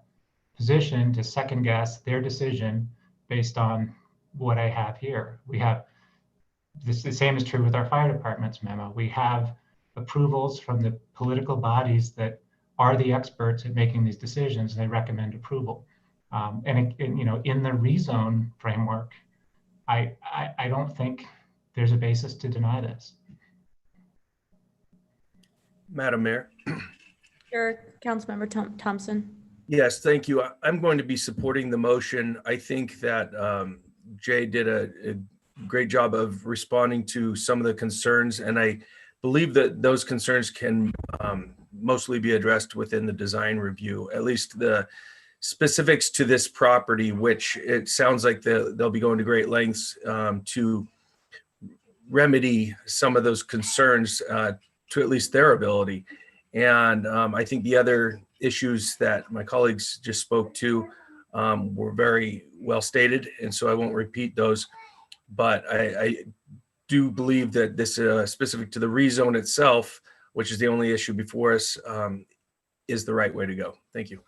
position to second guess their decision based on what I have here. We have this, the same is true with our fire department's memo. We have approvals from the political bodies that are the experts at making these decisions, and they recommend approval. And in the rezone framework, I don't think there's a basis to deny this. Madam Mayor. Sure, Councilmember Thompson. Yes, thank you. I'm going to be supporting the motion. I think that Jay did a great job of responding to some of the concerns, and I believe that those concerns can mostly be addressed within the design review, at least the specifics to this property, which it sounds like they'll be going to great lengths to remedy some of those concerns to at least their ability. And I think the other issues that my colleagues just spoke to were very well stated, and so I won't repeat those. But I do believe that this specific to the rezone itself, which is the only issue before us, is the right way to go. Thank you.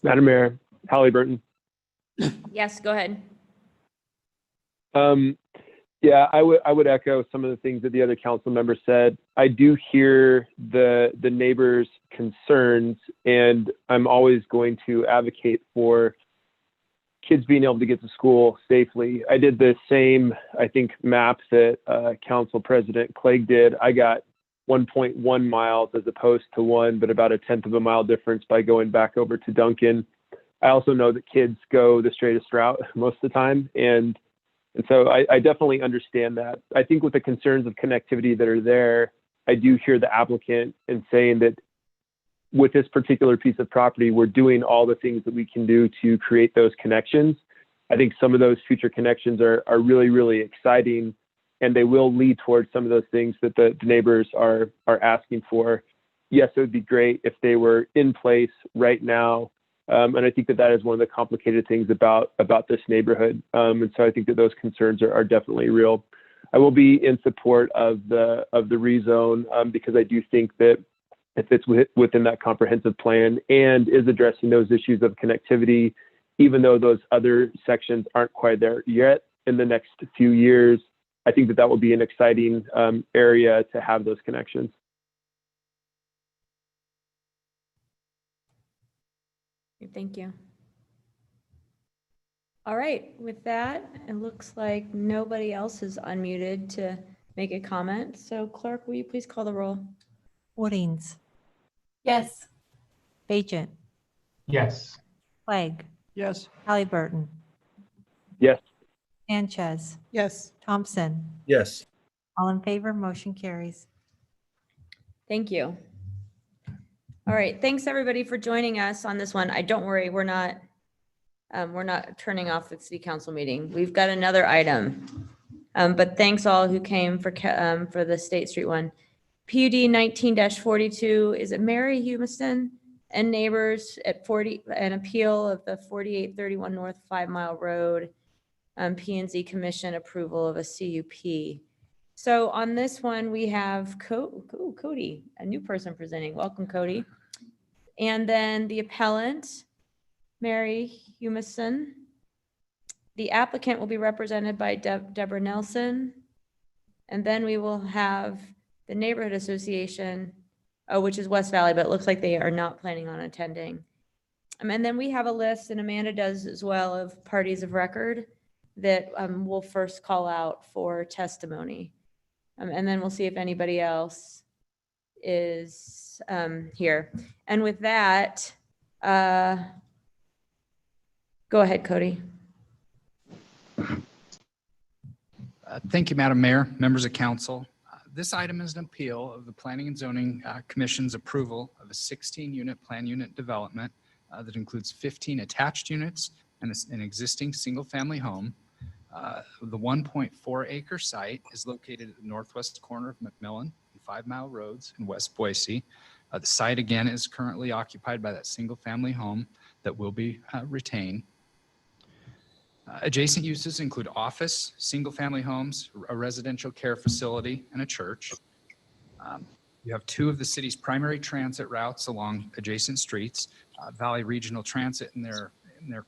Madam Mayor, Halliburton. Yes, go ahead. Yeah, I would echo some of the things that the other council members said. I do hear the neighbors' concerns, and I'm always going to advocate for kids being able to get to school safely. I did the same, I think, map that Council President Clegg did. I got 1.1 miles as opposed to 1, but about a 1/10 of a mile difference by going back over to Duncan. I also know that kids go the straightest route most of the time, and so I definitely understand that. I think with the concerns of connectivity that are there, I do hear the applicant in saying that with this particular piece of property, we're doing all the things that we can do to create those connections. I think some of those future connections are really, really exciting, and they will lead towards some of those things that the neighbors are asking for. Yes, it would be great if they were in place right now. And I think that is one of the complicated things about this neighborhood. And so I think that those concerns are definitely real. I will be in support of the rezone because I do think that it fits within that comprehensive plan and is addressing those issues of connectivity, even though those other sections aren't quite there yet. In the next few years, I think that will be an exciting area to have those connections. Thank you. All right, with that, it looks like nobody else is unmuted to make a comment. So clerk, will you please call the roll? Woodings. Yes. Bajent. Yes. Clegg. Yes. Halliburton. Yes. Sanchez. Yes. Thompson. Yes. All in favor, motion carries. Thank you. All right, thanks everybody for joining us on this one. Don't worry, we're not turning off the city council meeting. We've got another item, but thanks all who came for the State Street one. PUD 19-42 is it Mary Humiston and neighbors at an appeal of the 4831 North 5 Mile Road, P&Z Commission approval of a CUP. So on this one, we have Cody, a new person presenting. Welcome, Cody. And then the appellant, Mary Humiston. The applicant will be represented by Deborah Nelson. And then we will have the neighborhood association, which is West Valley, but it looks like they are not planning on attending. And then we have a list, and Amanda does as well, of parties of record that we'll first call out for testimony. And then we'll see if anybody else is here. And with that, go ahead, Cody. Thank you, Madam Mayor, members of council. This item is an appeal of the Planning and Zoning Commission's approval of a 16-unit plan unit development that includes 15 attached units and an existing single-family home. The 1.4-acre site is located at the northwest corner of McMillan and 5 Mile Roads in West Boise. The site, again, is currently occupied by that single-family home that will be retained. Adjacent uses include office, single-family homes, a residential care facility, and a church. You have 2 of the city's primary transit routes along adjacent streets. Valley Regional Transit in their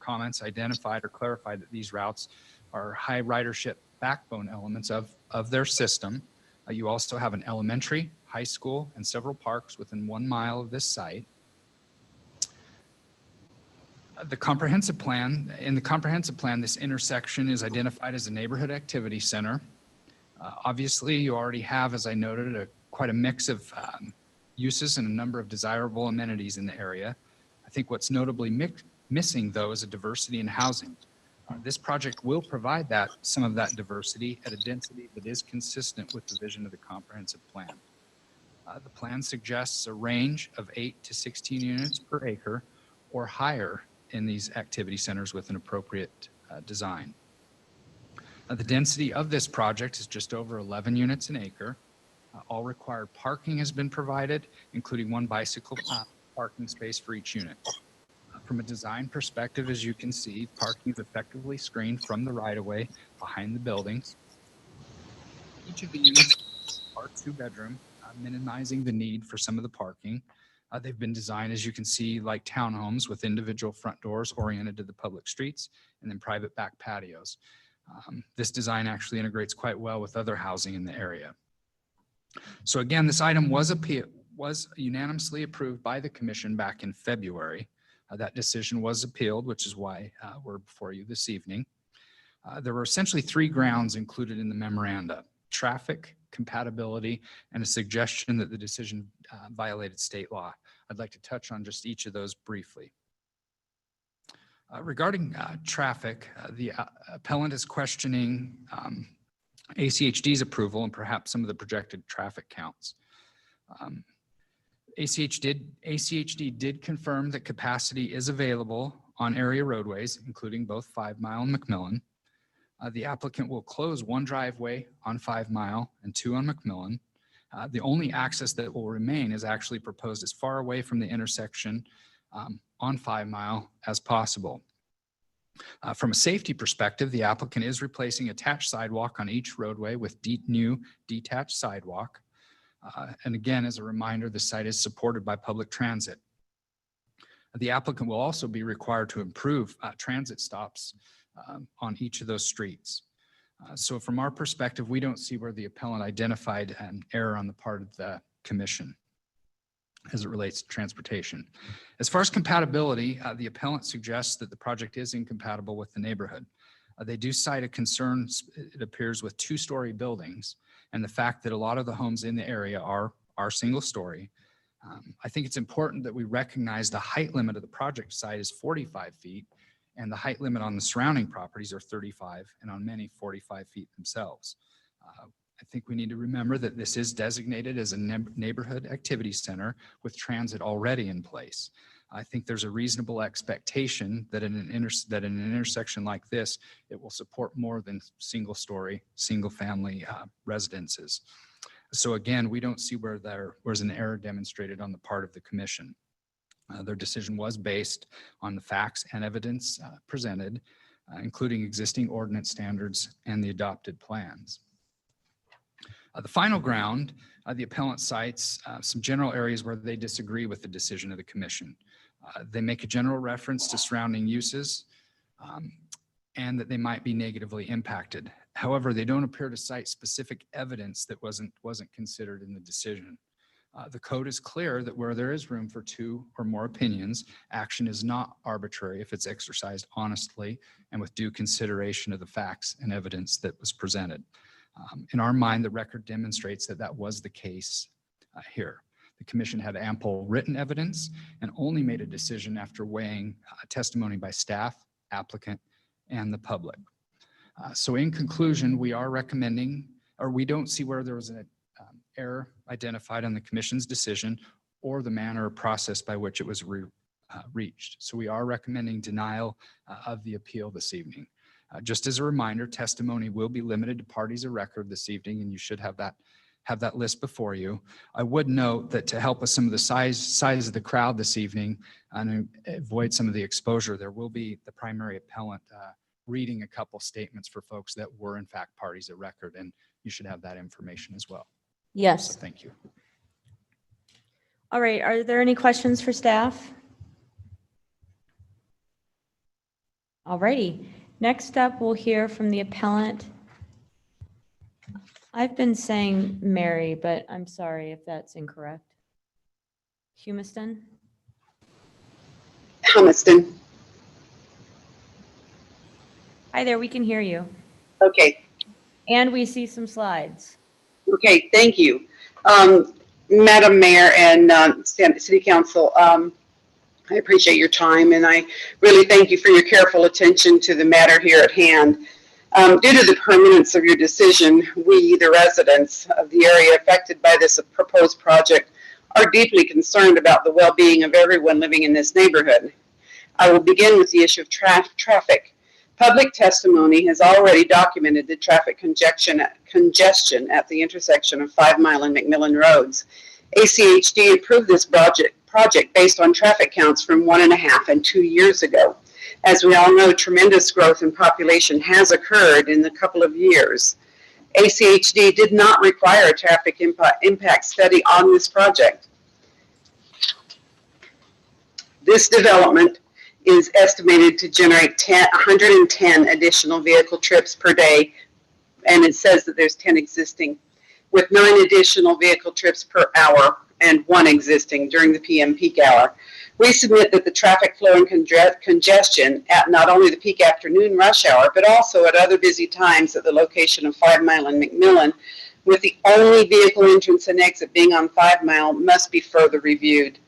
comments identified or clarified that these routes are high ridership backbone elements of their system. You also have an elementary, high school, and several parks within 1 mile of this site. In the comprehensive plan, this intersection is identified as a neighborhood activity center. Obviously, you already have, as I noted, quite a mix of uses and a number of desirable amenities in the area. I think what's notably missing, though, is a diversity in housing. This project will provide some of that diversity at a density that is consistent with the vision of the comprehensive plan. The plan suggests a range of 8 to 16 units per acre or higher in these activity centers with an appropriate design. The density of this project is just over 11 units an acre. All required parking has been provided, including one bicycle parking space for each unit. From a design perspective, as you can see, parking is effectively screened from the right-of-way behind the buildings. Each of the units are 2-bedroom, minimizing the need for some of the parking. They've been designed, as you can see, like townhomes with individual front doors oriented to the public streets and then private back patios. This design actually integrates quite well with other housing in the area. So again, this item was unanimously approved by the commission back in February. That decision was appealed, which is why we're before you this evening. There were essentially 3 grounds included in the memoranda: traffic, compatibility, and a suggestion that the decision violated state law. I'd like to touch on just each of those briefly. Regarding traffic, the appellant is questioning ACHD's approval and perhaps some of the projected traffic counts. ACHD did confirm that capacity is available on area roadways, including both 5 Mile and McMillan. The applicant will close 1 driveway on 5 Mile and 2 on McMillan. The only access that will remain is actually proposed as far away from the intersection on 5 Mile as possible. From a safety perspective, the applicant is replacing attached sidewalk on each roadway with new detached sidewalk. And again, as a reminder, the site is supported by public transit. The applicant will also be required to improve transit stops on each of those streets. So from our perspective, we don't see where the appellant identified an error on the part of the commission as it relates to transportation. As far as compatibility, the appellant suggests that the project is incompatible with the neighborhood. They do cite a concern, it appears, with 2-story buildings and the fact that a lot of the homes in the area are single story. I think it's important that we recognize the height limit of the project site is 45 feet and the height limit on the surrounding properties are 35 and on many 45 feet themselves. I think we need to remember that this is designated as a neighborhood activity center with transit already in place. I think there's a reasonable expectation that in an intersection like this, it will support more than single-story, single-family residences. So again, we don't see where there was an error demonstrated on the part of the commission. Their decision was based on the facts and evidence presented, including existing ordinance standards and the adopted plans. The final ground, the appellant cites some general areas where they disagree with the decision of the commission. They make a general reference to surrounding uses and that they might be negatively impacted. However, they don't appear to cite specific evidence that wasn't considered in the decision. The code is clear that where there is room for 2 or more opinions, action is not arbitrary if it's exercised honestly and with due consideration of the facts and evidence that was presented. In our mind, the record demonstrates that that was the case here. The commission had ample written evidence and only made a decision after weighing testimony by staff, applicant, and the public. So in conclusion, we are recommending, or we don't see where there was an error identified on the commission's decision or the manner or process by which it was reached. So we are recommending denial of the appeal this evening. Just as a reminder, testimony will be limited to parties of record this evening, and you should have that list before you. I would note that to help with some of the size of the crowd this evening and avoid some of the exposure, there will be the primary appellant reading a couple statements for folks that were in fact parties of record, and you should have that information as well. Yes. So thank you. All right. Are there any questions for staff? All righty. Next up, we'll hear from the appellant. I've been saying Mary, but I'm sorry if that's incorrect. Humiston? Humiston. Hi there, we can hear you. Okay. And we see some slides. Okay, thank you. Madam Mayor and City Council, I appreciate your time, and I really thank you for your careful attention to the matter here at hand. Due to the permanence of your decision, we, the residents of the area affected by this proposed project, are deeply concerned about the well-being of everyone living in this neighborhood. I will begin with the issue of traffic. Public testimony has already documented the traffic congestion at the intersection of 5 Mile and McMillan Roads. ACHD approved this project based on traffic counts from 1.5 and 2 years ago. As we all know, tremendous growth in population has occurred in a couple of years. ACHD did not require a traffic impact study on this project. This development is estimated to generate 110 additional vehicle trips per day, and it says that there's 10 existing, with 9 additional vehicle trips per hour and 1 existing during the PM peak hour. We submit that the traffic flow and congestion at not only the peak afternoon rush hour, but also at other busy times at the location of 5 Mile and McMillan, with the only vehicle entrance and exit being on 5 Mile, must be further reviewed.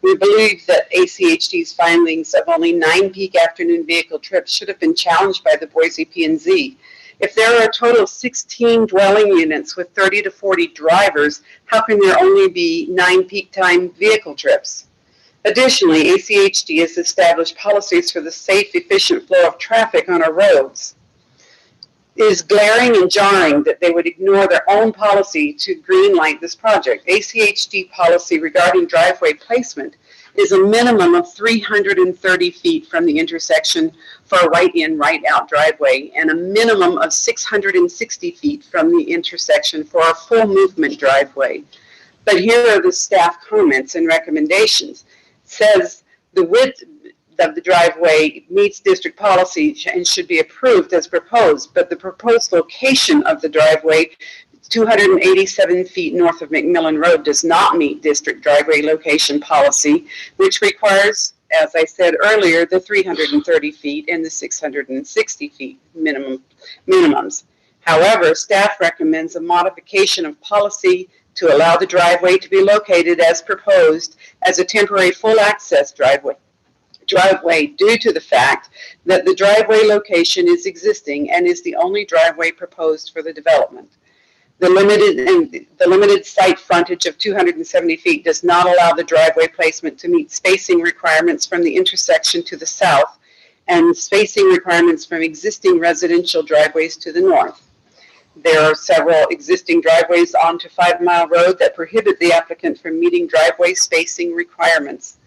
We believe that ACHD's findings of only 9 peak afternoon vehicle trips should have been challenged by the Boise P&Z. If there are a total of 16 dwelling units with 30 to 40 drivers, how can there only be 9 peak time vehicle trips? Additionally, ACHD has established policies for the safe, efficient flow of traffic on our roads. It is glaring and jarring that they would ignore their own policy to greenlight this project. ACHD policy regarding driveway placement is a minimum of 330 feet from the intersection for a right-in, right-out driveway, and a minimum of 660 feet from the intersection for a full movement driveway. But here are the staff comments and recommendations. It says the width of the driveway meets district policy and should be approved as proposed, but the proposed location of the driveway, 287 feet north of McMillan Road, does not meet district driveway location policy, which requires, as I said earlier, the 330 feet and the 660 feet minimums. However, staff recommends a modification of policy to allow the driveway to be located as proposed as a temporary full access driveway due to the fact that the driveway location is existing and is the only driveway proposed for the development. The limited site frontage of 270 feet does not allow the driveway placement to meet spacing requirements from the intersection to the south and spacing requirements from existing residential driveways to the north. There are several existing driveways onto 5 Mile Road that prohibit the applicant from meeting driveway spacing requirements.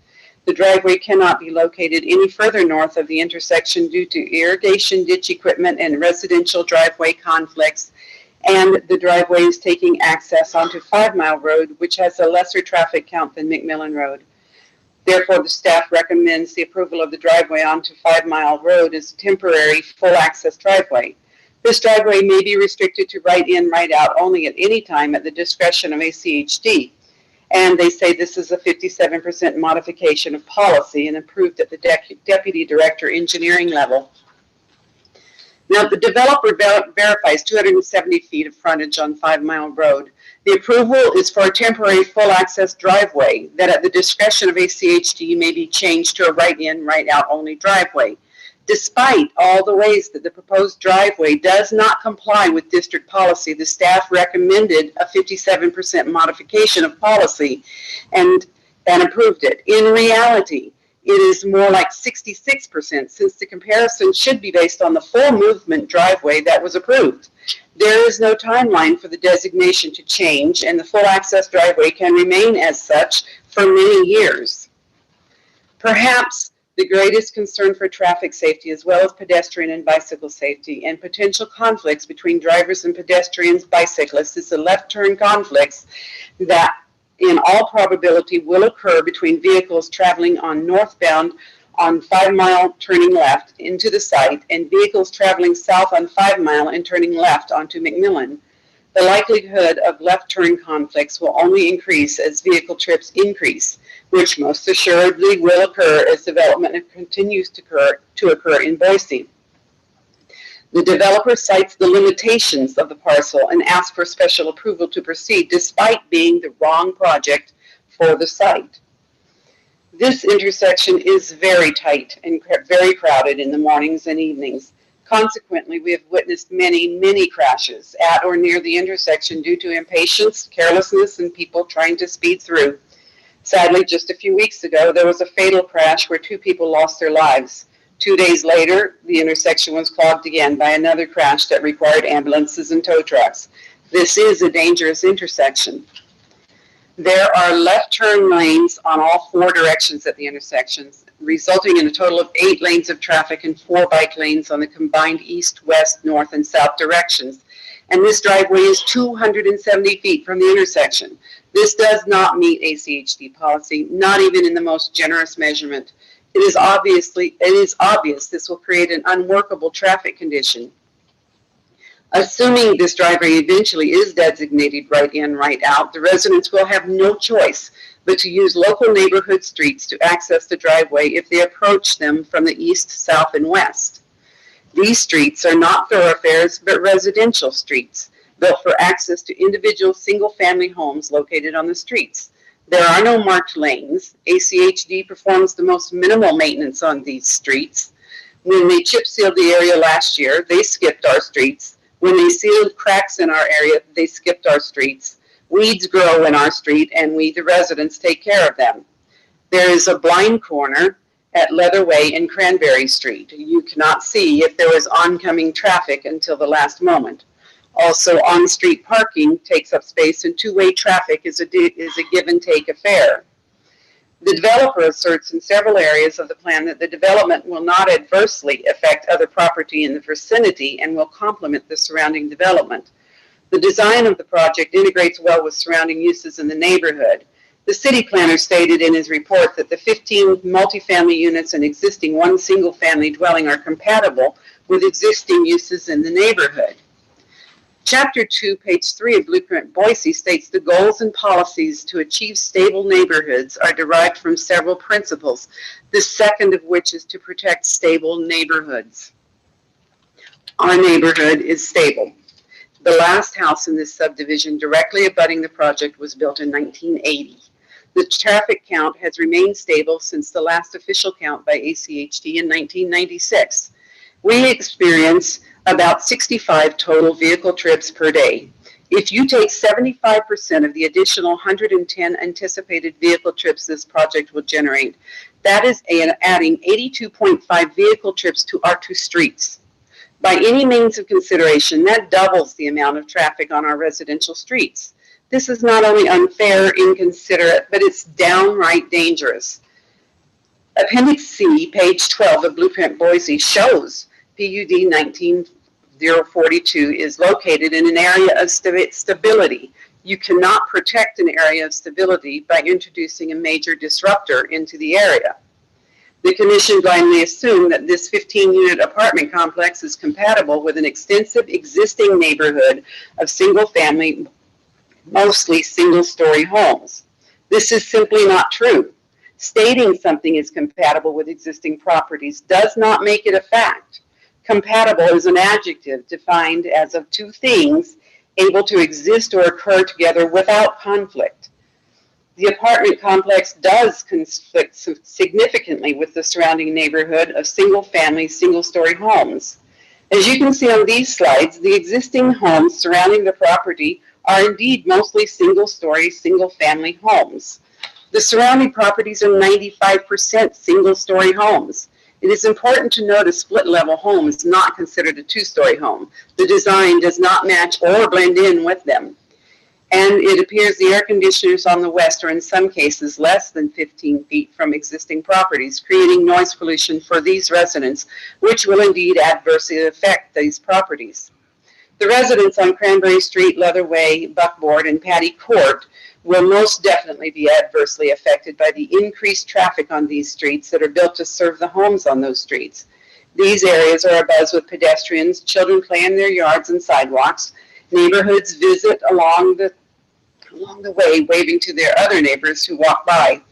The driveway cannot be located any further north of the intersection due to irrigation ditch equipment and residential driveway conflicts, and the driveway is taking access onto 5 Mile Road, which has a lesser traffic count than McMillan Road. Therefore, the staff recommends the approval of the driveway onto 5 Mile Road as a temporary full access driveway. This driveway may be restricted to right in, right out only at any time at the discretion of ACHD. And they say this is a 57% modification of policy and approved at the Deputy Director Engineering level. Now, the developer verifies 270 feet of frontage on 5 Mile Road. The approval is for a temporary full access driveway that at the discretion of ACHD may be changed to a right in, right out only driveway. Despite all the ways that the proposed driveway does not comply with district policy, the staff recommended a 57% modification of policy and approved it. In reality, it is more like 66% since the comparison should be based on the full movement driveway that was approved. There is no timeline for the designation to change, and the full access driveway can remain as such for many years. Perhaps the greatest concern for traffic safety, as well as pedestrian and bicycle safety, and potential conflicts between drivers and pedestrians, bicyclists, is the left turn conflicts that in all probability will occur between vehicles traveling on northbound on 5 Mile turning left into the site and vehicles traveling south on 5 Mile and turning left onto McMillan. The likelihood of left turn conflicts will only increase as vehicle trips increase, which most assuredly will occur as development continues to occur in Boise. The developer cites the limitations of the parcel and asks for special approval to proceed despite being the wrong project for the site. This intersection is very tight and very crowded in the mornings and evenings. Consequently, we have witnessed many crashes at or near the intersection due to impatience, carelessness, and people trying to speed through. Sadly, just a few weeks ago, there was a fatal crash where 2 people lost their lives. 2 days later, the intersection was clogged again by another crash that required ambulances and tow trucks. This is a dangerous intersection. There are left turn lanes on all 4 directions at the intersections, resulting in a total of 8 lanes of traffic and 4 bike lanes on the combined east, west, north, and south directions. And this driveway is 270 feet from the intersection. This does not meet ACHD policy, not even in the most generous measurement. It is obvious this will create an unworkable traffic condition. Assuming this driveway eventually is designated right in, right out, the residents will have no choice but to use local neighborhood streets to access the driveway if they approach them from the east, south, and west. These streets are not thoroughfares, but residential streets, built for access to individual single-family homes located on the streets. There are no marked lanes. ACHD performs the most minimal maintenance on these streets. When they chip sealed the area last year, they skipped our streets. When they sealed cracks in our area, they skipped our streets. Weeds grow in our street, and we, the residents, take care of them. There is a blind corner at Leatherway and Cranberry Street. You cannot see if there is oncoming traffic until the last moment. Also, on-street parking takes up space, and two-way traffic is a give and take affair. The developer asserts in several areas of the plan that the development will not adversely affect other property in the vicinity and will complement the surrounding development. The design of the project integrates well with surrounding uses in the neighborhood. The city planner stated in his report that the 15 multifamily units and existing 1 single-family dwelling are compatible with existing uses in the neighborhood. Chapter 2, page 3 of Blueprint Boise states the goals and policies to achieve stable neighborhoods are derived from several principles, the second of which is to protect stable neighborhoods. Our neighborhood is stable. The last house in this subdivision directly abutting the project was built in 1980. The traffic count has remained stable since the last official count by ACHD in 1996. We experience about 65 total vehicle trips per day. If you take 75% of the additional 110 anticipated vehicle trips this project will generate, that is adding 82.5 vehicle trips to our 2 streets. By any means of consideration, that doubles the amount of traffic on our residential streets. This is not only unfair, inconsiderate, but it's downright dangerous. Appendix C, page 12 of Blueprint Boise shows PUD 19042 is located in an area of stability. You cannot protect an area of stability by introducing a major disruptor into the area. The commission blindly assumed that this 15-unit apartment complex is compatible with an extensive existing neighborhood of single-family, mostly single-story homes. This is simply not true. Stating something is compatible with existing properties does not make it a fact. Compatible is an adjective defined as of 2 things able to exist or occur together without conflict. The apartment complex does conflict significantly with the surrounding neighborhood of single-family, single-story homes. As you can see on these slides, the existing homes surrounding the property are indeed mostly single-story, single-family homes. The surrounding properties are 95% single-story homes. It is important to note a split-level home is not considered a 2-story home. The design does not match or blend in with them. And it appears the air conditioners on the west are in some cases less than 15 feet from existing properties, creating noise pollution for these residents, which will indeed adversely affect these properties. The residents on Cranberry Street, Leatherway, Buckboard, and Patty Court will most definitely be adversely affected by the increased traffic on these streets that are built to serve the homes on those streets. These areas are abuzz with pedestrians, children play in their yards and sidewalks, neighborhoods visit along the way waving to their other neighbors who walk by.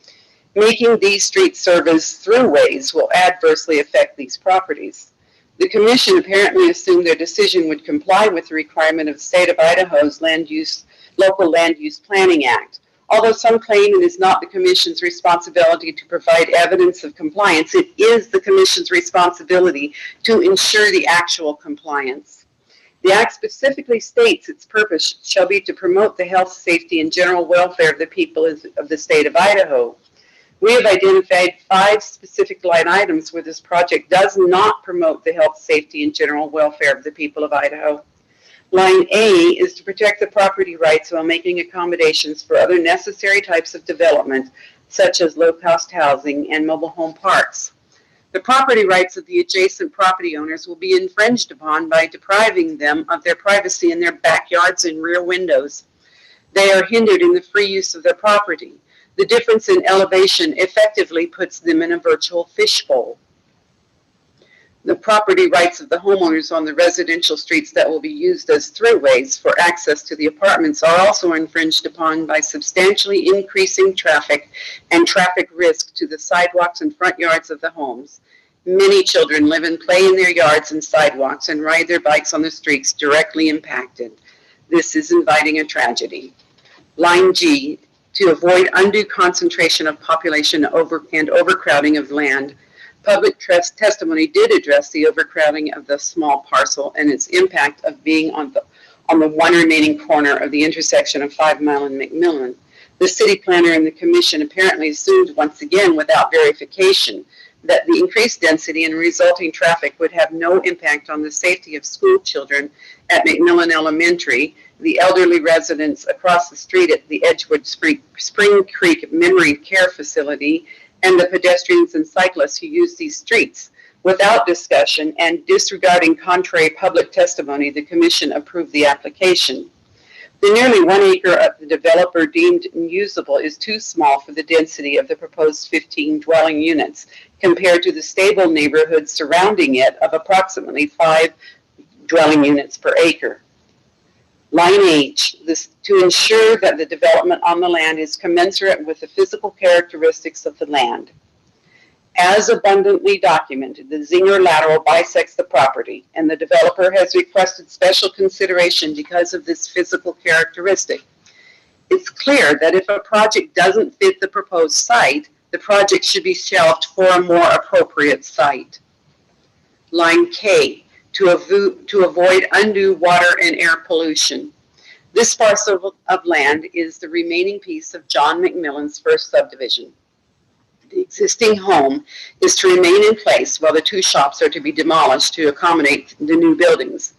Making these streets serve as throughways will adversely affect these properties. The commission apparently assumed their decision would comply with the requirement of the state of Idaho's Local Land Use Planning Act. Although some claim it is not the commission's responsibility to provide evidence of compliance, it is the commission's responsibility to ensure the actual compliance. The act specifically states its purpose shall be to promote the health, safety, and general welfare of the people of the state of Idaho. We have identified 5 specific line items where this project does not promote the health, safety, and general welfare of the people of Idaho. Line A is to protect the property rights while making accommodations for other necessary types of development, such as low-cost housing and mobile home parks. The property rights of the adjacent property owners will be infringed upon by depriving them of their privacy in their backyards and rear windows. They are hindered in the free use of their property. The difference in elevation effectively puts them in a virtual fishbowl. The property rights of the homeowners on the residential streets that will be used as throughways for access to the apartments are also infringed upon by substantially increasing traffic and traffic risk to the sidewalks and front yards of the homes. Many children live and play in their yards and sidewalks and ride their bikes on the streets directly impacted. This is inviting a tragedy. Line G, to avoid undue concentration of population and overcrowding of land. Public testimony did address the overcrowding of the small parcel and its impact of being on the one remaining corner of the intersection of 5 Mile and McMillan. The city planner and the commission apparently assumed once again without verification that the increased density and resulting traffic would have no impact on the safety of school children at McMillan Elementary, the elderly residents across the street at the Edgewood Spring Creek Memory Care Facility, and the pedestrians and cyclists who use these streets. Without discussion and disregarding contrary public testimony, the commission approved the application. The nearly 1 acre of the developer deemed unusable is too small for the density of the proposed 15 dwelling units compared to the stable neighborhood surrounding it of approximately 5 dwelling units per acre. Line H, to ensure that the development on the land is commensurate with the physical characteristics of the land. As abundantly documented, the Zinger lateral bisects the property, and the developer has requested special consideration because of this physical characteristic. It's clear that if a project doesn't fit the proposed site, the project should be shelved for a more appropriate site. Line K, to avoid undue water and air pollution. This parcel of land is the remaining piece of John McMillan's first subdivision. The existing home is to remain in place while the 2 shops are to be demolished to accommodate the new buildings.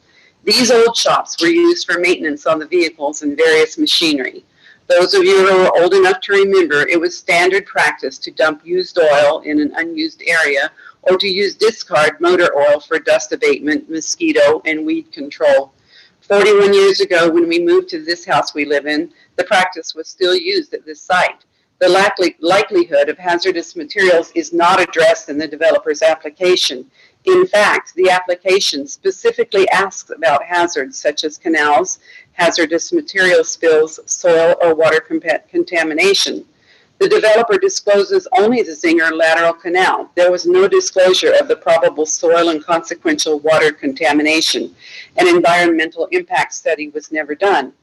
These old shops were used for maintenance on the vehicles and various machinery. Those of you who are old enough to remember, it was standard practice to dump used oil in an unused area or to use discard motor oil for dust abatement, mosquito, and weed control. 41 years ago, when we moved to this house we live in, the practice was still used at this site. The likelihood of hazardous materials is not addressed in the developer's application. In fact, the application specifically asks about hazards such as canals, hazardous material spills, soil or water contamination. The developer discloses only the Zinger lateral canal. There was no disclosure of the probable soil and consequential water contamination. An environmental impact study was never done.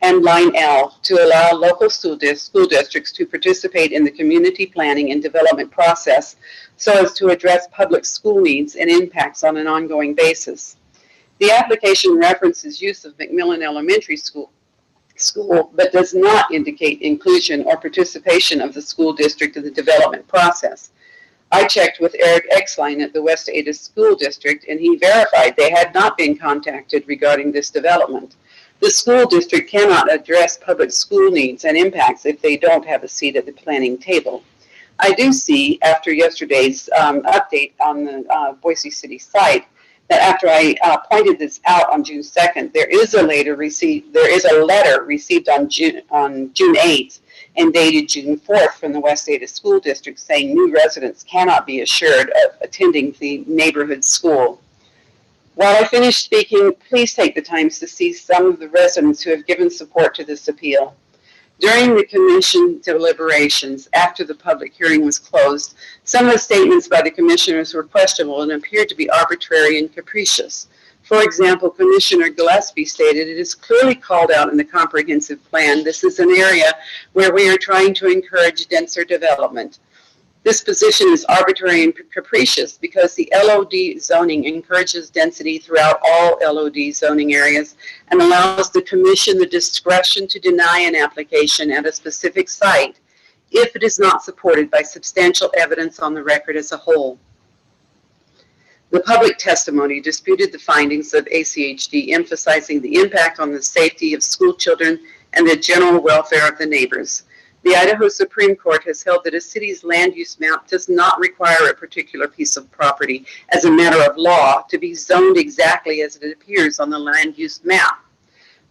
And line L, to allow local school districts to participate in the community planning and development process so as to address public school needs and impacts on an ongoing basis. The application references use of McMillan Elementary School, but does not indicate inclusion or participation of the school district in the development process. I checked with Eric Exline at the West Ada School District, and he verified they had not been contacted regarding this development. The school district cannot address public school needs and impacts if they don't have a seat at the planning table. I do see, after yesterday's update on the Boise City site, that after I pointed this out on June 2nd, there is a letter received on June 8th and dated June 4th from the West Ada School District saying new residents cannot be assured of attending the neighborhood school. While I finish speaking, please take the time to see some of the residents who have given support to this appeal. During the commission deliberations, after the public hearing was closed, some of the statements by the commissioners were questionable and appeared to be arbitrary and capricious. For example, Commissioner Gillespie stated, "It is clearly called out in the comprehensive plan. This is an area where we are trying to encourage denser development. This position is arbitrary and capricious because the LOD zoning encourages density throughout all LOD zoning areas and allows the commission the discretion to deny an application at a specific site if it is not supported by substantial evidence on the record as a whole." The public testimony disputed the findings of ACHD, emphasizing the impact on the safety of school children and the general welfare of the neighbors. The Idaho Supreme Court has held that a city's land use map does not require a particular piece of property as a matter of law to be zoned exactly as it appears on the land use map.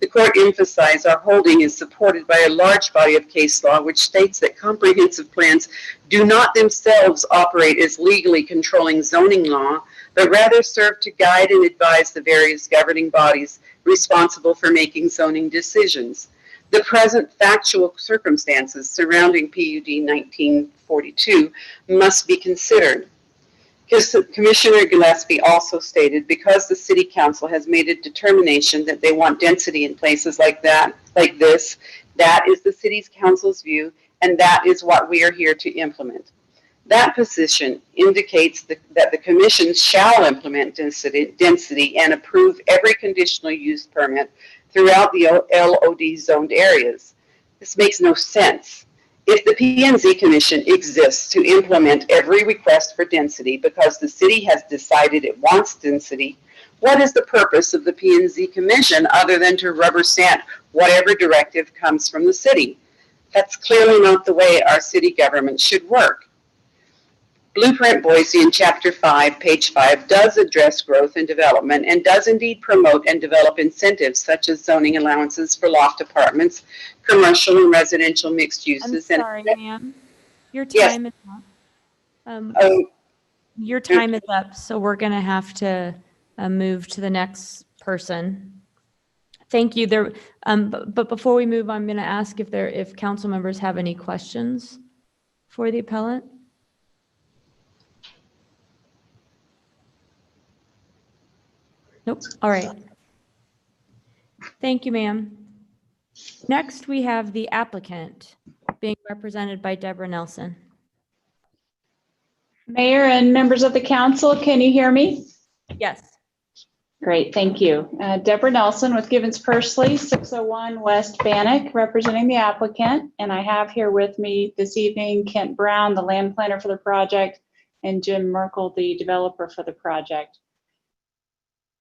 The court emphasized our holding is supported by a large body of case law which states that comprehensive plans do not themselves operate as legally controlling zoning law, but rather serve to guide and advise the various governing bodies responsible for making zoning decisions. The present factual circumstances surrounding PUD 1942 must be considered. Commissioner Gillespie also stated, because the City Council has made a determination that they want density in places like this, that is the City Council's view, and that is what we are here to implement. That position indicates that the Commission shall implement density and approve every conditional use permit throughout the LOD zoned areas. This makes no sense. If the P&Z Commission exists to implement every request for density because the city has decided it wants density, what is the purpose of the P&Z Commission other than to rubber stamp whatever directive comes from the city? That's clearly not the way our city government should work. Blueprint Boise in Chapter 5, page 5, does address growth and development and does indeed promote and develop incentives such as zoning allowances for loft apartments, commercial and residential mixed uses. I'm sorry, ma'am. Your time is up. Your time is up, so we're going to have to move to the next person. Thank you. But before we move, I'm going to ask if council members have any questions for the appellant. Nope. All right. Thank you, ma'am. Next, we have the applicant being represented by Deborah Nelson. Mayor and members of the council, can you hear me? Yes. Great, thank you. Deborah Nelson with Givens Pursley, 601 West Bannock, representing the applicant. And I have here with me this evening Kent Brown, the land planner for the project, and Jim Merkel, the developer for the project.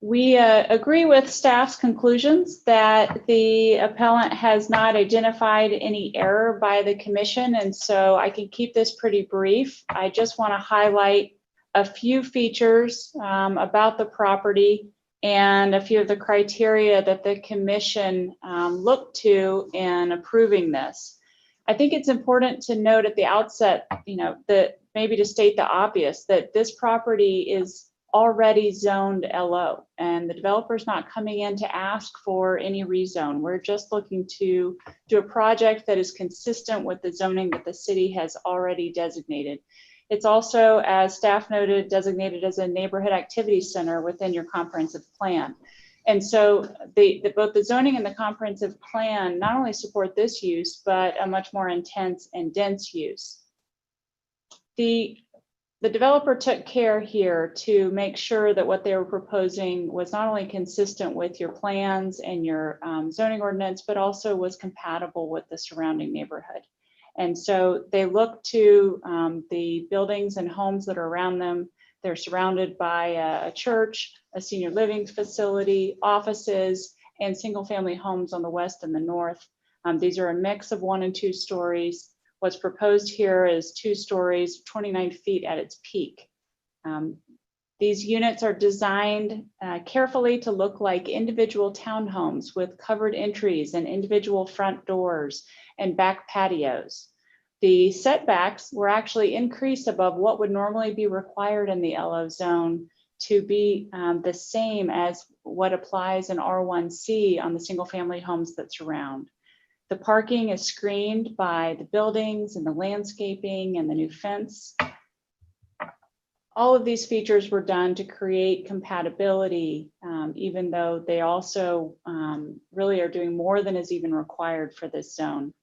We agree with staff's conclusions that the appellant has not identified any error by the commission, and so I can keep this pretty brief. I just want to highlight a few features about the property and a few of the criteria that the commission looked to in approving this. I think it's important to note at the outset, that maybe to state the obvious, that this property is already zoned LO, and the developer's not coming in to ask for any rezone. We're just looking to do a project that is consistent with the zoning that the city has already designated. It's also, as staff noted, designated as a neighborhood activity center within your comprehensive plan. And so both the zoning and the comprehensive plan not only support this use, but a much more intense and dense use. The developer took care here to make sure that what they were proposing was not only consistent with your plans and your zoning ordinance, but also was compatible with the surrounding neighborhood. And so they look to the buildings and homes that are around them. They're surrounded by a church, a senior living facility, offices, and single family homes on the west and the north. These are a mix of 1 and 2 stories. What's proposed here is 2 stories, 29 feet at its peak. These units are designed carefully to look like individual townhomes with covered entries and individual front doors and back patios. The setbacks were actually increased above what would normally be required in the LO zone to be the same as what applies in R1C on the single family homes that surround. The parking is screened by the buildings and the landscaping and the new fence. All of these features were done to create compatibility, even though they also really are doing more than is even required for this zone.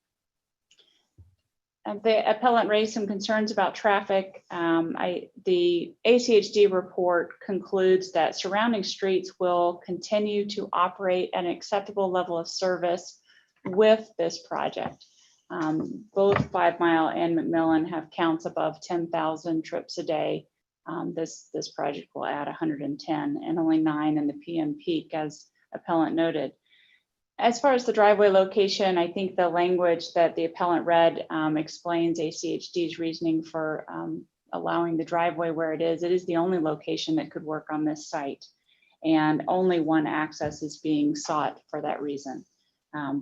The appellant raised some concerns about traffic. The ACHD report concludes that surrounding streets will continue to operate at an acceptable level of service with this project. Both 5 Mile and McMillan have counts above 10,000 trips a day. This project will add 110 and only 9 in the PM peak, as appellant noted. As far as the driveway location, I think the language that the appellant read explains ACHD's reasoning for allowing the driveway where it is. It is the only location that could work on this site, and only one access is being sought for that reason.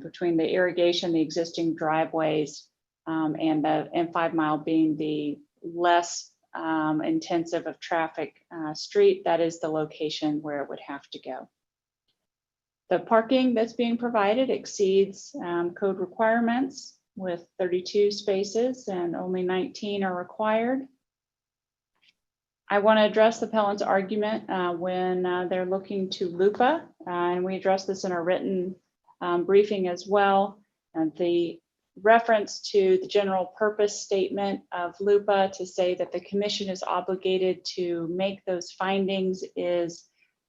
Between the irrigation, the existing driveways, and 5 Mile being the less intensive of traffic street, that is the location where it would have to go. The parking that's being provided exceeds code requirements with 32 spaces and only 19 are required. I want to address the appellant's argument when they're looking to LUPA, and we addressed this in our written briefing as well. And the reference to the general purpose statement of LUPA to say that the commission is obligated to make those findings is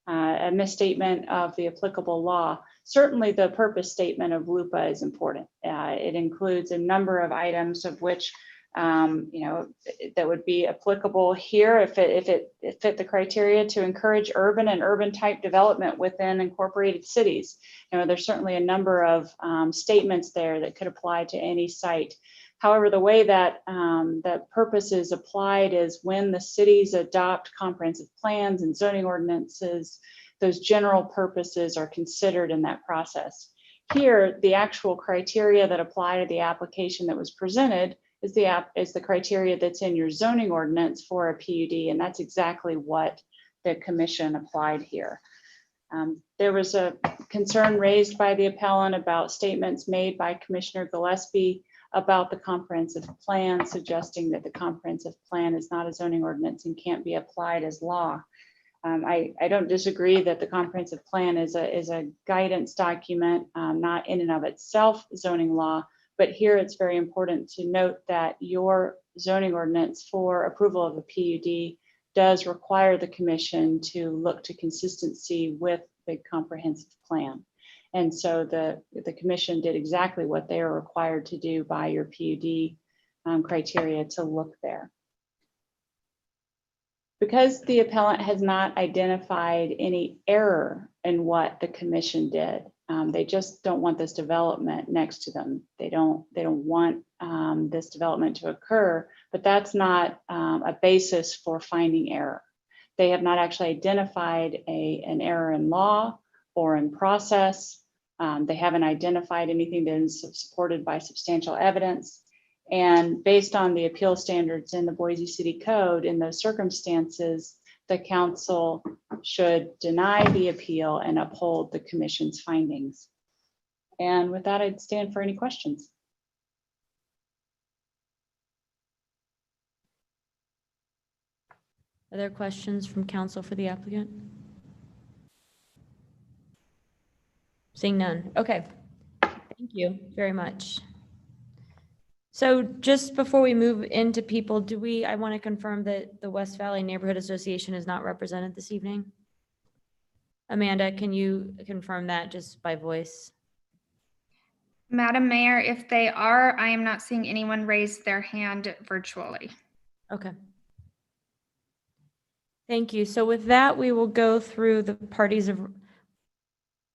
a misstatement of the applicable law. Certainly the purpose statement of LUPA is important. It includes a number of items of which that would be applicable here if it fit the criteria to encourage urban and urban type development within incorporated cities. There's certainly a number of statements there that could apply to any site. However, the way that that purpose is applied is when the cities adopt comprehensive plans and zoning ordinances, those general purposes are considered in that process. Here, the actual criteria that apply to the application that was presented is the criteria that's in your zoning ordinance for a PUD, and that's exactly what the commission applied here. There was a concern raised by the appellant about statements made by Commissioner Gillespie about the comprehensive plan, suggesting that the comprehensive plan is not a zoning ordinance and can't be applied as law. I don't disagree that the comprehensive plan is a guidance document, not in and of itself zoning law, but here it's very important to note that your zoning ordinance for approval of a PUD does require the commission to look to consistency with the comprehensive plan. And so the commission did exactly what they are required to do by your PUD criteria to look there. Because the appellant has not identified any error in what the commission did, they just don't want this development next to them. They don't want this development to occur, but that's not a basis for finding error. They have not actually identified an error in law or in process. They haven't identified anything that is supported by substantial evidence. And based on the appeal standards in the Boise City Code, in those circumstances, the council should deny the appeal and uphold the commission's findings. And with that, I'd stand for any questions. Are there questions from council for the applicant? Seeing none. Okay. Thank you very much. So just before we move into people, I want to confirm that the West Valley Neighborhood Association is not represented this evening? Amanda, can you confirm that just by voice? Madam Mayor, if they are, I am not seeing anyone raise their hand virtually. Okay. Thank you. So with that, we will go through the parties of,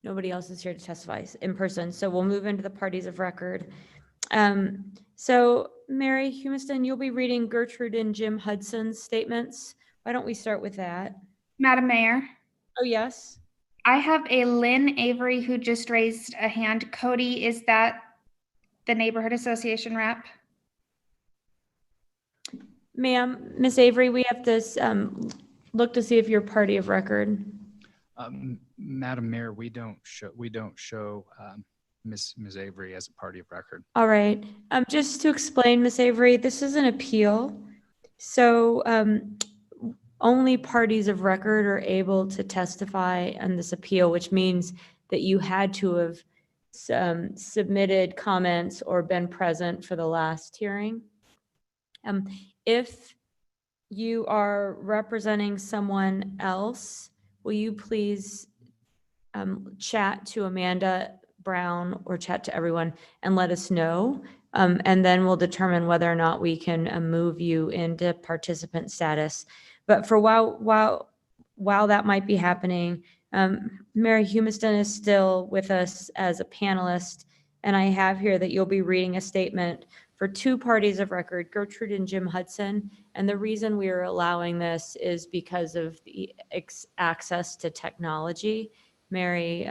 nobody else is here to testify in person. So we'll move into the parties of record. So Mary Humiston, you'll be reading Gertrude and Jim Hudson's statements. Why don't we start with that? Madam Mayor. Oh, yes. I have a Lynn Avery who just raised a hand. Cody, is that the Neighborhood Association rep? Ma'am, Miss Avery, we have to look to see if you're party of record. Madam Mayor, we don't show Ms. Avery as a party of record. All right. Just to explain, Ms. Avery, this is an appeal. So only parties of record are able to testify on this appeal, which means that you had to have submitted comments or been present for the last hearing. If you are representing someone else, will you please chat to Amanda Brown or chat to everyone and let us know? And then we'll determine whether or not we can move you into participant status. But for while that might be happening, Mary Humiston is still with us as a panelist, and I have here that you'll be reading a statement for two parties of record, Gertrude and Jim Hudson. And the reason we are allowing this is because of the access to technology. Mary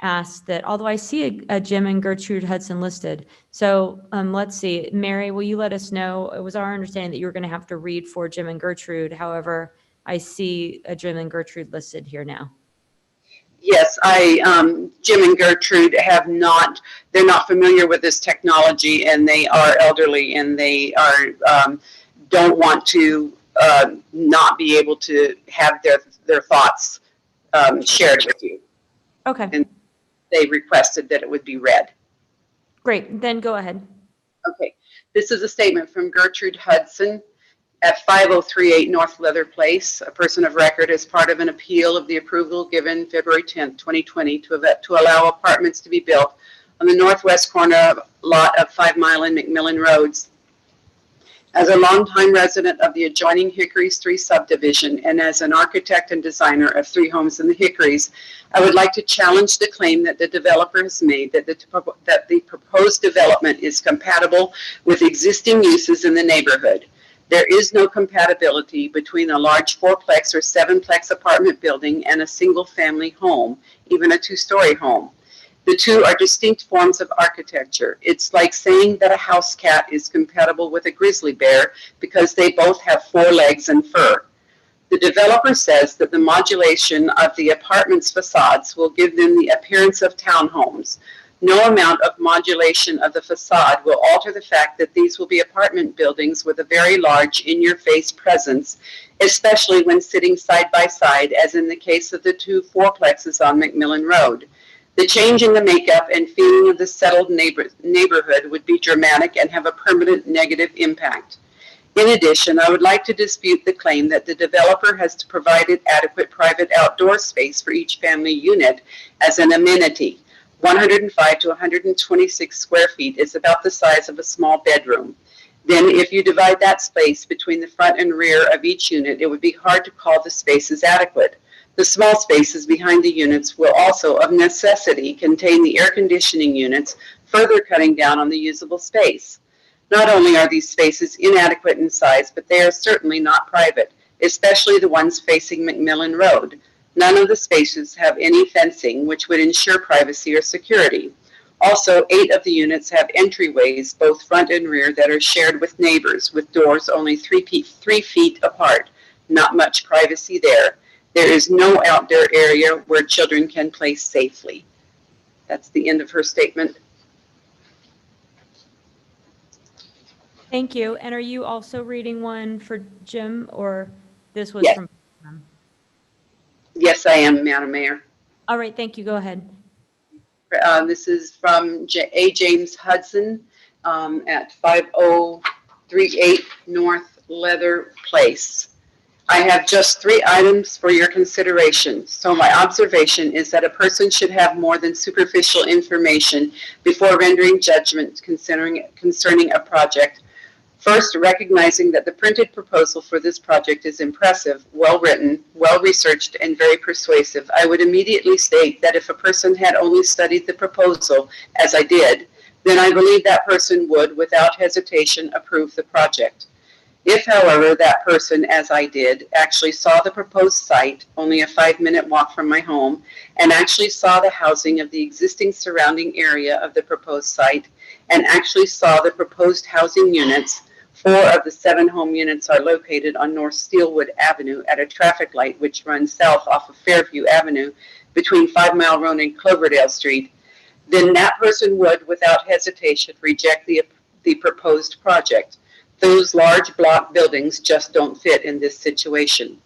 asked that, although I see a Jim and Gertrude Hudson listed. So let's see, Mary, will you let us know? It was our understanding that you were going to have to read for Jim and Gertrude. However, I see a Jim and Gertrude listed here now. Yes, Jim and Gertrude they're not familiar with this technology, and they are elderly, and they don't want to not be able to have their thoughts shared with you. Okay. And they requested that it would be read. Great, then go ahead. Okay, this is a statement from Gertrude Hudson at 5038 North Leather Place, a person of record, as part of an appeal of the approval given February 10th, 2020 to allow apartments to be built on the northwest corner lot of 5 Mile and McMillan Roads. As a longtime resident of the adjoining Hickories 3 subdivision and as an architect and designer of 3 homes in the Hickories, I would like to challenge the claim that the developer has made that the proposed development is compatible with existing uses in the neighborhood. There is no compatibility between a large 4-plex or 7-plex apartment building and a single-family home, even a 2-story home. The two are distinct forms of architecture. It's like saying that a house cat is compatible with a grizzly bear because they both have 4 legs and fur. The developer says that the modulation of the apartment's facades will give them the appearance of townhomes. No amount of modulation of the facade will alter the fact that these will be apartment buildings with a very large in-your-face presence, especially when sitting side by side, as in the case of the 2 4-plexes on McMillan Road. The change in the makeup and feeling of the settled neighborhood would be dramatic and have a permanent negative impact. In addition, I would like to dispute the claim that the developer has provided adequate private outdoor space for each family unit as an amenity. 105 to 126 square feet is about the size of a small bedroom. Then if you divide that space between the front and rear of each unit, it would be hard to call the spaces adequate. The small spaces behind the units will also, of necessity, contain the air conditioning units, further cutting down on the usable space. Not only are these spaces inadequate in size, but they are certainly not private, especially the ones facing McMillan Road. None of the spaces have any fencing, which would ensure privacy or security. Also, 8 of the units have entryways, both front and rear, that are shared with neighbors, with doors only 3 feet apart. Not much privacy there. There is no outdoor area where children can play safely. That's the end of her statement. Thank you. And are you also reading one for Jim, or this was Yes. from? Yes, I am, Madam Mayor. All right, thank you. Go ahead. This is from A. James Hudson at 5038 North Leather Place. I have just 3 items for your consideration. So my observation is that a person should have more than superficial information before rendering judgment concerning a project. First, recognizing that the printed proposal for this project is impressive, well-written, well-researched, and very persuasive, I would immediately state that if a person had only studied the proposal, as I did, then I believe that person would, without hesitation, approve the project. If, however, that person, as I did, actually saw the proposed site, only a 5-minute walk from my home, and actually saw the housing of the existing surrounding area of the proposed site, and actually saw the proposed housing units, 4 of the 7 home units are located on North Steelwood Avenue at a traffic light which runs south off of Fairview Avenue between 5 Mile Road and Cloverdale Street, then that person would, without hesitation, reject the proposed project. Those large block buildings just don't fit in this situation.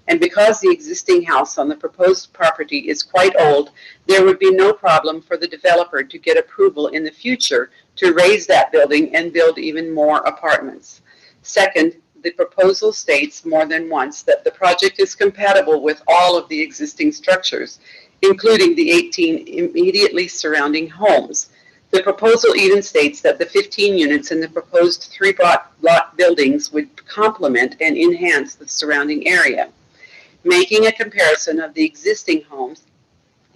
And because the existing house on the proposed property is quite old, there would be no problem for the developer to get approval in the future to raise that building and build even more apartments. Second, the proposal states more than once that the project is compatible with all of the existing structures, including the 18 immediately surrounding homes. The proposal even states that the 15 units in the proposed 3-block buildings would complement and enhance the surrounding area. Making a comparison of the existing homes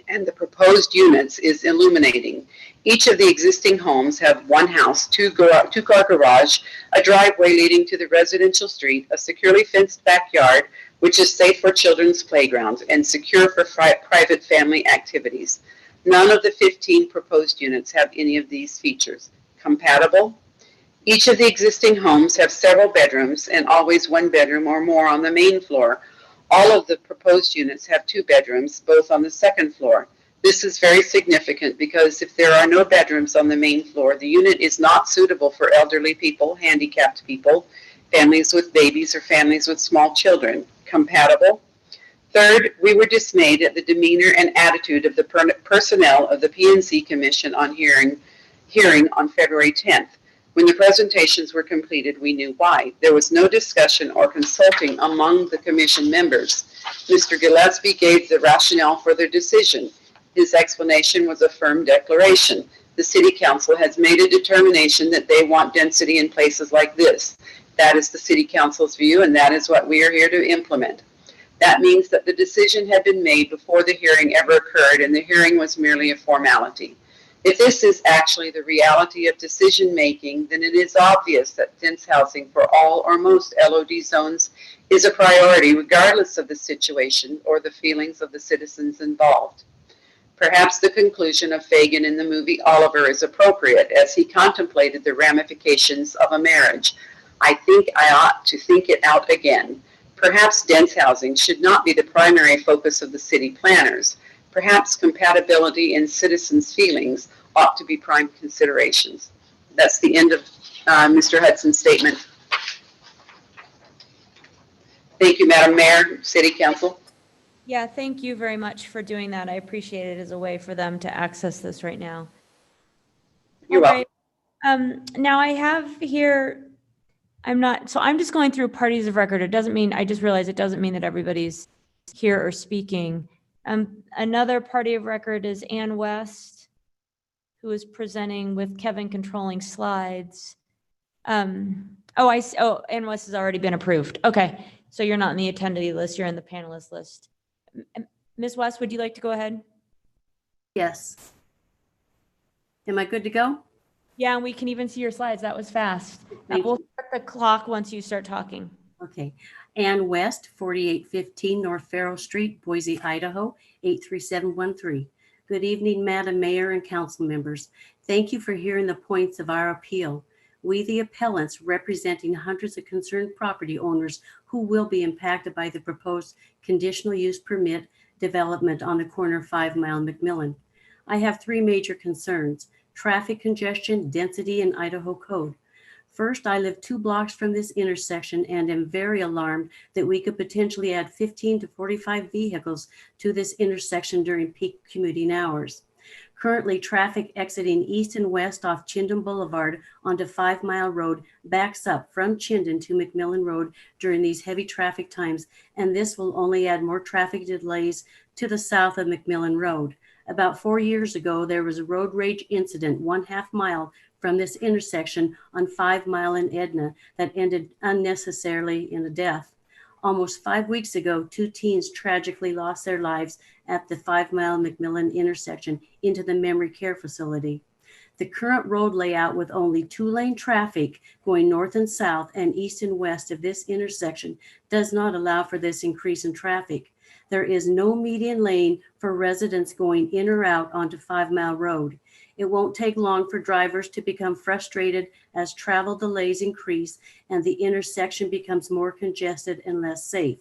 and the proposed units is illuminating. Each of the existing homes have one house, two-car garage, a driveway leading to the residential street, a securely fenced backyard, which is safe for children's playgrounds and secure for private family activities. None of the 15 proposed units have any of these features. Compatible? Each of the existing homes have several bedrooms and always one bedroom or more on the main floor. All of the proposed units have 2 bedrooms, both on the second floor. This is very significant because if there are no bedrooms on the main floor, the unit is not suitable for elderly people, handicapped people, families with babies, or families with small children. Compatible? Third, we were dismayed at the demeanor and attitude of the personnel of the PNC Commission on hearing on February 10th. When the presentations were completed, we knew why. There was no discussion or consulting among the commission members. Mr. Gillespie gave the rationale for their decision. His explanation was a firm declaration. The City Council has made a determination that they want density in places like this. That is the City Council's view, and that is what we are here to implement. That means that the decision had been made before the hearing ever occurred, and the hearing was merely a formality. If this is actually the reality of decision-making, then it is obvious that dense housing for all or most LOD zones is a priority, regardless of the situation or the feelings of the citizens involved. Perhaps the conclusion of Fagin in the movie Oliver is appropriate, as he contemplated the ramifications of a marriage. I think I ought to think it out again. Perhaps dense housing should not be the primary focus of the city planners. Perhaps compatibility and citizens' feelings ought to be prime considerations. That's the end of Mr. Hudson's statement. Thank you, Madam Mayor, City Council. Yeah, thank you very much for doing that. I appreciate it as a way for them to access this right now. You're welcome. Now I have here, I'm just going through parties of record. It doesn't mean, I just realized it doesn't mean that everybody's here or speaking. Another party of record is Ann West, who is presenting with Kevin controlling slides. Ann West has already been approved. Okay, so you're not in the attendee list, you're in the panelist list. Ms. West, would you like to go ahead? Yes. Am I good to go? Yeah, and we can even see your slides. That was fast. We'll start the clock once you start talking. Okay. Ann West, 4815 North Farrow Street, Boise, Idaho, 83713. Good evening, Madam Mayor and council members. Thank you for hearing the points of our appeal. We, the appellants, representing hundreds of concerned property owners who will be impacted by the proposed conditional use permit development on the corner of 5 Mile and McMillan. I have 3 major concerns: traffic congestion, density, and Idaho code. First, I live 2 blocks from this intersection and am very alarmed that we could potentially add 15 to 45 vehicles to this intersection during peak commuting hours. Currently, traffic exiting east and west off Chinden Boulevard onto 5 Mile Road backs up from Chinden to McMillan Road during these heavy traffic times, and this will only add more traffic delays to the south of McMillan Road. About 4 years ago, there was a road rage incident 1/2 mile from this intersection on 5 Mile in Edna that ended unnecessarily in a death. Almost 5 weeks ago, 2 teens tragically lost their lives at the 5 Mile McMillan intersection into the memory care facility. The current road layout with only 2-lane traffic going north and south and east and west of this intersection does not allow for this increase in traffic. There is no median lane for residents going in or out onto 5 Mile Road. It won't take long for drivers to become frustrated as travel delays increase and the intersection becomes more congested and less safe.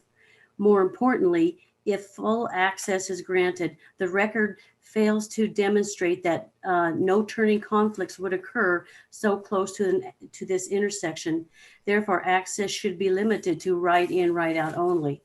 More importantly, If full access is granted, the record fails to demonstrate that no turning conflicts would occur so close to this intersection. Therefore, access should be limited to right in, right out only.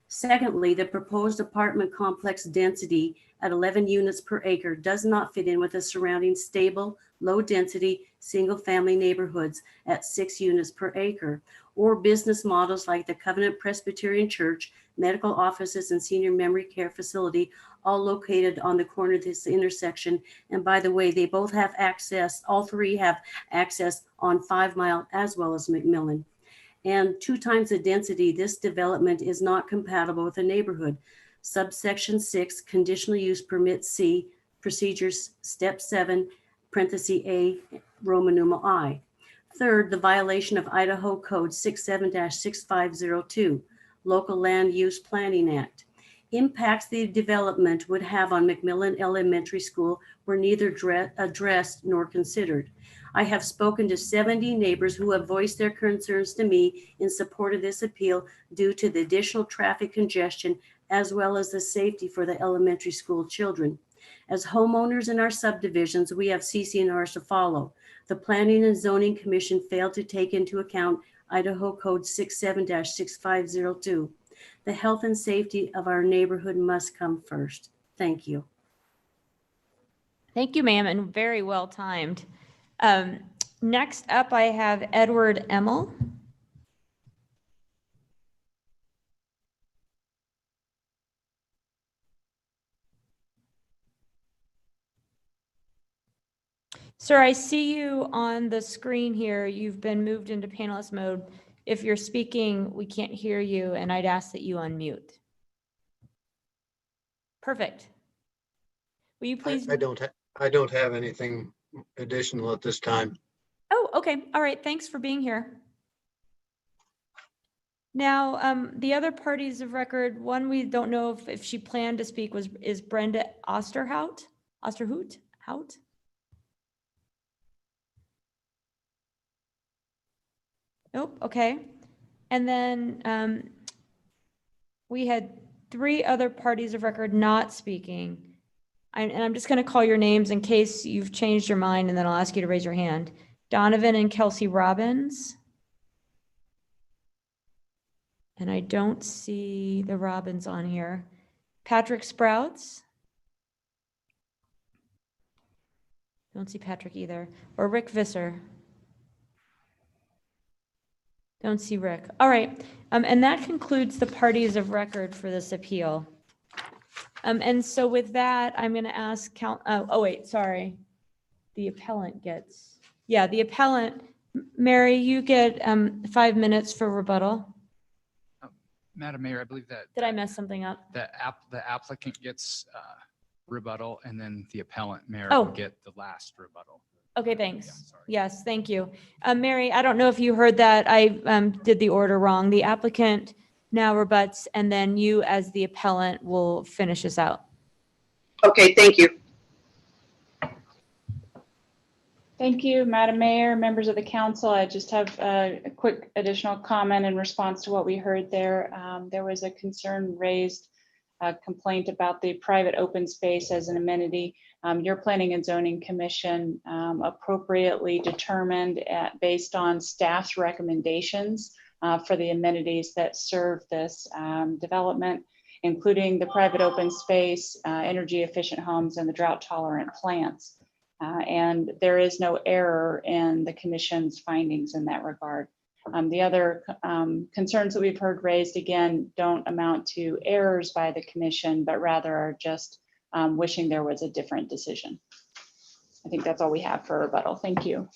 Secondly, the proposed apartment complex density at 11 units per acre does not fit in with the surrounding stable, low-density, single-family neighborhoods at 6 units per acre, or business models like the Covenant Presbyterian Church, medical offices, and senior memory care facility, all located on the corner of this intersection. And by the way, they both have access, all three have access on 5 Mile as well as McMillan. And 2 times the density, this development is not compatible with the neighborhood. Subsection 6, conditional use permit C, procedures, step 7, parenthesis A, Roman numeral I. Third, the violation of Idaho Code 67-6502, Local Land Use Planning Act. Impacts the development would have on McMillan Elementary School were neither addressed nor considered. I have spoken to 70 neighbors who have voiced their concerns to me in support of this appeal due to the additional traffic congestion as well as the safety for the elementary school children. As homeowners in our subdivisions, we have CC&Rs to follow. The Planning and Zoning Commission failed to take into account Idaho Code 67-6502. The health and safety of our neighborhood must come first. Thank you. Thank you, ma'am, and very well timed. Next up, I have Edward Emmel. Sir, I see you on the screen here. You've been moved into panelist mode. If you're speaking, we can't hear you, and I'd ask that you unmute. Perfect. Will you please? I don't have anything additional at this time. Oh, okay. All right. Thanks for being here. Now, the other parties of record, one we don't know if she planned to speak is Brenda Osterhout. Hout? Nope. Okay. And then we had 3 other parties of record not speaking. And I'm just going to call your names in case you've changed your mind, and then I'll ask you to raise your hand. Donovan and Kelsey Robbins. And I don't see the Robbins on here. Patrick Sprouts. Don't see Patrick either. Or Rick Visser. Don't see Rick. All right. And that concludes the parties of record for this appeal. And so with that, I'm going to ask the appellant gets, the appellant, Mary, you get 5 minutes for rebuttal. Madam Mayor, I believe that. Did I mess something up? The applicant gets rebuttal, and then the appellant, Mayor, Oh. will get the last rebuttal. Okay, thanks. Yes, thank you. Mary, I don't know if you heard that. I did the order wrong. The applicant now rebuts, and then you as the appellant will finish us out. Okay, thank you. Thank you, Madam Mayor, members of the council. I just have a quick additional comment in response to what we heard there. There was a concern raised, a complaint about the private open space as an amenity. Your Planning and Zoning Commission appropriately determined based on staff's recommendations for the amenities that serve this development, including the private open space, energy efficient homes, and the drought tolerant plants. And there is no error in the commission's findings in that regard. The other concerns that we've heard raised, again, don't amount to errors by the commission, but rather are just wishing there was a different decision. I think that's all we have for rebuttal. Thank you.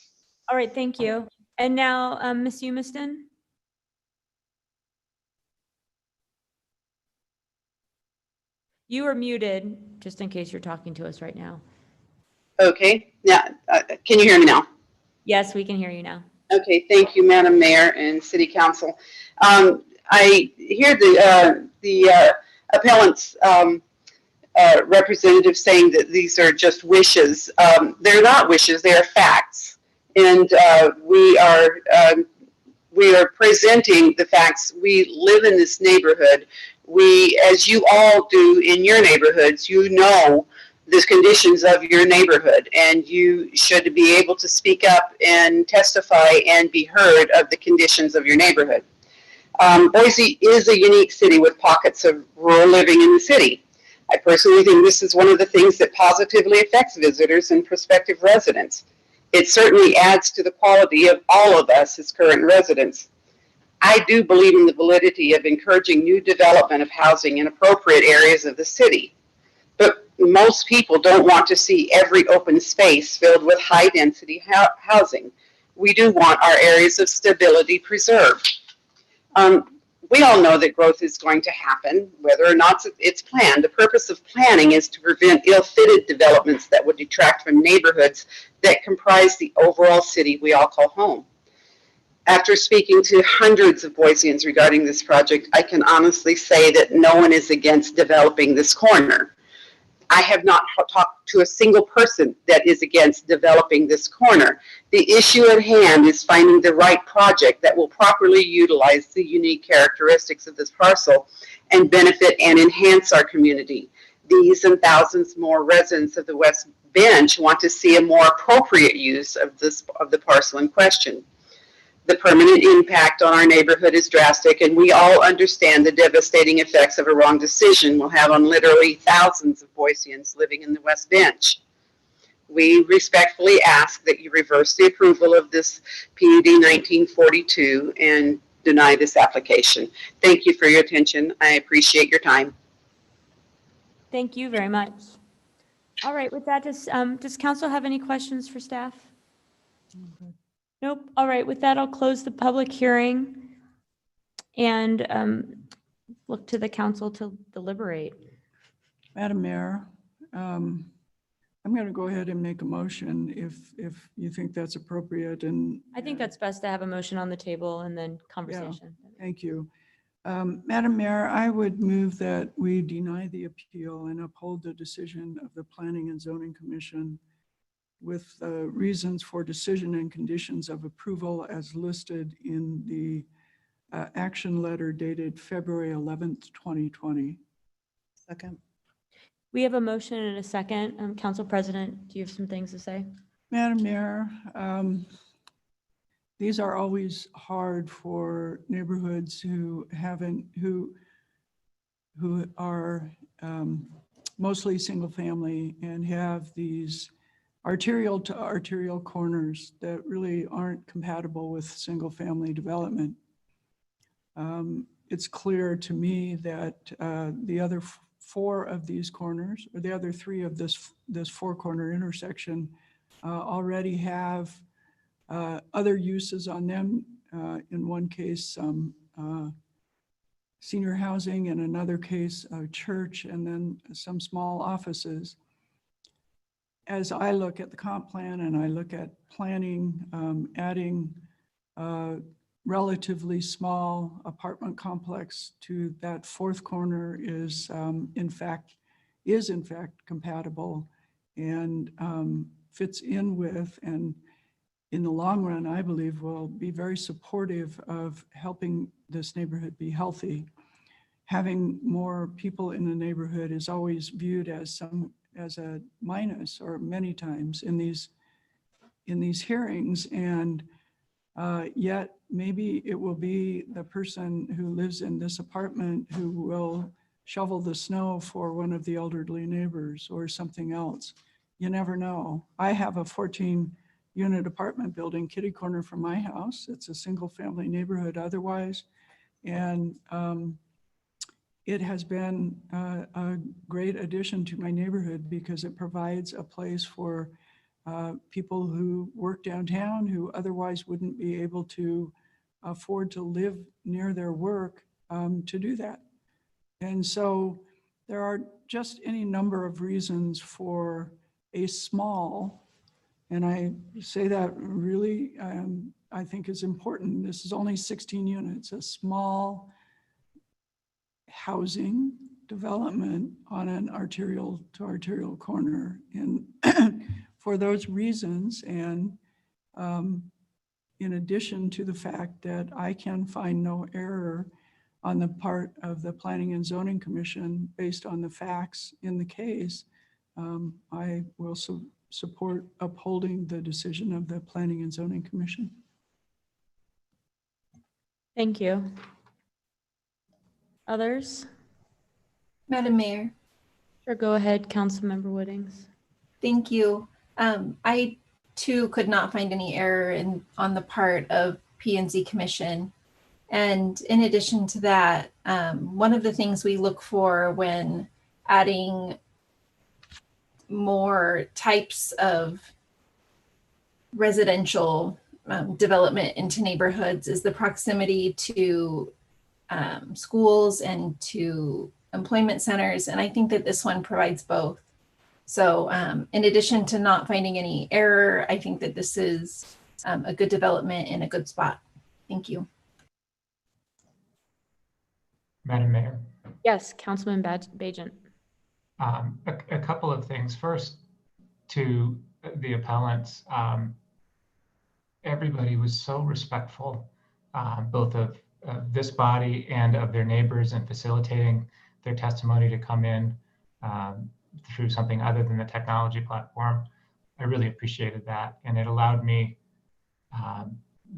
All right, thank you. And now, Ms. Umiston. You are muted, just in case you're talking to us right now. Okay, now, can you hear me now? Yes, we can hear you now. Okay, thank you, Madam Mayor and City Council. I hear the appellant's representative saying that these are just wishes. They're not wishes, they are facts. And we are presenting the facts. We live in this neighborhood. We, as you all do in your neighborhoods, you know the conditions of your neighborhood, and you should be able to speak up and testify and be heard of the conditions of your neighborhood. Boise is a unique city with pockets of rural living in the city. I personally think this is one of the things that positively affects visitors and prospective residents. It certainly adds to the quality of all of us as current residents. I do believe in the validity of encouraging new development of housing in appropriate areas of the city. But most people don't want to see every open space filled with high-density housing. We do want our areas of stability preserved. We all know that growth is going to happen, whether or not it's planned. The purpose of planning is to prevent ill-fitted developments that would detract from neighborhoods that comprise the overall city we all call home. After speaking to hundreds of Boiseans regarding this project, I can honestly say that no one is against developing this corner. I have not talked to a single person that is against developing this corner. The issue at hand is finding the right project that will properly utilize the unique characteristics of this parcel and benefit and enhance our community. These and thousands more residents of the West Bench want to see a more appropriate use of the parcel in question. The permanent impact on our neighborhood is drastic, and we all understand the devastating effects of a wrong decision will have on literally thousands of Boiseans living in the West Bench. We respectfully ask that you reverse the approval of this PUD 1942 and deny this application. Thank you for your attention. I appreciate your time. Thank you very much. All right, with that, does council have any questions for staff? Nope. All right, with that, I'll close the public hearing and look to the council to deliberate. Madam Mayor, I'm going to go ahead and make a motion if you think that's appropriate. And I think that's best to have a motion on the table and then conversation. Yeah, thank you. Madam Mayor, I would move that we deny the appeal and uphold the decision of the Planning and Zoning Commission with reasons for decision and conditions of approval as listed in the action letter dated February 11th, 2020. Second. We have a motion and a second. Council President, do you have some things to say? Madam Mayor, these are always hard for neighborhoods who are mostly single family and have these arterial to arterial corners that really aren't compatible with single family development. It's clear to me that the other four of these corners, or the other three of this four corner intersection already have other uses on them. In one case, senior housing, in another case, a church, and then some small offices. As I look at the comp plan and I look at planning, adding a relatively small apartment complex to that fourth corner is in fact compatible and fits in with, and in the long run, I believe will be very supportive of helping this neighborhood be healthy. Having more people in the neighborhood is always viewed as a minus, or many times in these hearings, and yet maybe it will be the person who lives in this apartment who will shovel the snow for one of the elderly neighbors or something else. You never know. I have a 14-unit apartment building kitty corner from my house. It's a single family neighborhood otherwise, and it has been a great addition to my neighborhood because it provides a place for people who work downtown who otherwise wouldn't be able to afford to live near their work to do that. And so there are just any number of reasons for a small, and I say that really I think is important. This is only 16 units, a small housing development on an arterial to arterial corner. And for those reasons, and in addition to the fact that I can find no error on the part of the Planning and Zoning Commission based on the facts in the case, I will support upholding the decision of the Planning and Zoning Commission. Thank you. Others? Madam Mayor. Sure, go ahead, Councilmember Woodings. Thank you. I too could not find any error on the part of P&Z Commission. And in addition to that, one of the things we look for when adding more types of residential development into neighborhoods is the proximity to schools and to employment centers. And I think that this one provides both. So in addition to not finding any error, I think that this is a good development in a good spot. Thank you. Madam Mayor. Yes, Councilman Bajent. A couple of things. First, to the appellants, everybody was so respectful, both of this body and of their neighbors, in facilitating their testimony to come in through something other than the technology platform. I really appreciated that, and it allowed me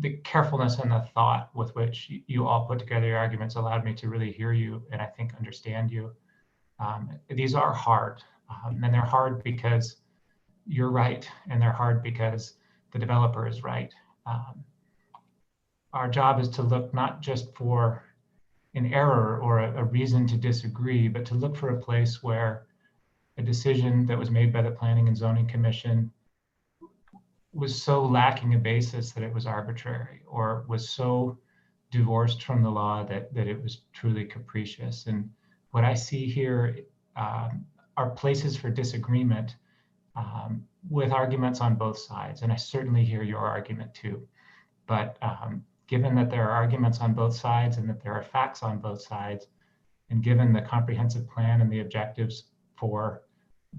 the carefulness and the thought with which you all put together your arguments allowed me to really hear you and I think understand you. These are hard, and they're hard because you're right, and they're hard because the developer is right. Our job is to look not just for an error or a reason to disagree, but to look for a place where a decision that was made by the Planning and Zoning Commission was so lacking a basis that it was arbitrary, or was so divorced from the law that it was truly capricious. And what I see here are places for disagreement with arguments on both sides. And I certainly hear your argument too. But given that there are arguments on both sides and that there are facts on both sides, and given the comprehensive plan and the objectives for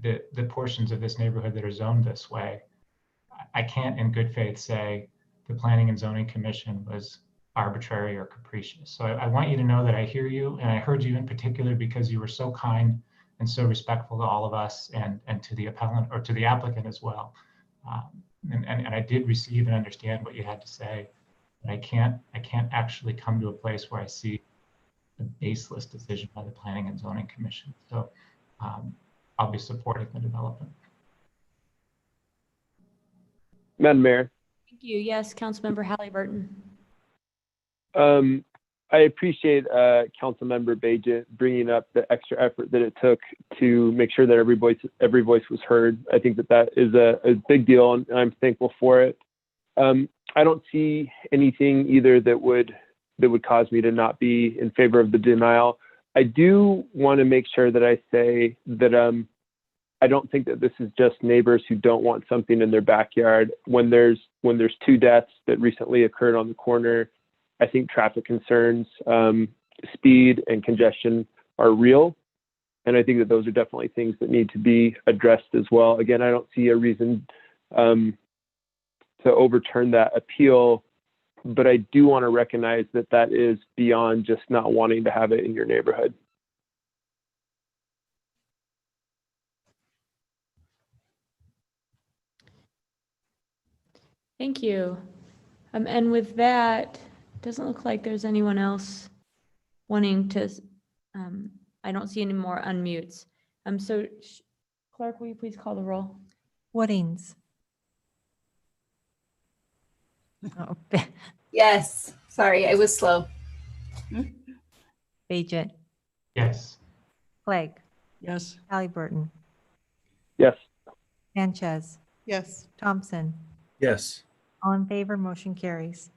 the portions of this neighborhood that are zoned this way, I can't in good faith say the Planning and Zoning Commission was arbitrary or capricious. So I want you to know that I hear you, and I heard you in particular because you were so kind and so respectful to all of us and to the appellant, or to the applicant as well. And I did receive and understand what you had to say, but I can't actually come to a place where I see a baseless decision by the Planning and Zoning Commission. So I'll be supporting the development. Madam Mayor. Thank you. Yes, Councilmember Halliburton. I appreciate Councilmember Bajent bringing up the extra effort that it took to make sure that every voice was heard. I think that is a big deal, and I'm thankful for it. I don't see anything either that would cause me to not be in favor of the denial. I do want to make sure that I say that I don't think that this is just neighbors who don't want something in their backyard. When there's 2 deaths that recently occurred on the corner, I think traffic concerns, speed and congestion are real. And I think that those are definitely things that need to be addressed as well. Again, I don't see a reason to overturn that appeal, but I do want to recognize that that is beyond just not wanting to have it in your neighborhood. Thank you. And with that, doesn't look like there's anyone else wanting to, I don't see any more unmutes. So Clerk, will you please call the roll? Woodings. Oh, Yes, sorry, I was slow. Bajent. Yes. Clegg. Yes. Halliburton. Yes. Sanchez. Yes. Thompson. Yes. All in favor, motion carries.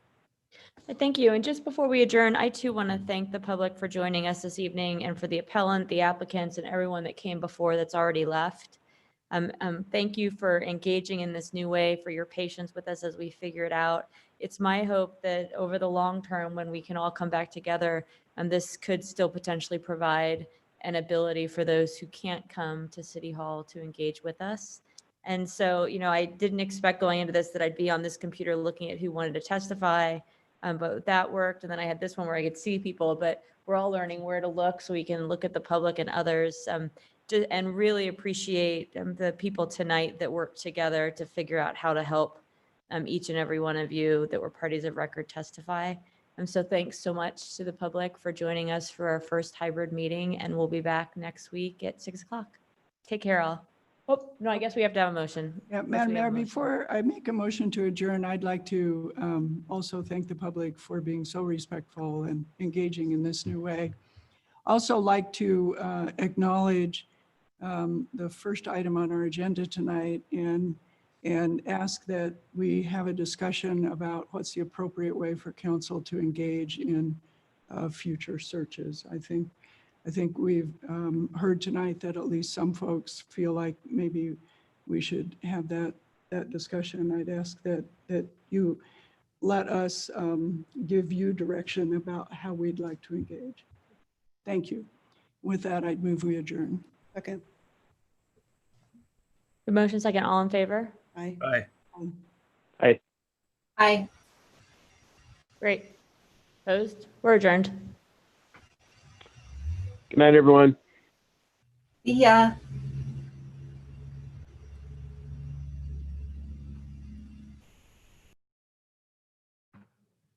Thank you. And just before we adjourn, I too want to thank the public for joining us this evening, and for the appellant, the applicants, and everyone that came before that's already left. Thank you for engaging in this new way, for your patience with us as we figure it out. It's my hope that over the long term, when we can all come back together, this could still potentially provide an ability for those who can't come to City Hall to engage with us. And so, I didn't expect going into this that I'd be on this computer looking at who wanted to testify, but that worked. And then I had this one where I could see people, but we're all learning where to look so we can look at the public and others. And really appreciate the people tonight that worked together to figure out how to help each and every one of you that were parties of record testify. So thanks so much to the public for joining us for our first hybrid meeting, and we'll be back next week at 6 o'clock. Take care all. Oh, no, I guess we have to have a motion. Yeah, Madam Mayor, before I make a motion to adjourn, I'd like to also thank the public for being so respectful and engaging in this new way. Also like to acknowledge the first item on our agenda tonight and ask that we have a discussion about what's the appropriate way for council to engage in future searches. I think we've heard tonight that at least some folks feel like maybe we should have that discussion. I'd ask that you let us give you direction about how we'd like to engage. Thank you. With that, I'd move we adjourn. Second. The motion second, all in favor? Aye. Aye. Aye. Aye. Great. Opposed? We're adjourned. Good night, everyone. Yeah.